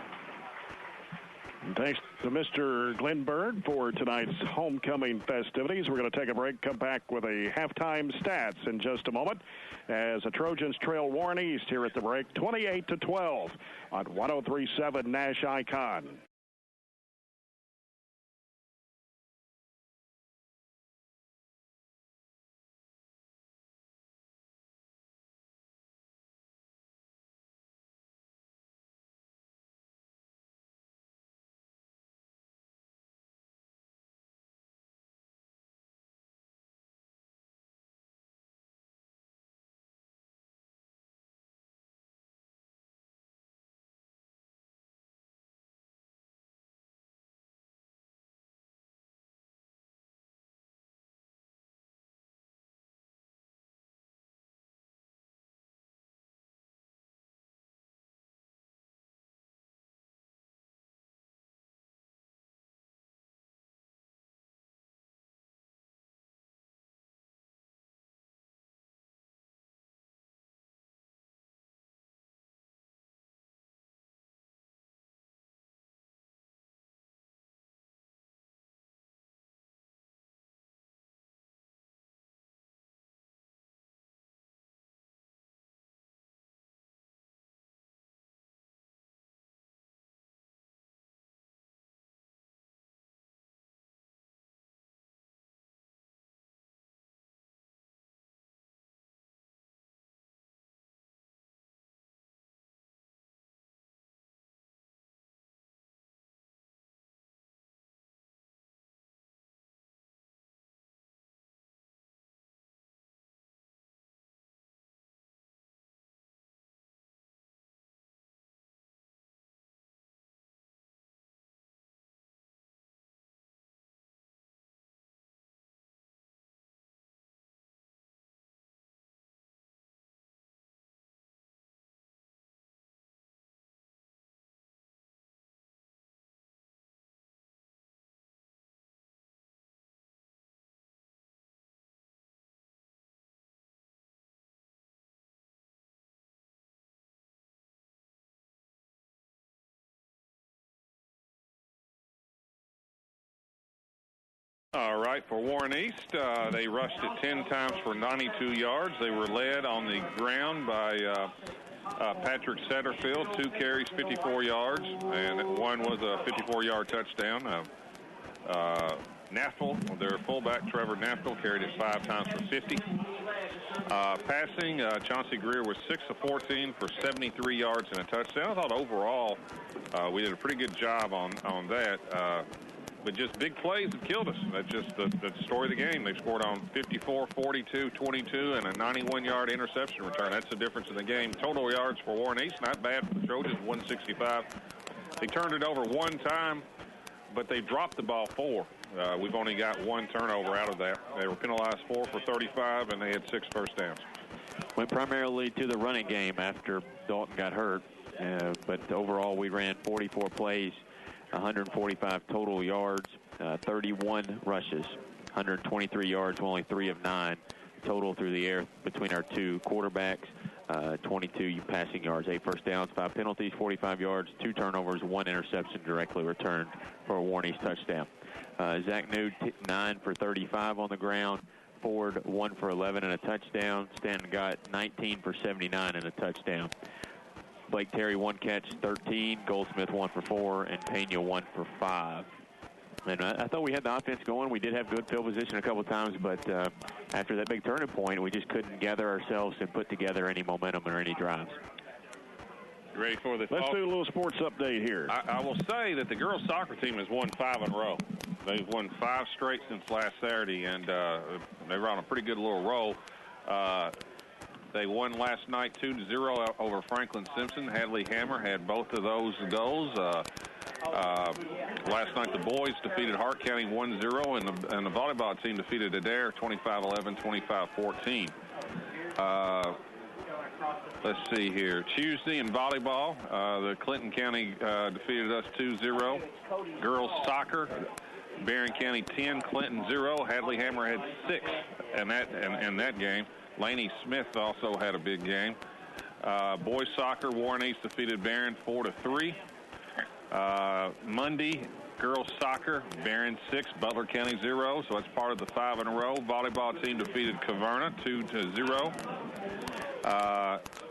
Thanks to Mr. Glenn Bird for tonight's homecoming festivities. We're going to take a break, come back with a halftime stats in just a moment as the Trojans trail Warren East here at the break, 28-12 on 103.7 Nash Icon. All right, for Warren East, they rushed it 10 times for 92 yards. They were led on the ground by Patrick Satterfield, 2 carries, 54 yards, and one was a 54-yard touchdown. Naftel, their fullback, Trevor Naftel, carried it 5 times for 50. Passing, Chauncey Greer was 6 of 14 for 73 yards and a touchdown. I thought overall we did a pretty good job on that. But just big plays have killed us. That's just the story of the game. They scored on 54, 42, 22, and a 91-yard interception return. That's the difference in the game. Total yards for Warren East, not bad for the Trojans, 165. They turned it over 1 time, but they dropped the ball 4. We've only got 1 turnover out of that. They were penalized 4 for 35, and they had 6 first downs. Went primarily to the running game after Dalton got hurt. But overall, we ran 44 plays, 145 total yards, 31 rushes, 123 yards, only 3 of 9 total through the air between our 2 quarterbacks. 22 passing yards, 8 first downs, 5 penalties, 45 yards, 2 turnovers, 1 interception directly returned for a Warren East touchdown. Zach Nude, 9 for 35 on the ground. Ford, 1 for 11 and a touchdown. Stanton got 19 for 79 and a touchdown. Blake Terry, 1 catch, 13. Goldsmith, 1 for 4. And Pena, 1 for 5. And I thought we had the offense going. We did have good field position a couple of times, but after that big turning point, we just couldn't gather ourselves and put together any momentum or any drives. You ready for this? Let's do a little sports update here. I will say that the girls soccer team has won 5 in a row. They've won 5 straight since last Saturday, and they were on a pretty good little roll. They won last night 2-0 over Franklin Simpson. Hadley Hammer had both of those goals. Last night the boys defeated Hart County 1-0, and the volleyball team defeated Adair 25-11, 25-14. Let's see here. Tuesday in volleyball, the Clinton County defeated us 2-0. Girls soccer, Barren County 10, Clinton 0. Hadley Hammer had 6 in that game. Laney Smith also had a big game. Boys soccer, Warren East defeated Barren 4-3. Monday, girls soccer, Barren 6, Butler County 0. So that's part of the 5 in a row. Volleyball team defeated Caverna 2-0.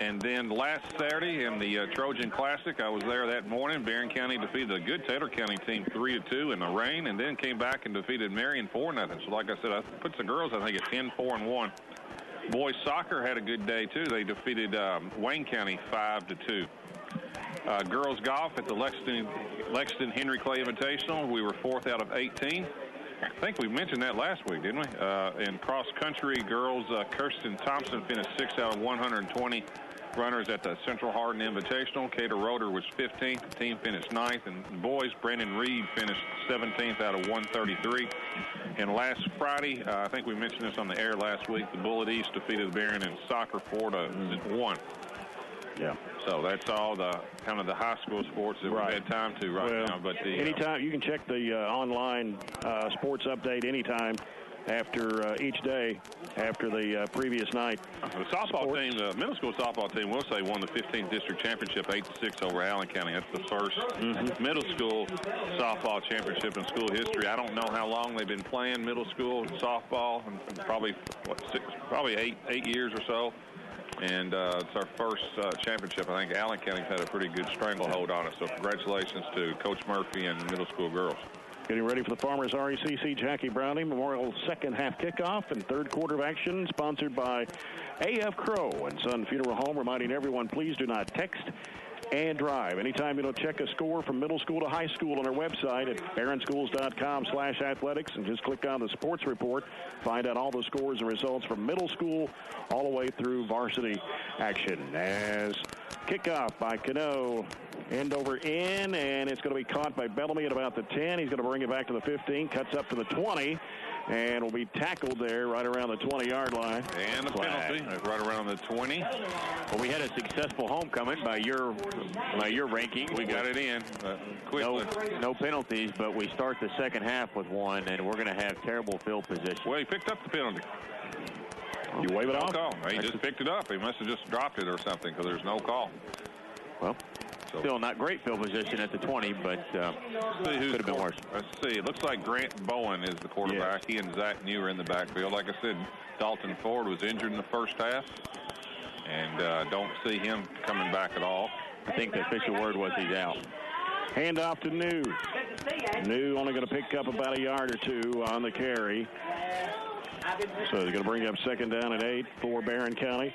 And then last Saturday in the Trojan Classic, I was there that morning. Barren County defeated a good Taylor County team 3-2 in the rain, and then came back and defeated Marion 4-0. So like I said, I put the girls, I think, at 10-4-1. Boys soccer had a good day too. They defeated Wayne County 5-2. Girls golf at the Lexington Henry Clay Invitational. We were 4th out of 18. I think we mentioned that last week, didn't we? In cross country, girls, Kirsten Thompson finished 6th out of 120 runners at the Central Hardin Invitational. Cater Roeder was 15th. The team finished 9th. And boys, Brandon Reed finished 17th out of 133. And last Friday, I think we mentioned this on the air last week, the Bullet East defeated Barren in soccer 4-1. Yeah. So that's all the kind of the high school sports that we've had time to now. But anytime you can check the online sports update anytime after each day after the previous night. The softball team, the middle school softball team, we'll say won the 15th district championship 8-6 over Allen County. That's the first middle school softball championship in school history. I don't know how long they've been playing middle school softball, probably eight years or so. And it's our first championship. I think Allen County's had a pretty good stranglehold on it. So congratulations to Coach Murphy and the middle school girls. Getting ready for the Farmers RECC Jackie Browning Memorial second half kickoff and third quarter of action, sponsored by A.F. Crow and Son Funeral Home, reminding everyone, please do not text and drive. Anytime you'll check a score from middle school to high school on our website at barronschools.com/athletics and just click on the sports report. Find out all the scores and results from middle school all the way through varsity action. As kickoff by Cano, end over in, and it's going to be caught by Bellamy at about the 10. He's going to bring it back to the 15, cuts up to the 20. And will be tackled there right around the 20-yard line. And a penalty right around the 20. Well, we had a successful homecoming by your ranking. We got it in quickly. No penalties, but we start the second half with one, and we're going to have terrible field position. Well, he picked up the penalty. You wave it off? Call. He just picked it up. He must have just dropped it or something because there's no call. Well, Still not great field position at the 20, but could have been worse. Let's see. It looks like Grant Bowen is the quarterback. Yes. He and Zach New are in the backfield. Like I said, Dalton Ford was injured in the first half, and don't see him coming back at all. I think the official word was he's out. Hand off to New. New only going to pick up about a yard or two on the carry. So they're going to bring up second down and 8 for Barren County.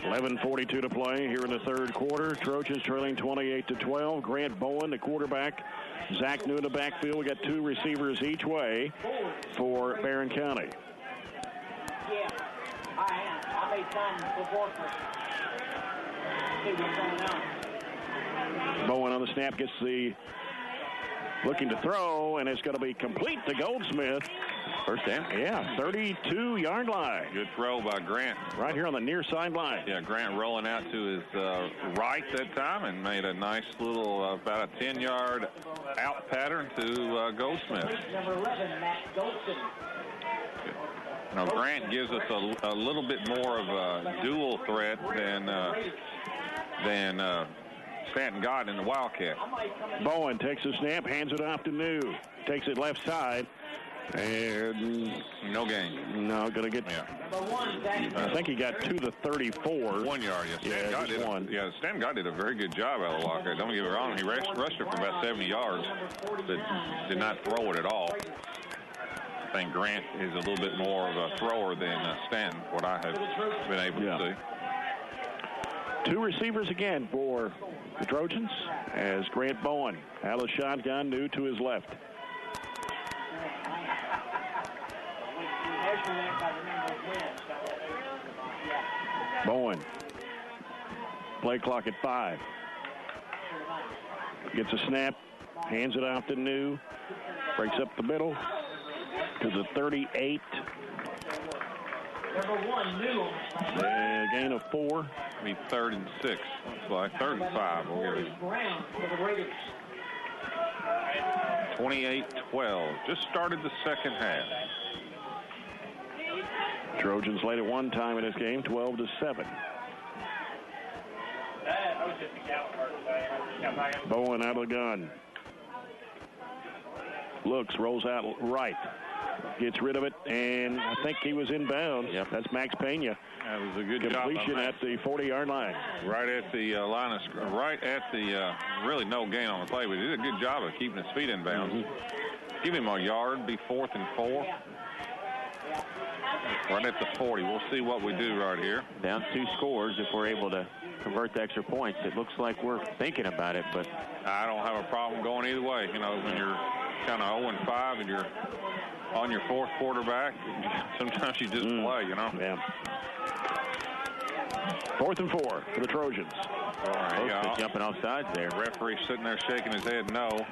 11:42 to play here in the third quarter. Trojans trailing 28-12. Grant Bowen, the quarterback. Zach New in the backfield. We got 2 receivers each way for Barren County. Yeah, I am. I made time before Bowen on the snap gets the looking to throw, and it's going to be complete to Goldsmith. First down. Yeah, 32-yard line. Good throw by Grant. Right here on the near sideline. Yeah, Grant rolling out to his right that time and made a nice little about a 10-yard out pattern to Goldsmith. Number 11, Matt Goldson. Now, Grant gives us a little bit more of a dual threat than Stanton got in the Wildcat. Bowen takes a snap, hands it off to New. Takes it left side. And no gain. No, going to get. Yeah. I think he got to the 34. 1 yard. Yes. Stanton Gott did a very good job out of the Wildcat. Don't get me wrong. He rushed it for about 70 yards, but did not throw it at all. I think Grant is a little bit more of a thrower than Stanton, what I have been able to see. 2 receivers again for the Trojans as Grant Bowen out of the shotgun, New to his left. Bowen. Play clock at 5. Gets a snap, hands it off to New, breaks up the middle to the 38. Number 1, New. Gain of 4. Be 3rd and 6. Looks like 3rd and 5. We'll get it. 28-12. Just started the second half. Trojans led at one time in this game, 12-7. Bowen out of the gun. Looks, rolls out right. Gets rid of it, and I think he was inbounds. Yep. That's Max Pena. That was a good completion at the 40-yard line. Right at the line of right at the really no gain on the play, but he did a good job of keeping his feet in bounds. Give him a yard, be 4th and 4. Right at the 40. We'll see what we do right here. Down 2 scores if we're able to convert the extra points. It looks like we're thinking about it, but I don't have a problem going either way. You know, when you're kind of 0-5 and you're on your 4th quarterback, sometimes you just play, you know. Yeah. 4th and 4 for the Trojans. All right, jumping off sides there. Referee sitting there shaking his head no.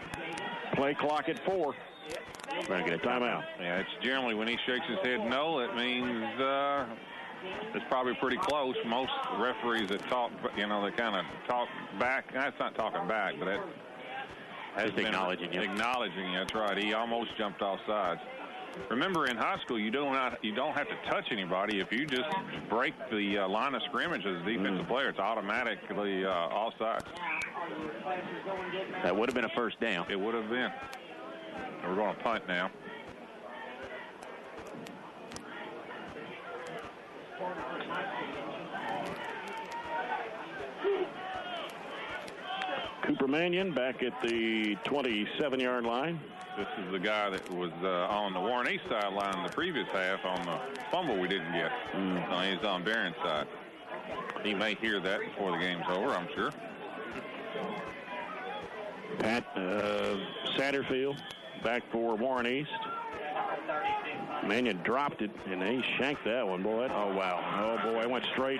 Play clock at 4. We're going to get a timeout. Yeah, it's generally when he shakes his head no, it means it's probably pretty close. Most referees that talk, you know, they kind of talk back. That's not talking back, but that's acknowledging you. Acknowledging, that's right. He almost jumped off sides. Remember, in high school, you don't have to touch anybody. If you just break the line of scrimmage as a defensive player, it's automatically offsides. That would have been a first down. It would have been. We're going to punt now. Cooper Mannion back at the 27-yard line. This is the guy that was on the Warren East sideline in the previous half on the fumble we didn't get. So he's on Barren's side. He may hear that before the game's over, I'm sure. Pat Satterfield back for Warren East. Mannion dropped it, and he shanked that one, boy. Oh, wow. Oh, boy, it went straight.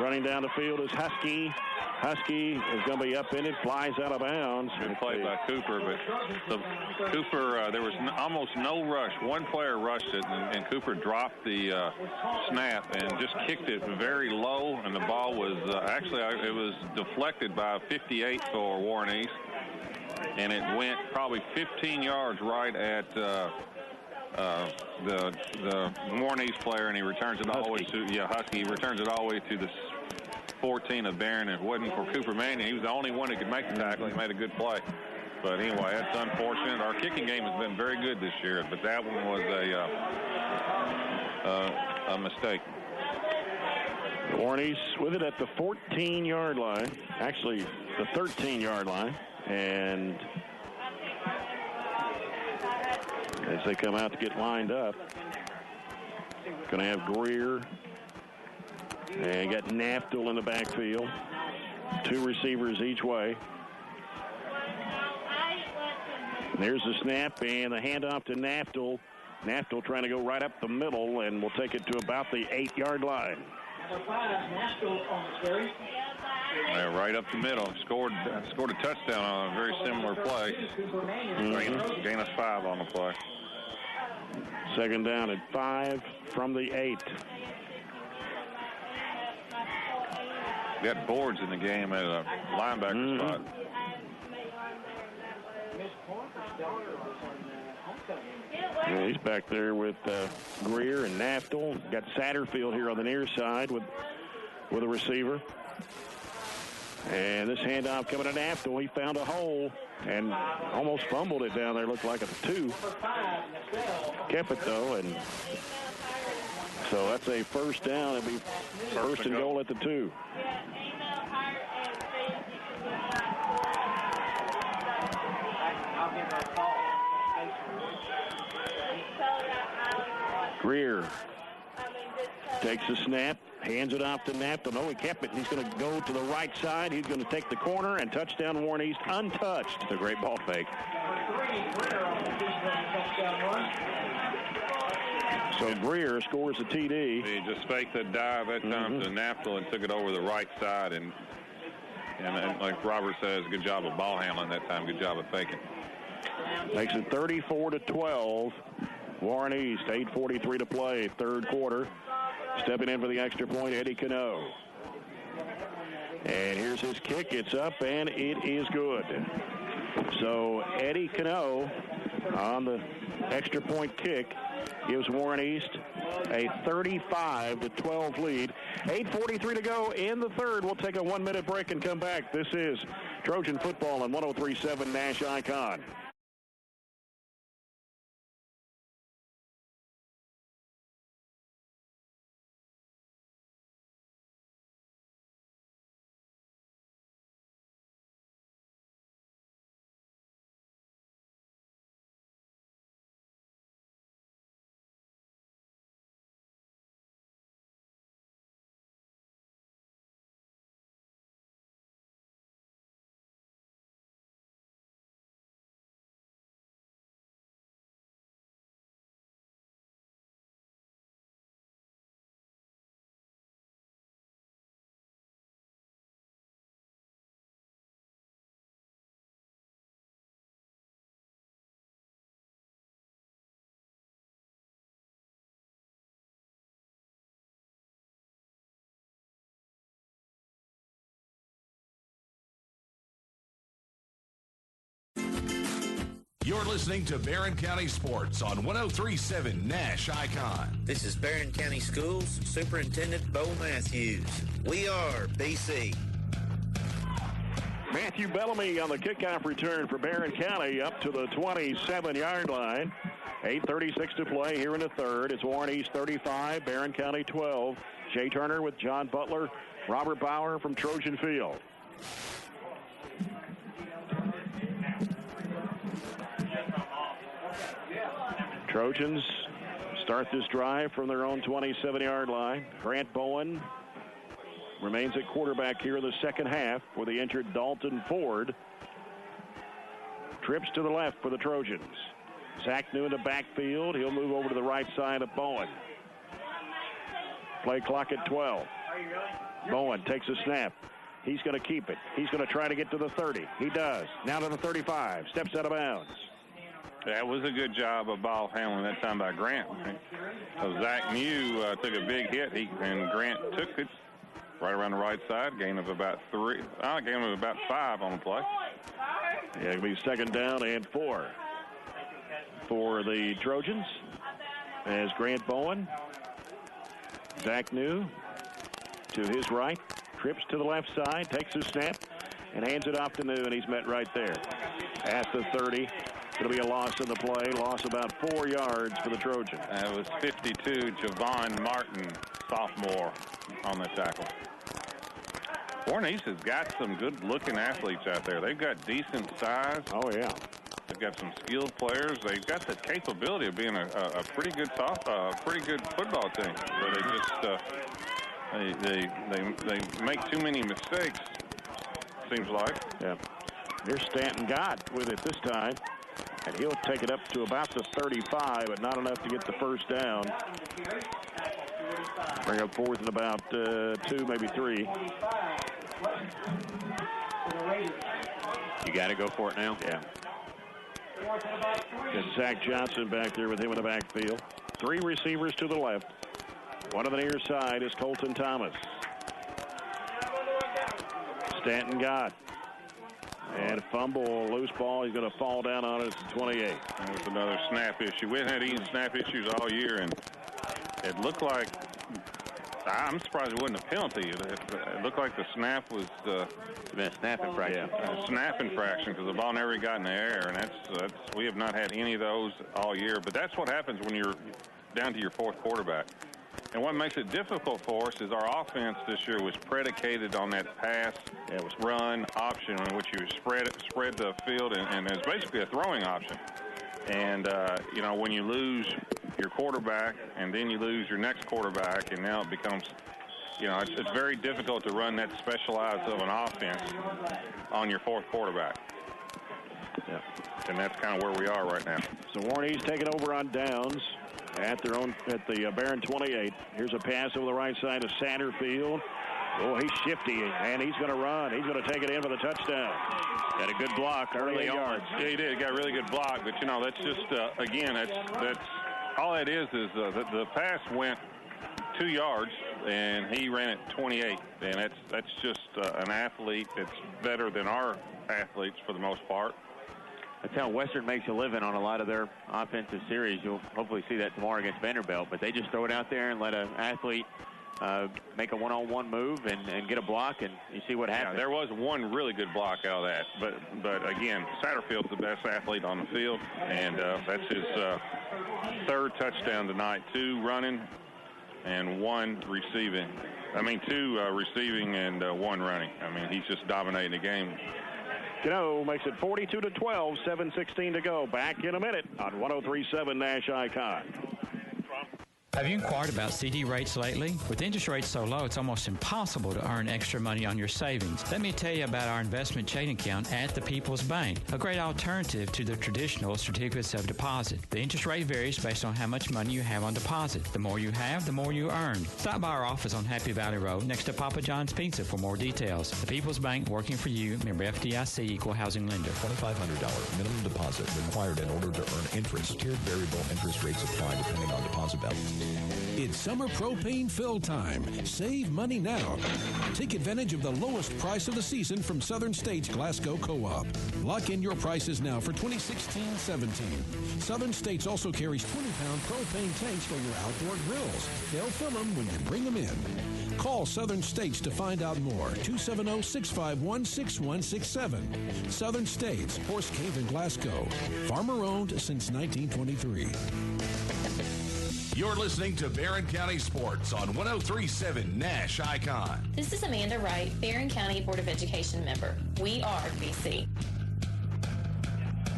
Running down the field is Husky. Husky is going to be up in it, flies out of bounds. Good play by Cooper, but Cooper, there was almost no rush. One player rushed it, and Cooper dropped the snap and just kicked it very low, and the ball was actually it was deflected by 58 for Warren East, and it went probably 15 yards right at the Warren East player, and he returns it all the way to Husky. He returns it all the way to the 14 of Barren. If it wasn't for Cooper Manning, he was the only one who could make the tackle. He made a good play. But anyway, that's unfortunate. Our kicking game has been very good this year, but that one was a mistake. Warney's with it at the 14-yard line. Actually, the 13-yard line. And as they come out to get lined up, going to have Greer. And got Naftel in the backfield. 2 receivers each way. And there's the snap and the handoff to Naftel. Naftel trying to go right up the middle, and will take it to about the 8-yard line. Right up the middle. Scored a touchdown on a very similar play. Gain us 5 on the play. Second down at 5 from the 8. Got boards in the game at a linebacker spot. Yeah, he's back there with Greer and Naftel. Got Satterfield here on the near side with a receiver. And this handoff coming to Naftel. He found a hole and almost fumbled it down there. Looked like a 2. Kept it, though, and so that's a first down. It'll be first and goal at the 2. Greer takes the snap, hands it off to Naftel. No, he kept it. He's going to go to the right side. He's going to take the corner, and touchdown Warren East untouched. It's a great ball fake. So Greer scores a TD. He just faked the dive that time to Naftel and took it over the right side. And like Robert says, good job of ball handling that time. Good job of faking. Makes it 34-12. Warren East, 8:43 to play, third quarter. Stepping in for the extra point, Eddie Cano. And here's his kick. It's up, and it is good. So Eddie Cano on the extra point kick gives Warren East a 35-12 lead. 8:43 to go in the third. We'll take a 1-minute break and come back. This is Trojan football on 103.7 Nash Icon. You're listening to Barren County Sports on 103.7 Nash Icon. This is Barren County Schools Superintendent Bo Matthews. We are BC. Matthew Bellamy on the kickoff return for Barren County up to the 27-yard line. 8:36 to play here in the third. It's Warren East 35, Barren County 12. Jay Turner with John Butler, Robert Bauer from Trojan Field. Trojans start this drive from their own 27-yard line. Grant Bowen remains at quarterback here in the second half for the injured Dalton Ford. Trips to the left for the Trojans. Zach New in the backfield. He'll move over to the right side of Bowen. Play clock at 12. Bowen takes a snap. He's going to keep it. He's going to try to get to the 30. He does. Now to the 35. Steps out of bounds. That was a good job of ball handling that time by Grant. So Zach Mew took a big hit, and Grant took it right around the right side. Gain of about 3. Gain of about 5 on the play. Yeah, it'll be second down and 4 for the Trojans. As Grant Bowen, Zach New to his right, trips to the left side, takes his snap, and hands it off to New, and he's met right there at the 30. Going to be a loss in the play. Loss about 4 yards for the Trojans. That was 52, Javon Martin, sophomore, on the tackle. Warren East has got some good-looking athletes out there. They've got decent size. Oh, yeah. They've got some skilled players. They've got the capability of being a pretty good pretty good football team. But they just they make too many mistakes, seems like. Yeah. Here's Stanton Gott with it this time. And he'll take it up to about the 35, but not enough to get the first down. Bring up fourth and about 2, maybe 3. You got to go for it now. Yeah. And Zach Johnson back there with him in the backfield. 3 receivers to the left. One on the near side is Colton Thomas. Stanton Gott. And fumble, loose ball. He's going to fall down on it at 28. That was another snap issue. We haven't had any snap issues all year, and it looked like, I'm surprised it wasn't a penalty. It looked like the snap was a snap infraction. A snap infraction because the ball never got in the air, and that's we have not had any of those all year. But that's what happens when you're down to your 4th quarterback. And what makes it difficult for us is our offense this year was predicated on that pass, run option in which you spread the field, and it's basically a throwing option. And, you know, when you lose your quarterback and then you lose your next quarterback, and now it becomes, you know, it's very difficult to run that specialized of an offense on your 4th quarterback. Yeah. And that's kind of where we are right now. So Warren East taking over on downs at the Barren 28. Here's a pass over the right side of Satterfield. Oh, he's shifty, and he's going to run. He's going to take it in for the touchdown. Got a good block early on. Yeah, he did. Got a really good block, but you know that's just again that's all that is the pass went 2 yards and he ran it 28, and that's just an athlete that's better than our athletes for the most part. That's how Western makes a living on a lot of their offensive series. You'll hopefully see that tomorrow against Vanderbilt. But they just throw it out there and let an athlete make a one-on-one move and get a block, and you see what happens. Yeah, there was one really good block out of that. But again, Satterfield's the best athlete on the field, and that's his 3rd touchdown tonight. 2 running and 1 receiving. I mean, 2 receiving and 1 running. I mean, he's just dominating the game. Gano makes it 42-12, 7:16 to go. Back in a minute on 103.7 Nash Icon. Have you inquired about CD rates lately? With interest rates so low, it's almost impossible to earn extra money on your savings. Let me tell you about our investment checking account at the People's Bank, a great alternative to the traditional certificates of deposit. The interest rate varies based on how much money you have on deposit. The more you have, the more you earn. Stop by our office on Happy Valley Road next to Papa John's Pizza for more details. The People's Bank, working for you, member FDIC, equal housing lender. $2,500 minimum deposit required in order to earn interest. Tiered variable interest rates apply depending on deposit balance. It's summer propane fill time. Save money now. Take advantage of the lowest price of the season from Southern States Glasgow Co-op. Lock in your prices now for 2016-17. Southern States also carries 20-pound propane tanks for your outdoor grills. They'll fill them when you bring them in. Call Southern States to find out more. 270-651-6167. Southern States, Horse Cave in Glasgow. Farmer-owned since 1923. You're listening to Barren County Sports on 103.7 Nash Icon. This is Amanda Wright, Barren County Board of Education member. We are BC.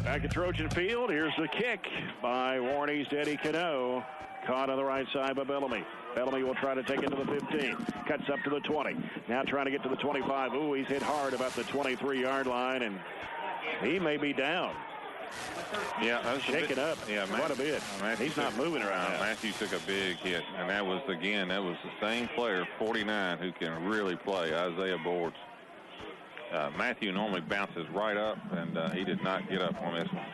Back at Trojan Field, here's the kick by Warren East Eddie Cano. Caught on the right side by Bellamy. Bellamy will try to take it to the 15. Cuts up to the 20. Now trying to get to the 25. Ooh, he's hit hard about the 23-yard line, and he may be down. Yeah, that's shaken up. Yeah, quite a bit. He's not moving around. Matthew took a big hit, and that was the same player, 49, who can really play, Isaiah Boards. Matthew normally bounces right up, and he did not get up on this one.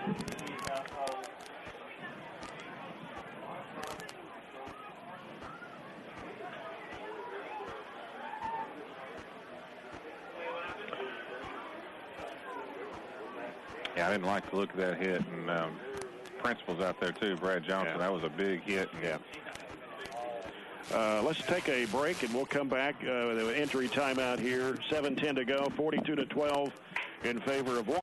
Yeah, I didn't like the look of that hit, and principal's out there too, Brad Johnson. Yeah. That was a big hit. Yeah. Let's take a break, and we'll come back with an entry timeout here. 7:10 to go, 42-12 in favor of Warren.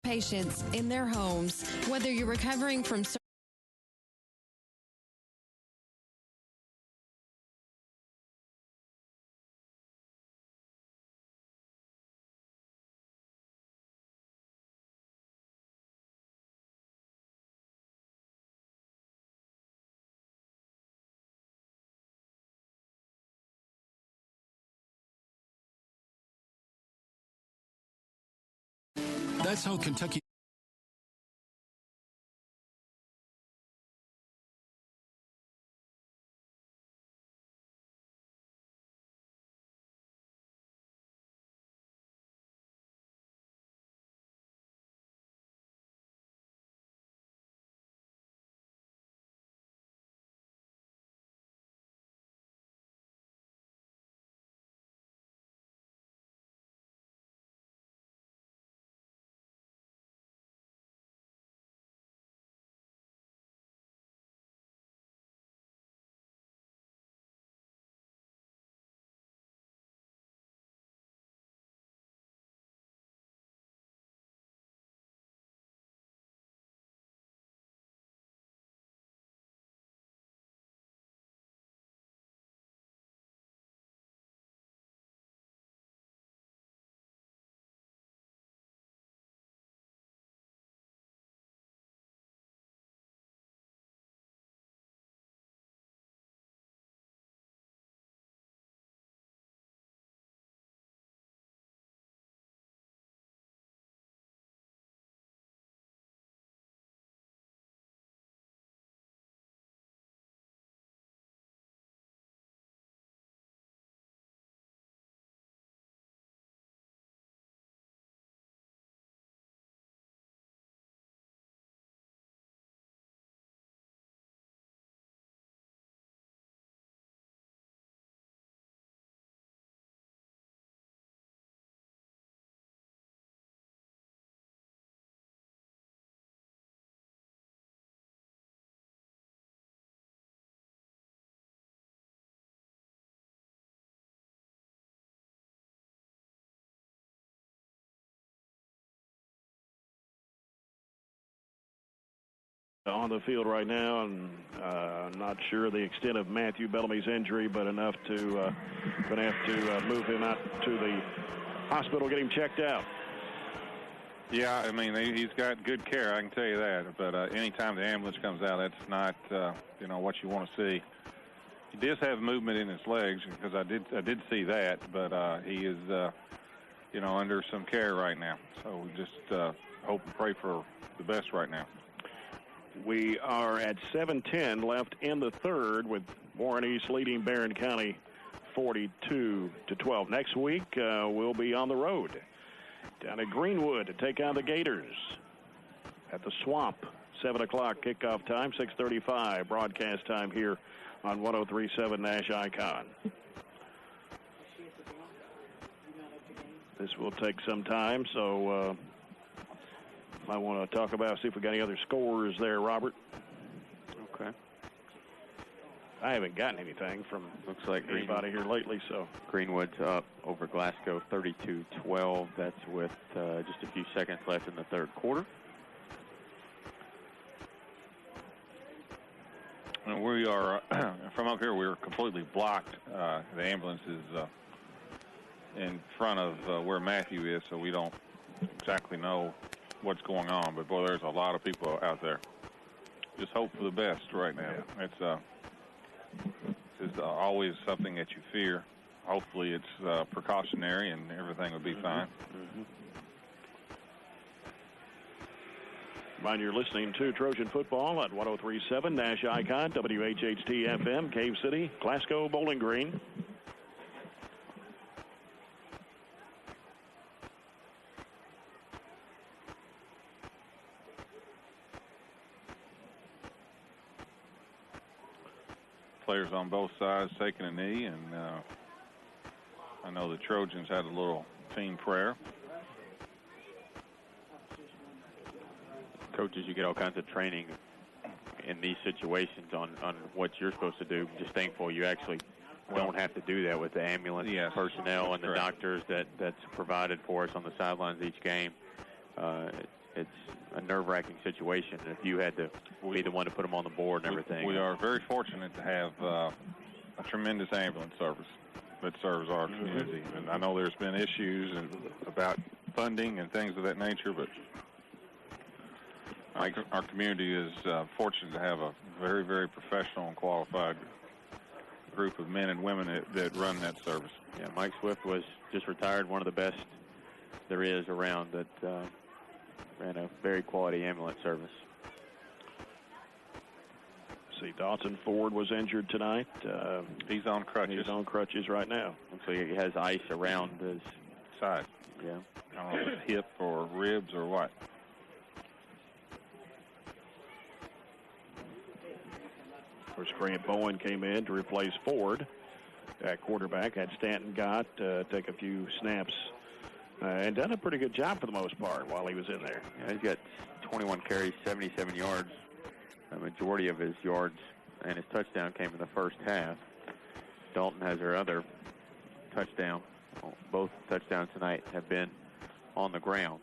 Patients in their homes, whether you're recovering from That's how Kentucky on the field right now, and not sure the extent of Matthew Bellamy's injury, but enough to going to have to move him out to the hospital, get him checked out. Yeah, I mean, he's got good care, I can tell you that. But anytime the ambulance comes out, that's not, you know, what you want to see. He does have movement in his legs, because I did see that, but he is, you know, under some care right now. So we just hope and pray for the best right now. We are at 7:10 left in the third, with Warren East leading Barren County 42-12. Next week, we'll be on the road down at Greenwood to take on the Gators at the Swamp. 7 o'clock kickoff time, 6:35 broadcast time here on 103.7 Nash Icon. This will take some time, so I want to talk about, see if we got any other scores there, Robert. Okay. I haven't gotten anything from looks like anybody here lately. So Greenwood's up over Glasgow 32-12. That's with just a few seconds left in the third quarter. And we are, from up here, we're completely blocked. The ambulance is in front of where Matthew is, so we don't exactly know what's going on. But, boy, there's a lot of people out there. Just hope for the best right now. Yeah. It's always something that you fear. Hopefully it's precautionary and everything will be fine. Mind you're listening to Trojan Football at 103.7 Nash Icon, WHHT FM, Cave City, Glasgow, Bowling Green. Players on both sides taking a knee, and I know the Trojans had a little team prayer. Coaches, you get all kinds of training in these situations on what you're supposed to do. Just thankful you actually don't have to do that with the ambulance personnel and the doctors that's provided for us on the sidelines each game. It's a nerve-wracking situation if you had to be the one to put them on the board and everything. We are very fortunate to have a tremendous ambulance service that serves our community. And I know there's been issues about funding and things of that nature, but our community is fortunate to have a very, very professional and qualified group of men and women that run that service. Yeah, Mike Swift was just retired, one of the best there is around that ran a very quality ambulance service. See, Dawson Ford was injured tonight. He's on crutches. He's on crutches right now. So he has ice around his side. Yeah. I don't know if it's hip or ribs or what. Of course, Grant Bowen came in to replace Ford at quarterback. Had Stanton Gott take a few snaps and done a pretty good job for the most part while he was in there. Yeah, he's got 21 carries, 77 yards. The majority of his yards and his touchdown came in the first half. Dalton has her other touchdown. Both touchdowns tonight have been on the ground.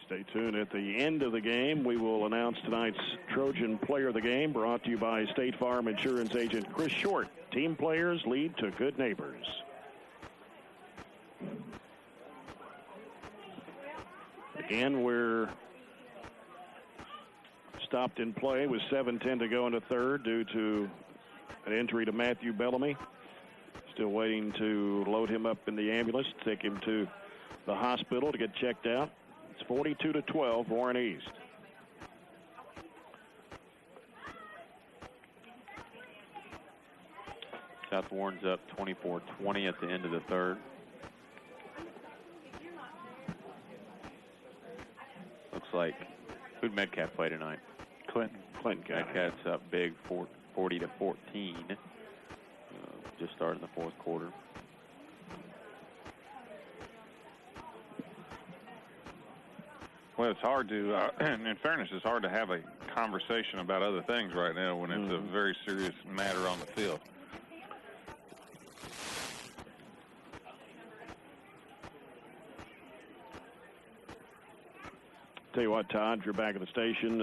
Stay tuned. At the end of the game, we will announce tonight's Trojan Player of the Game, brought to you by State Farm Insurance Agent Chris Short. Team players lead to good neighbors. Again, we're stopped in play with 7:10 to go in the third due to an injury to Matthew Bellamy. Still waiting to load him up in the ambulance, take him to the hospital to get checked out. It's 42-12, Warren East. South Warren's up 24-20 at the end of the third. Looks like who'd Metcalf play tonight? Clinton Metcalf's up big, 40-14. Just starting the fourth quarter. Well, it's hard to, in fairness, it's hard to have a conversation about other things right now when it's a very serious matter on the field. Tell you what, Todd, you're back at the station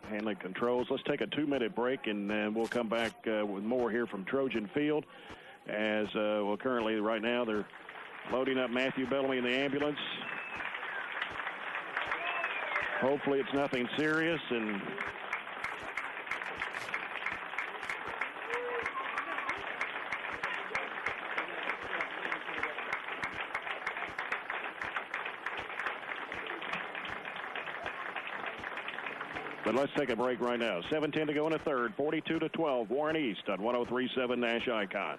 handling controls. Let's take a 2-minute break, and then we'll come back with more here from Trojan Field. As currently right now they're loading up Matthew Bellamy in the ambulance. Hopefully it's nothing serious, and but let's take a break right now. 7:10 to go in the third. 42-12. Warren East on 103.7 Nash Icon.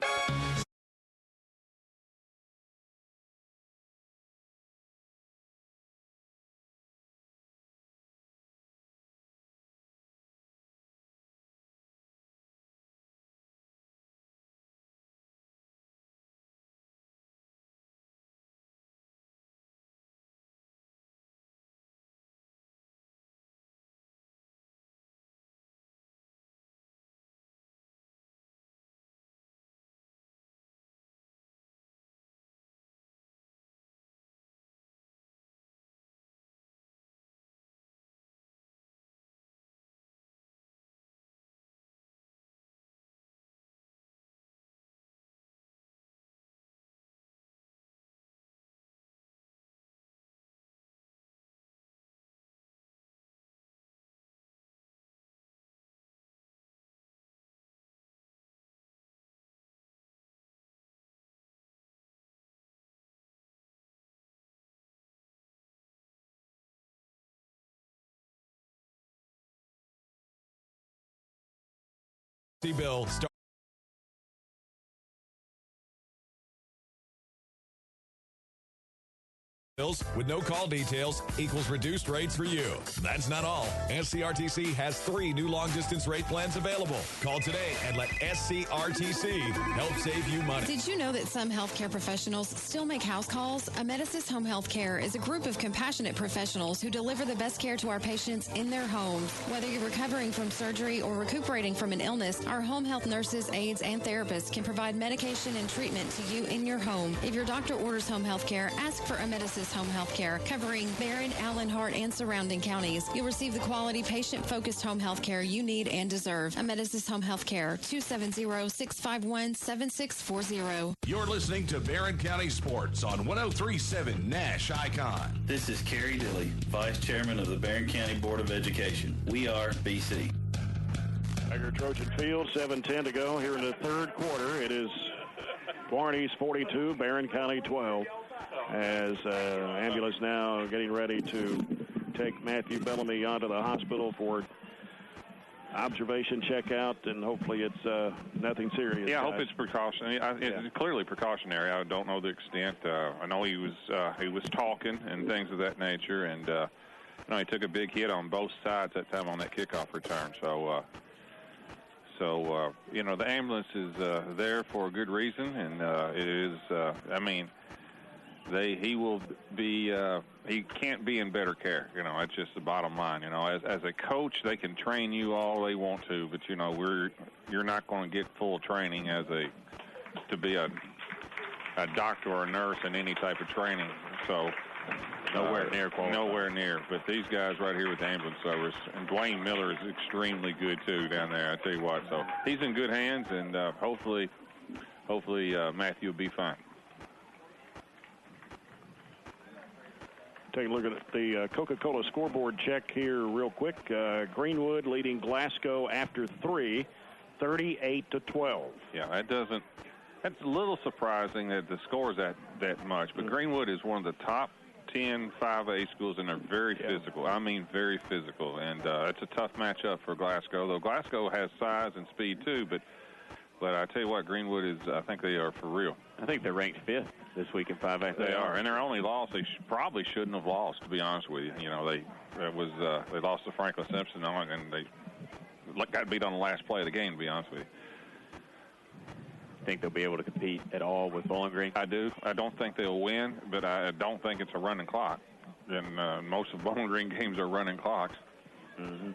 Bill with no call details equals reduced rates for you. That's not all. SCRTC has 3 new long-distance rate plans available. Call today and let SCRTC help save you money. Did you know that some healthcare professionals still make house calls? Amedisys Home Health Care is a group of compassionate professionals who deliver the best care to our patients in their homes. Whether you're recovering from surgery or recuperating from an illness, our home health nurses, aides, and therapists can provide medication and treatment to you in your home. If your doctor orders home health care, ask for Amedisys Home Health Care, covering Barren, Allen, Hart, and surrounding counties. You'll receive the quality, patient-focused home health care you need and deserve. Amedisys Home Health Care, 270-651-7640. You're listening to Barren County Sports on 103.7 Nash Icon. This is Kerry Dilley, Vice Chairman of the Barren County Board of Education. We are BC. Back at Trojan Field, 7:10 to go here in the third quarter. It is Warren East 42, Barren County 12. As ambulance now getting ready to take Matthew Bellamy onto the hospital for observation checkout, and hopefully it's nothing serious. Yeah, I hope it's precautionary. It's clearly precautionary. I don't know the extent. I know he was talking and things of that nature, and he took a big hit on both sides that time on that kickoff return. So the ambulance is there for a good reason, and it is. He will be. He can't be in better care. That's just the bottom line. As a coach, they can train you all they want to, but you're not going to get full training to be a doctor or a nurse in any type of training. So nowhere near qualified. Nowhere near. But these guys right here with the ambulance service, and Dwayne Miller is extremely good too down there. I tell you what. So he's in good hands, and hopefully Matthew will be fine. Take a look at the Coca-Cola scoreboard check here real quick. Greenwood leading Glasgow after 3, 38-12. Yeah, that's a little surprising that the score is that much. But Greenwood is one of the top 10 5A schools, and they're very physical. I mean, very physical. And it's a tough matchup for Glasgow, though Glasgow has size and speed too. But I tell you what, Greenwood is, I think they are for real. I think they're ranked 5th this week in 5A. They are, and their only loss, they probably shouldn't have lost, to be honest with you. They lost to Franklin Simpson, and they got beat on the last play of the game, to be honest with you. Think they'll be able to compete at all with Bowling Green? I do. I don't think they'll win, but I don't think it's a running clock. And most of Bowling Green games are running clocks. Mm-hmm.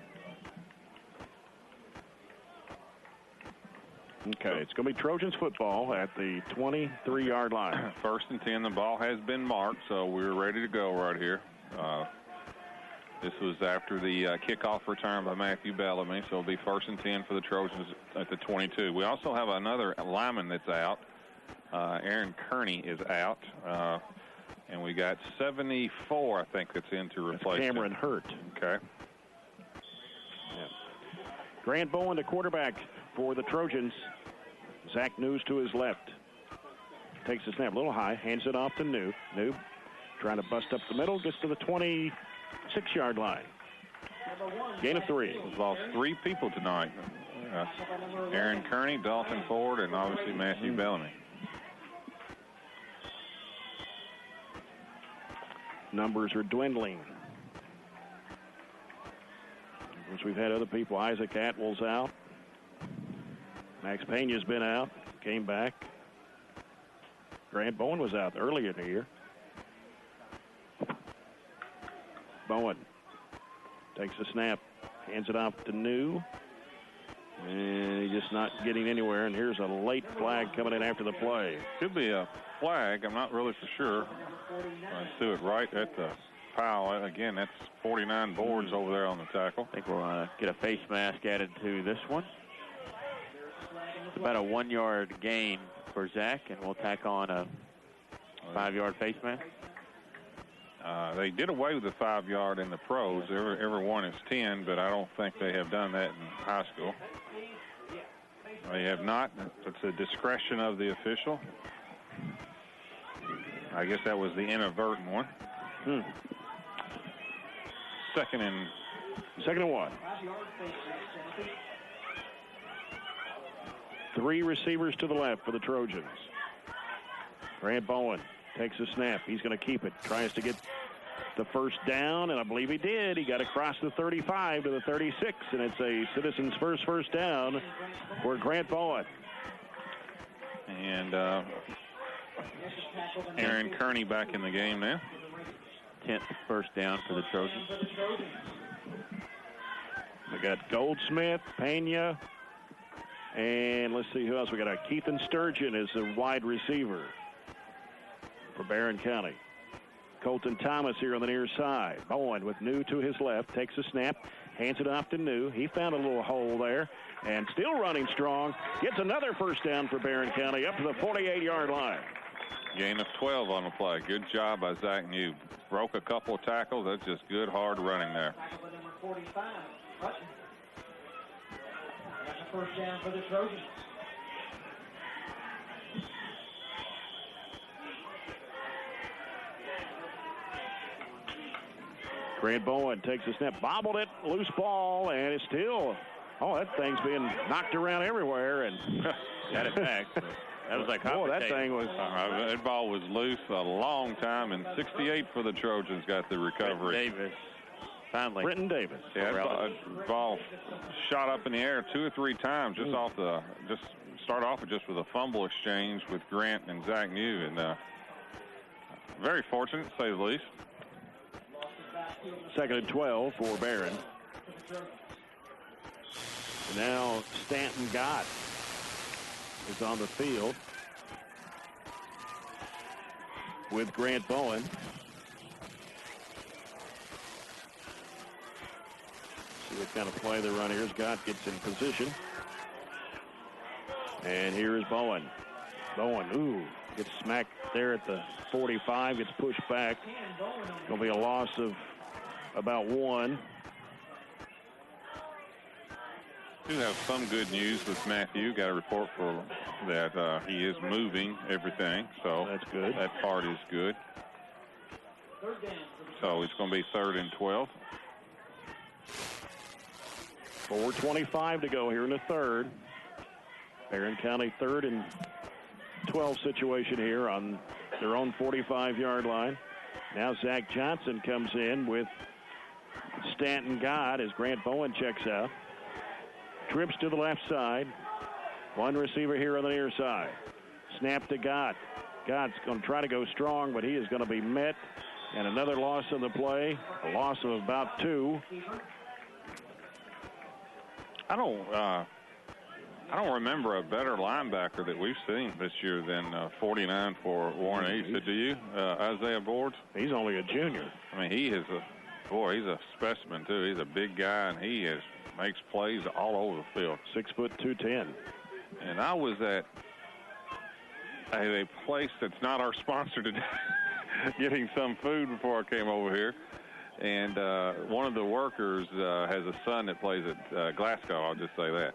Okay, it's going to be Trojans football at the 23-yard line. 1st and 10. The ball has been marked, so we're ready to go right here. This was after the kickoff return by Matthew Bellamy, so it'll be 1st and 10 for the Trojans at the 22. We also have another lineman that's out. Aaron Kearney is out. And we got 74, I think, that's in to replace Cameron him. Hurt. Okay. Yeah. Grant Bowen, the quarterback for the Trojans. Zach News to his left. Takes the snap a little high, hands it off to New. New trying to bust up the middle, gets to the 26-yard line. Gain of 3. We've lost 3 people tonight. Aaron Kearney, Dalton Ford, and obviously Matthew Bellamy. Numbers are dwindling. Of course, we've had other people. Isaac Atwell's out. Max Pena's been out, came back. Grant Bowen was out earlier in the year. Bowen takes the snap, hands it off to New. And he's just not getting anywhere. And here's a late flag coming in after the play. Could be a flag. I'm not really for sure. I threw it right at the pile. Again, that's 49 boards over there on the tackle. I think we'll get a face mask added to this one. It's about a 1-yard gain for Zach, and we'll tack on a 5-yard face mask. They did away with the 5-yard in the pros. Every one is 10, but I don't think they have done that in high school. They have not. It's the discretion of the official. I guess that was the inadvertent one. Second and 1. 3 receivers to the left for the Trojans. Grant Bowen takes a snap. He's going to keep it. Tries to get the first down, and I believe he did. He got across the 35 to the 36, and it's a Citizens first down for Grant Bowen. And Aaron Kearney back in the game now. 10th first down for the Trojans. We got Goldsmith, Pena, and let's see who else. We got Keithan Sturgeon as the wide receiver for Barren County. Colton Thomas here on the near side. Bowen with New to his left, takes a snap, hands it off to New. He found a little hole there and still running strong. Gets another first down for Barren County up to the 48-yard line. Gain of 12 on the play. Good job by Zach New. Broke a couple of tackles. That's just good, hard running there. That's a first down for the Trojans. Grant Bowen takes a snap, bobbled it, loose ball, and it's still, that thing's being knocked around everywhere, and got it back. That was like, that thing was. That ball was loose a long time, and 68 for the Trojans got the recovery. Brenton Davis. Yeah, that ball shot up in the air 2 or 3 times, just start off with a fumble exchange with Grant and Zach New, and very fortunate, to say the least. 2nd and 12 for Barren. Now Stanton Gott is on the field with Grant Bowen. See what kind of play they run here as Gott gets in position. And here is Bowen. Bowen, gets smacked there at the 45, gets pushed back. Going to be a loss of about 1. We do have some good news with Matthew. Got a report for that he is moving everything, so that's good. That part is good. So it's going to be 3rd and 12. 4:25 to go here in the 3rd. Barren County 3rd and 12 situation here on their own 45-yard line. Now Zach Johnson comes in with Stanton Gott as Grant Bowen checks out. Trips to the left side. One receiver here on the near side. Snap to Gott. Gott's going to try to go strong, but he is going to be met. And another loss on the play. A loss of about 2. I don't remember a better linebacker that we've seen this year than 49 for Warren East. Do you, Isaiah Boards? He's only a junior. I mean, he is Boy, he's a specimen, too. He's a big guy, and he makes plays all over the field. 6 foot 210. And I was at a place that's not our sponsor today, getting some food before I came over here. And one of the workers has a son that plays at Glasgow, I'll just say that,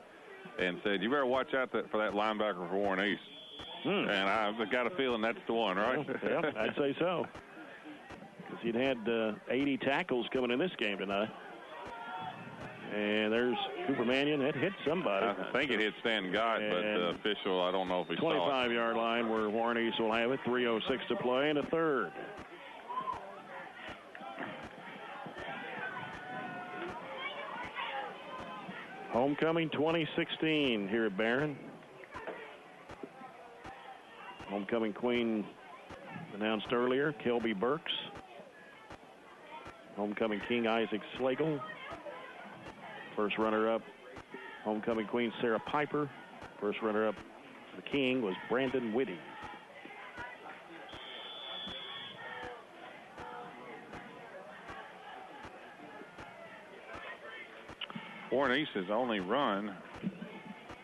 and said, you better watch out for that linebacker for Warren East. And I've got a feeling that's the one, right? Yeah, I'd say so. Because he'd had 80 tackles coming in this game tonight. And there's Cooper Mannion. That hit somebody. I think it hit Stan Gott, but the official, I don't know if he saw it. 25-yard line where Warren East will have it. 3:06 to play in the third. Homecoming 2016 here at Barren. Homecoming queen announced earlier, Kelby Burks. Homecoming king, Isaac Slagle. First runner-up, homecoming queen, Sarah Piper. First runner-up for the king was Brandon Whitty. Warren East has only run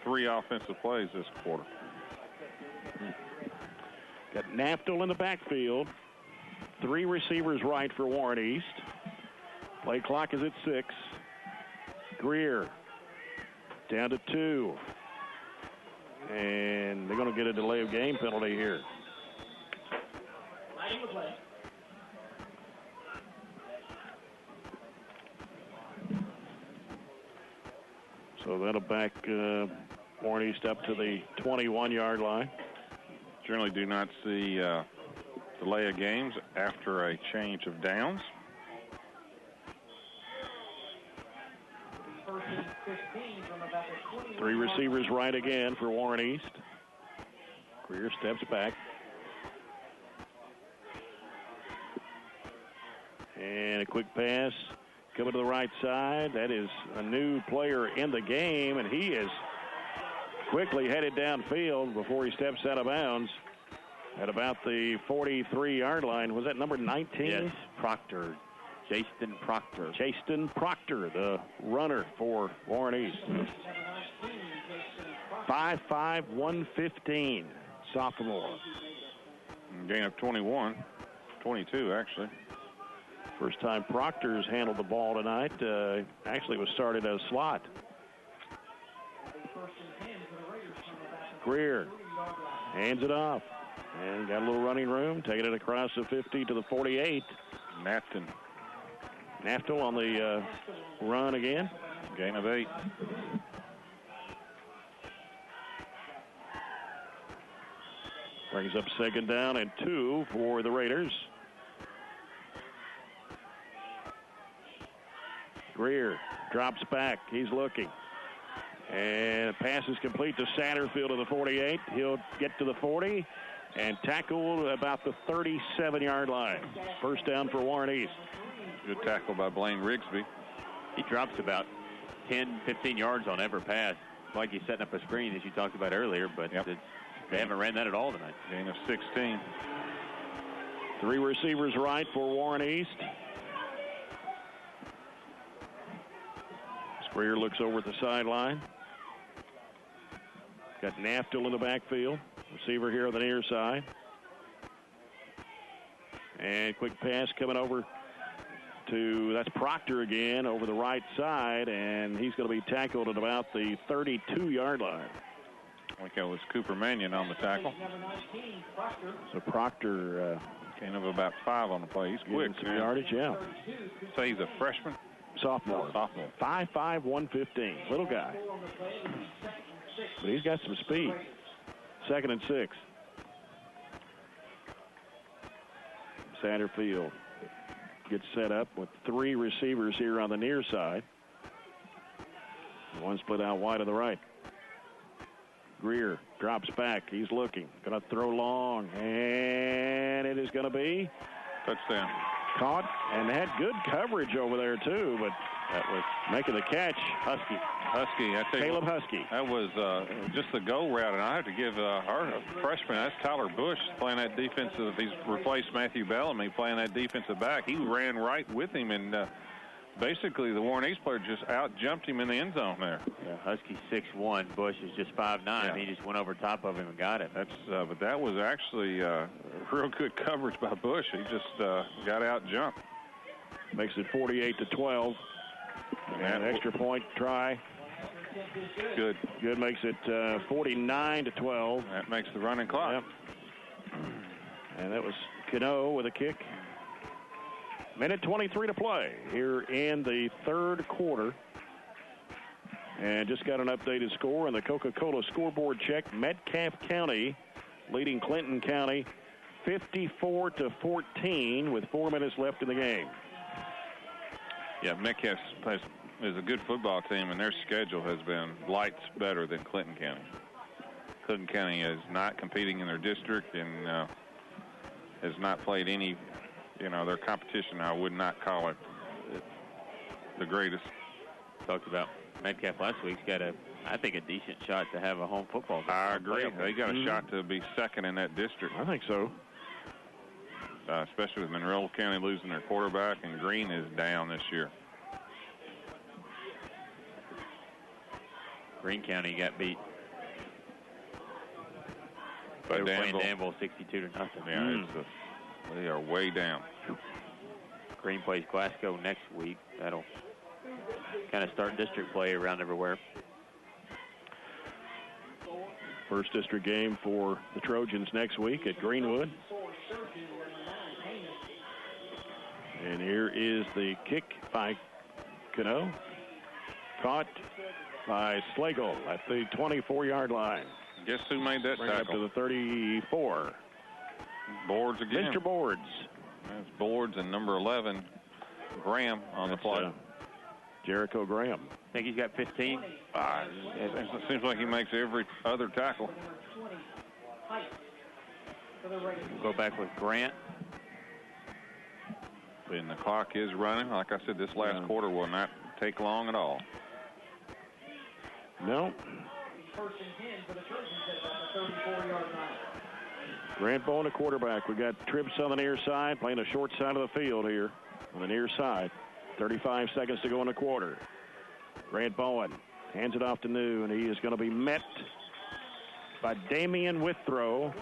3 offensive plays this quarter. Got Naftel in the backfield. 3 receivers right for Warren East. Play clock is at 6. Greer down to 2. And they're going to get a delay of game penalty here. So that'll back Warren East up to the 21-yard line. Generally do not see delay of games after a change of downs. Three receivers right again for Warren East. Greer steps back. And a quick pass coming to the right side. That is a new player in the game, and he is quickly headed downfield before he steps out of bounds at about the 43-yard line. Was that number 19? Yes, Proctor. Jaston Proctor. Jaston Proctor, the runner for Warren East. 5'5", 115, sophomore. Gain of 21, 22 actually. First time Proctor's handled the ball tonight. Actually was started as slot. Greer hands it off. And got a little running room, taking it across the 50 to the 48. Naftel on the run again. Gain of 8. Brings up second down and 2 for the Raiders. Greer drops back. He's looking. And pass is complete to Satterfield of the 48. He'll get to the 40 and tackle about the 37-yard line. First down for Warren East. Good tackle by Blaine Rigsby. He drops about 10, 15 yards on every pass. Like he's setting up a screen, as you talked about earlier, but they haven't ran that at all tonight. Gain of 16. 3 receivers right for Warren East. Greer looks over at the sideline. Got Naftel in the backfield. Receiver here on the near side. And quick pass coming over to, that's Proctor again, over the right side, and he's going to be tackled at about the 32-yard line. I think it was Cooper Mannion on the tackle. So Proctor gain of about 5 on the play. He's quick. Some yardage, yeah. Say he's a freshman? Sophomore. 5'5", 115. Little guy. But he's got some speed. 2nd and 6. Satterfield gets set up with 3 receivers here on the near side. One split out wide to the right. Greer drops back. He's looking. Going to throw long. And it is going to be touchdown. Caught and had good coverage over there, too, but That was making the catch. Husky, I tell you Caleb what, Husky. That was just the go route, and I have to give our freshman, that's Tyler Bush, playing that defensive. He's replaced Matthew Bellamy, playing that defensive back. He ran right with him, and basically the Warren East player just out-jumped him in the end zone there. Yeah, Husky 6'1", Bush is just 5'9". Yeah. He just went over top of him and got it. That's but that was actually real good coverage by Bush. He just got out-jumped. Makes it 48-12. And an extra point try. Good. Good makes it 49-12. That makes the running clock. Yep. And that was Cano with a kick. Minute 23 to play here in the third quarter. And just got an updated score on the Coca-Cola scoreboard check. Metcalfe County leading Clinton County 54-14 with 4 minutes left in the game. Yeah, Metcalfe is a good football team, and their schedule has been lights better than Clinton County. Clinton County is not competing in their district and has not played any, their competition. I would not call it the greatest. Talked about Metcalfe last week. He's got I think a decent shot to have a home football game. I agree. They got a shot to be second in that district. I think so. Especially with Monroe County losing their quarterback, and Green is down this year. Greene County got beat. By they were playing Danville. 62-0. Yeah, they are way down. Green plays Glasgow next week. That'll kind of start district play around everywhere. First district game for the Trojans next week at Greenwood. And here is the kick by Cano. Caught by Slagle at the 24-yard line. Guess who made that tackle? Up to the 34. Boards again. Mr. Boards. That's Boards and number 11, Graham, on the play. Jericho Graham. Think he's got 15? It seems like he makes every other tackle. Go back with Grant. And the clock is running. Like I said, this last quarter will not take long at all. No. Grant Bowen, a quarterback. We got Trips on the near side, playing the short side of the field here on the near side. 35 seconds to go in the quarter. Grant Bowen hands it off to New, and he is going to be met by Damian Withrow,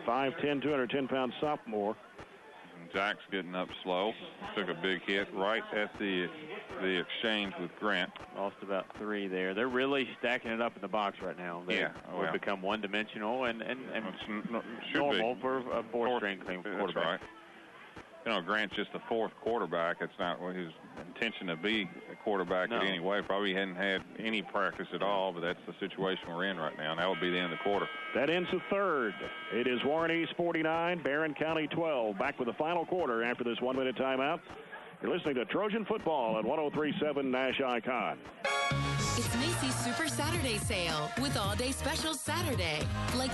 5'10", 210-pound sophomore. Zach's getting up slow. Took a big hit right at the exchange with Grant. Lost about 3 there. They're really stacking it up in the box right now. They would become one-dimensional and normal for a four-string quarterback. That's right. Grant's just the fourth quarterback. It's not his intention to be a quarterback in any way. Probably hadn't had any practice at all, but that's the situation we're in right now, and that would be the end of the quarter. That ends the third. It is Warren East 49, Barren County 12. Back with the final quarter after this 1-minute timeout. You're listening to Trojan Football at 103.7 Nash Icon. It's Macy's Super Saturday Sale with all-day specials Saturday. Like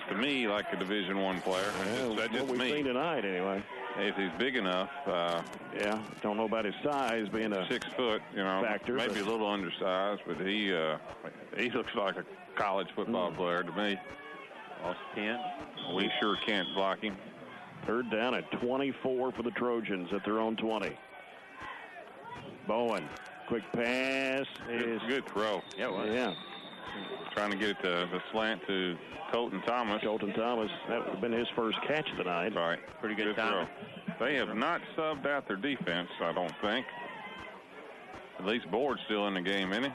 to me like a Division I player. Well, that's just what we've seen tonight, anyway. If he's big enough. Yeah, don't know about his size being a 6 foot, factor, maybe a little undersized, but he looks like a college football player to me. Lost 10. We sure can't block him. Third down at 24 for the Trojans at their own 20. Bowen, quick pass. Good throw. Yeah. Trying to get it to the slant to Colton Thomas. That would have been his first catch of the night. Right. Pretty good time. They have not subbed out their defense, I don't think. At least Board's still in the game, isn't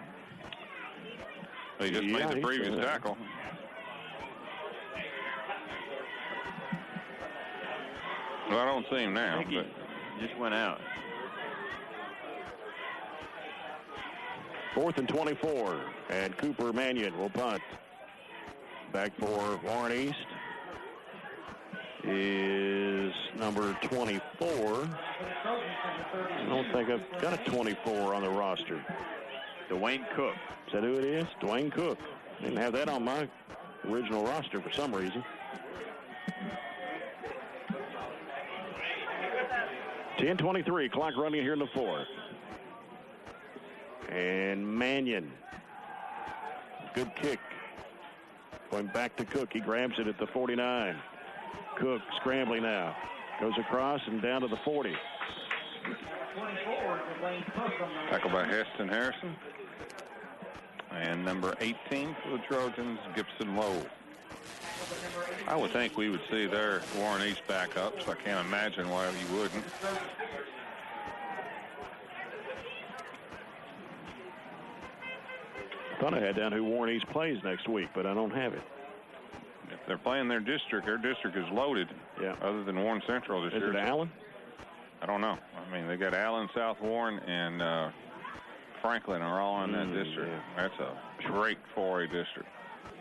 he? He just made the previous tackle. Well, I don't see him now. But just went out. 4th and 24, and Cooper Mannion will punt. Back for Warren East is number 24. I don't think I've got a 24 on the roster. Dwayne Cook. Is that who it is? Dwayne Cook. Didn't have that on my original roster for some reason. 10:23, clock running here in the 4th. And Mannion. Good kick. Going back to Cook. He grabs it at the 49. Cook scrambling now. Goes across and down to the 40. Tackle by Heston Harrison. And number 18 for the Trojans, Gibson Lowe. I would think we would see their Warren East backups. I can't imagine why you wouldn't. I thought I had down who Warren East plays next week, but I don't have it. If they're playing their district is loaded. Yeah. Other than Warren Central this year. Is it Allen? I don't know. I mean, they got Allen, South Warren, and Franklin are all in that district. Yeah. That's a great 4A district.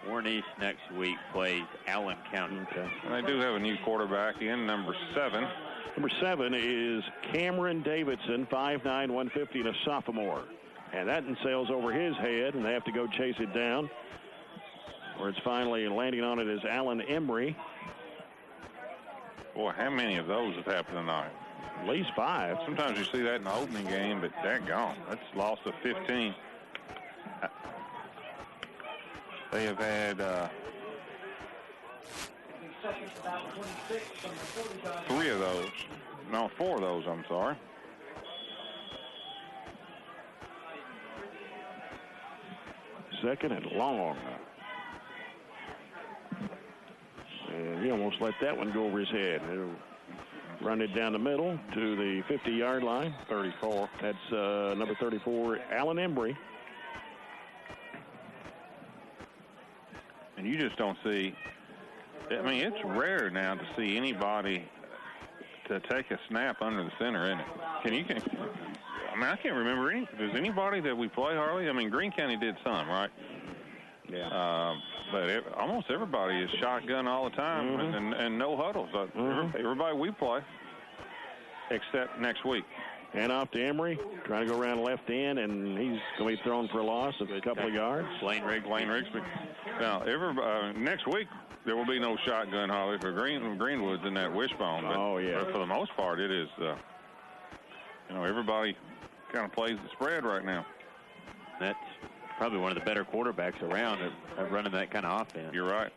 Warren East next week plays Allen County. Okay. And they do have a new quarterback in, number 7. Number 7 is Cameron Davidson, 5'9", 150, and a sophomore. And that sails over his head, and they have to go chase it down. Where it's finally landing on it is Alan Emery. Boy, how many of those have happened tonight? At least 5. Sometimes you see that in the opening game, but daggone, that's loss of 15. They have had 3 of those. No, 4 of those, I'm sorry. Second and long. And he almost let that one go over his head. He'll run it down the middle to the 50-yard line. 34. That's number 34, Alan Embry. And you just don't see, I mean, it's rare now to see anybody to take a snap under the center, isn't it? I mean, I can't remember does anybody that we play, Harley? I mean, Greene County did some, right? Yeah. But almost everybody is shotgun all the time and no huddles. Everybody we play, except next week. And off to Emery, trying to go around left end, and he's going to be thrown for a loss of a couple of yards. Lane Rigsby. Now, next week, there will be no shotgun, Holly, for Greenwood's in that wishbone. But, but for the most part, it is, everybody kind of plays the spread right now. That's probably one of the better quarterbacks around at running that kind of offense. You're right.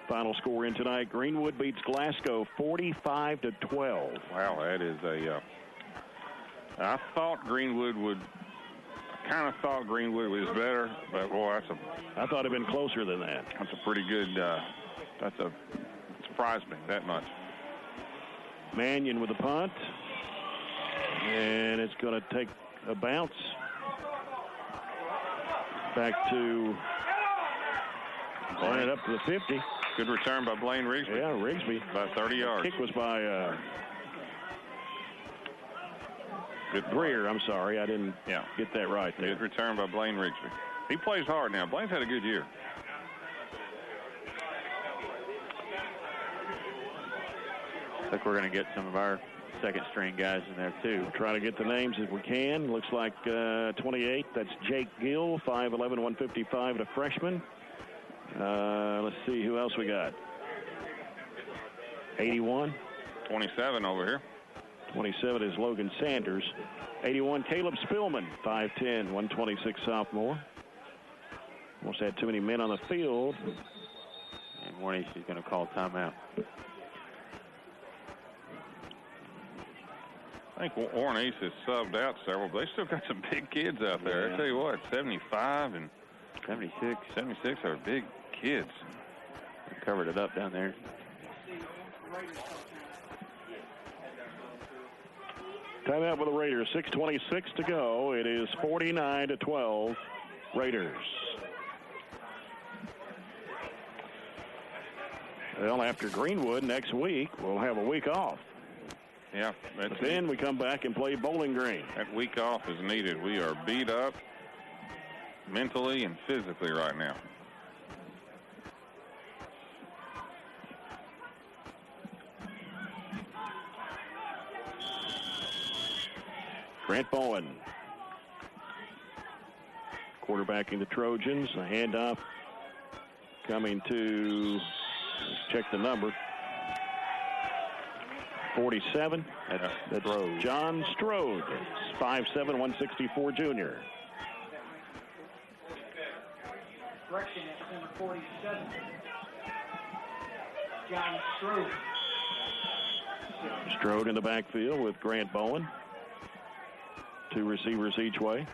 Final score in tonight, Greenwood beats Glasgow 45-12. Wow, that is I thought Greenwood was better, but boy, I thought it'd been closer than that. That's a pretty good. It surprised me that much. Mannion with the punt, and it's going to take a bounce back to line it up to the 50. Good return by Blaine Rigsby. Yeah, Rigsby. About 30 yards. The kick was by Greer. I'm sorry, I didn't get that right there. Good return by Blaine Rigsby. He plays hard now. Blaine's had a good year. I think we're going to get some of our second-string guys in there, too. We'll try to get the names if we can. Looks like 28, that's Jake Gill, 5'11", 155, and a freshman. Let's see who else we got. 81. 27 over here. 27 is Logan Sanders. 81, Caleb Spillman, 5'10", 126 sophomore. Almost had too many men on the field. And Warren East is going to call timeout. I think Warren East has subbed out several, but they still got some big kids out there. Yeah. I tell you what, 75 and 76. 76 are big kids. They covered it up down there. Timeout with the Raiders. 6:26 to go. It is 49-12. Raiders. Well, after Greenwood next week, we'll have a week off. Yeah. But then we come back and play Bowling Green. That week off is needed. We are beat up mentally and physically right now. Grant Bowen. Quarterbacking the Trojans. A handoff coming to, let's check the number, 47. That's John Strode, 5'7", 164 junior. Correction, that's number 47. John Strode. Strode in the backfield with Grant Bowen. Two receivers each way.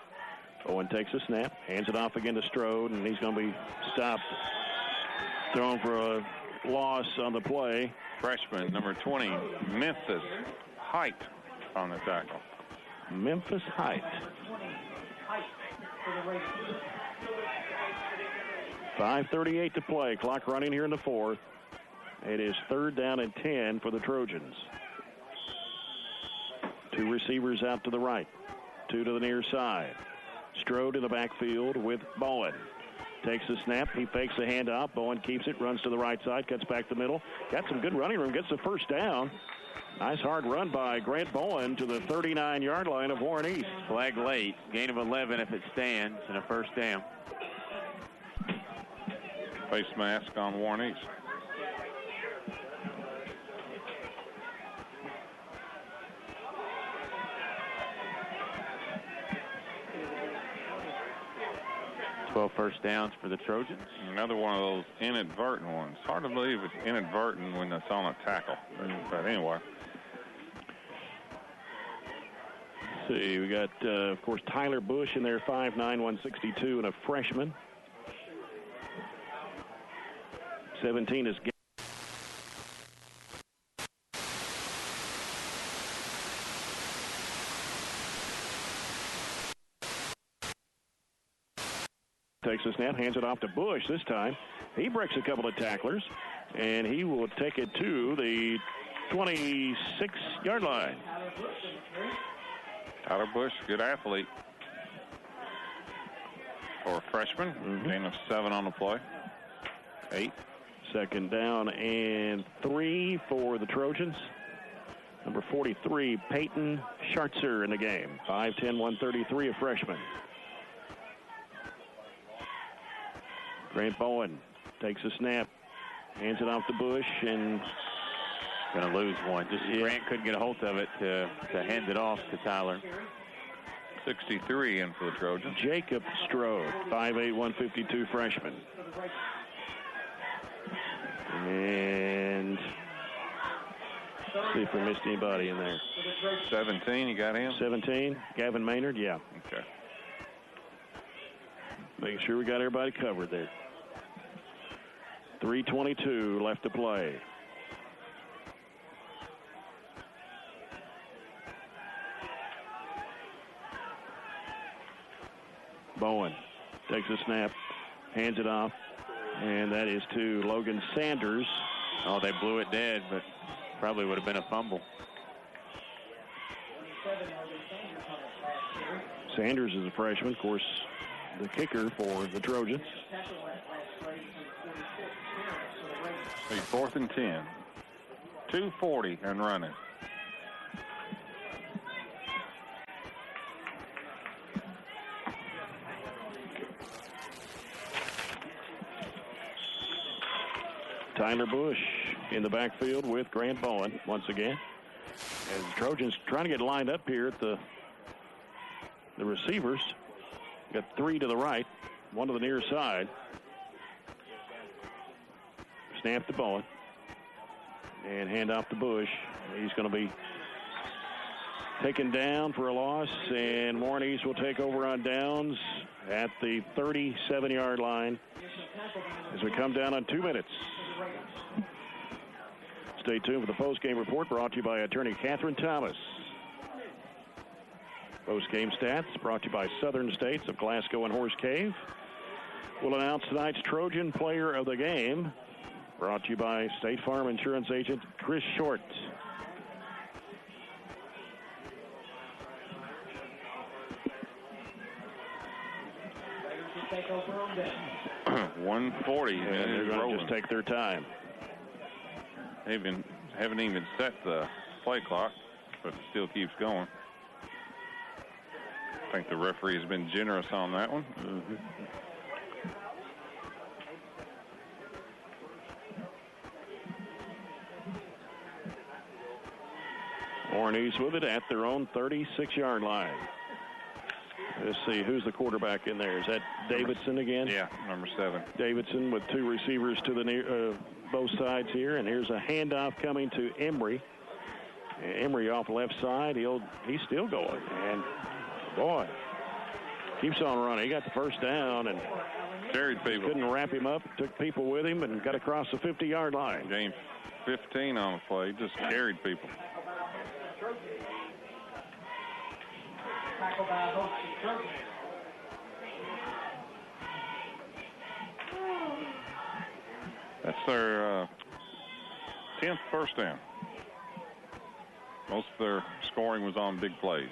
Bowen takes a snap, hands it off again to Strode, and he's going to be stopped. Thrown for a loss on the play. Freshman, number 20, Memphis Height on the tackle. Memphis Height. 5:38 to play. Clock running here in the fourth. It is 3rd down and 10 for the Trojans. Two receivers out to the right. Two to the near side. Strode in the backfield with Bowen. Takes the snap. He fakes the handoff. Bowen keeps it, runs to the right side, cuts back the middle. Got some good running room, gets the first down. Nice hard run by Grant Bowen to the 39-yard line of Warren East. Flag late. Gain of 11 if it stands, and a first down. Face mask on Warren East. First downs for the Trojans. Another one of those inadvertent ones. Hard to believe it's inadvertent when it's on a tackle. But anyway. Let's see, we got, of course, Tyler Bush in there, 5'9", 162, and a freshman. 17 is takes a snap, hands it off to Bush this time. He breaks a couple of tacklers, and he will take it to the 26-yard line. Tyler Bush, good athlete. For a freshman, gain of 7 on the play. 8. 2nd down and 3 for the Trojans. Number 43, Peyton Schartzer in the game. 5'10", 133, a freshman. Grant Bowen takes a snap, hands it off to Bush, and going to lose one. Grant couldn't get a hold of it to hand it off to Tyler. 63 in for the Trojans. Jacob Strode, 5'8", 152 freshman. And let's see if we missed anybody in there. 17, you got him? 17, Gavin Maynard, yeah. Okay. Making sure we got everybody covered there. 3:22 left to play. Bowen takes a snap, hands it off, and that is to Logan Sanders. Oh, they blew it dead, but probably would have been a fumble. Sanders is a freshman, of course, the kicker for the Trojans. 4th and 10. 2:40 and running. Tyler Bush in the backfield with Grant Bowen once again. As the Trojans trying to get lined up here at the receivers. Got 3 to the right, 1 to the near side. Snap to Bowen. And hand off to Bush. He's going to be taken down for a loss, and Warren East will take over on downs at the 37-yard line as we come down on 2 minutes. Stay tuned for the postgame report brought to you by attorney Catherine Thomas. Postgame stats brought to you by Southern States of Glasgow and Horse Cave. We'll announce tonight's Trojan Player of the Game, brought to you by State Farm Insurance Agent Chris Short. $140. And they're going to just take their time. They haven't even set the play clock, but it still keeps going. I think the referee has been generous on that one. Warren East with it at their own 36-yard line. Let's see, who's the quarterback in there? Is that Davidson again? Yeah, number 7. Davidson with 2 receivers to the near, both sides here, and here's a handoff coming to Embry. Embry off left side. He's still going, and boy, keeps on running. He got the first down and carried people. Couldn't wrap him up. Took people with him and got across the 50-yard line. Gained 15 on the play. Just carried people. That's their 10th first down. Most of their scoring was on big plays.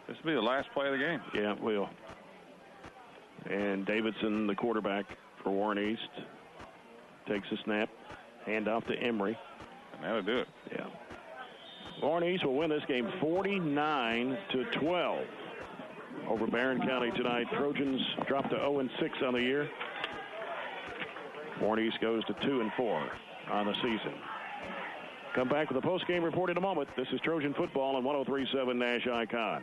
This will be the last play of the game. Yeah, it will. And Davidson, the quarterback for Warren East, takes a snap. Hand off to Embry. And that'll do it. Yeah. Warren East will win this game 49-12 over Barren County tonight. Trojans drop to 0-6 on the year. Warren East goes to 2-4 on the season. Come back with a post-game report in a moment. This is Trojan Football on 103.7 Nash Icon.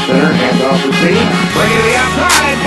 Center, hands off the seat. Bring it to the outside.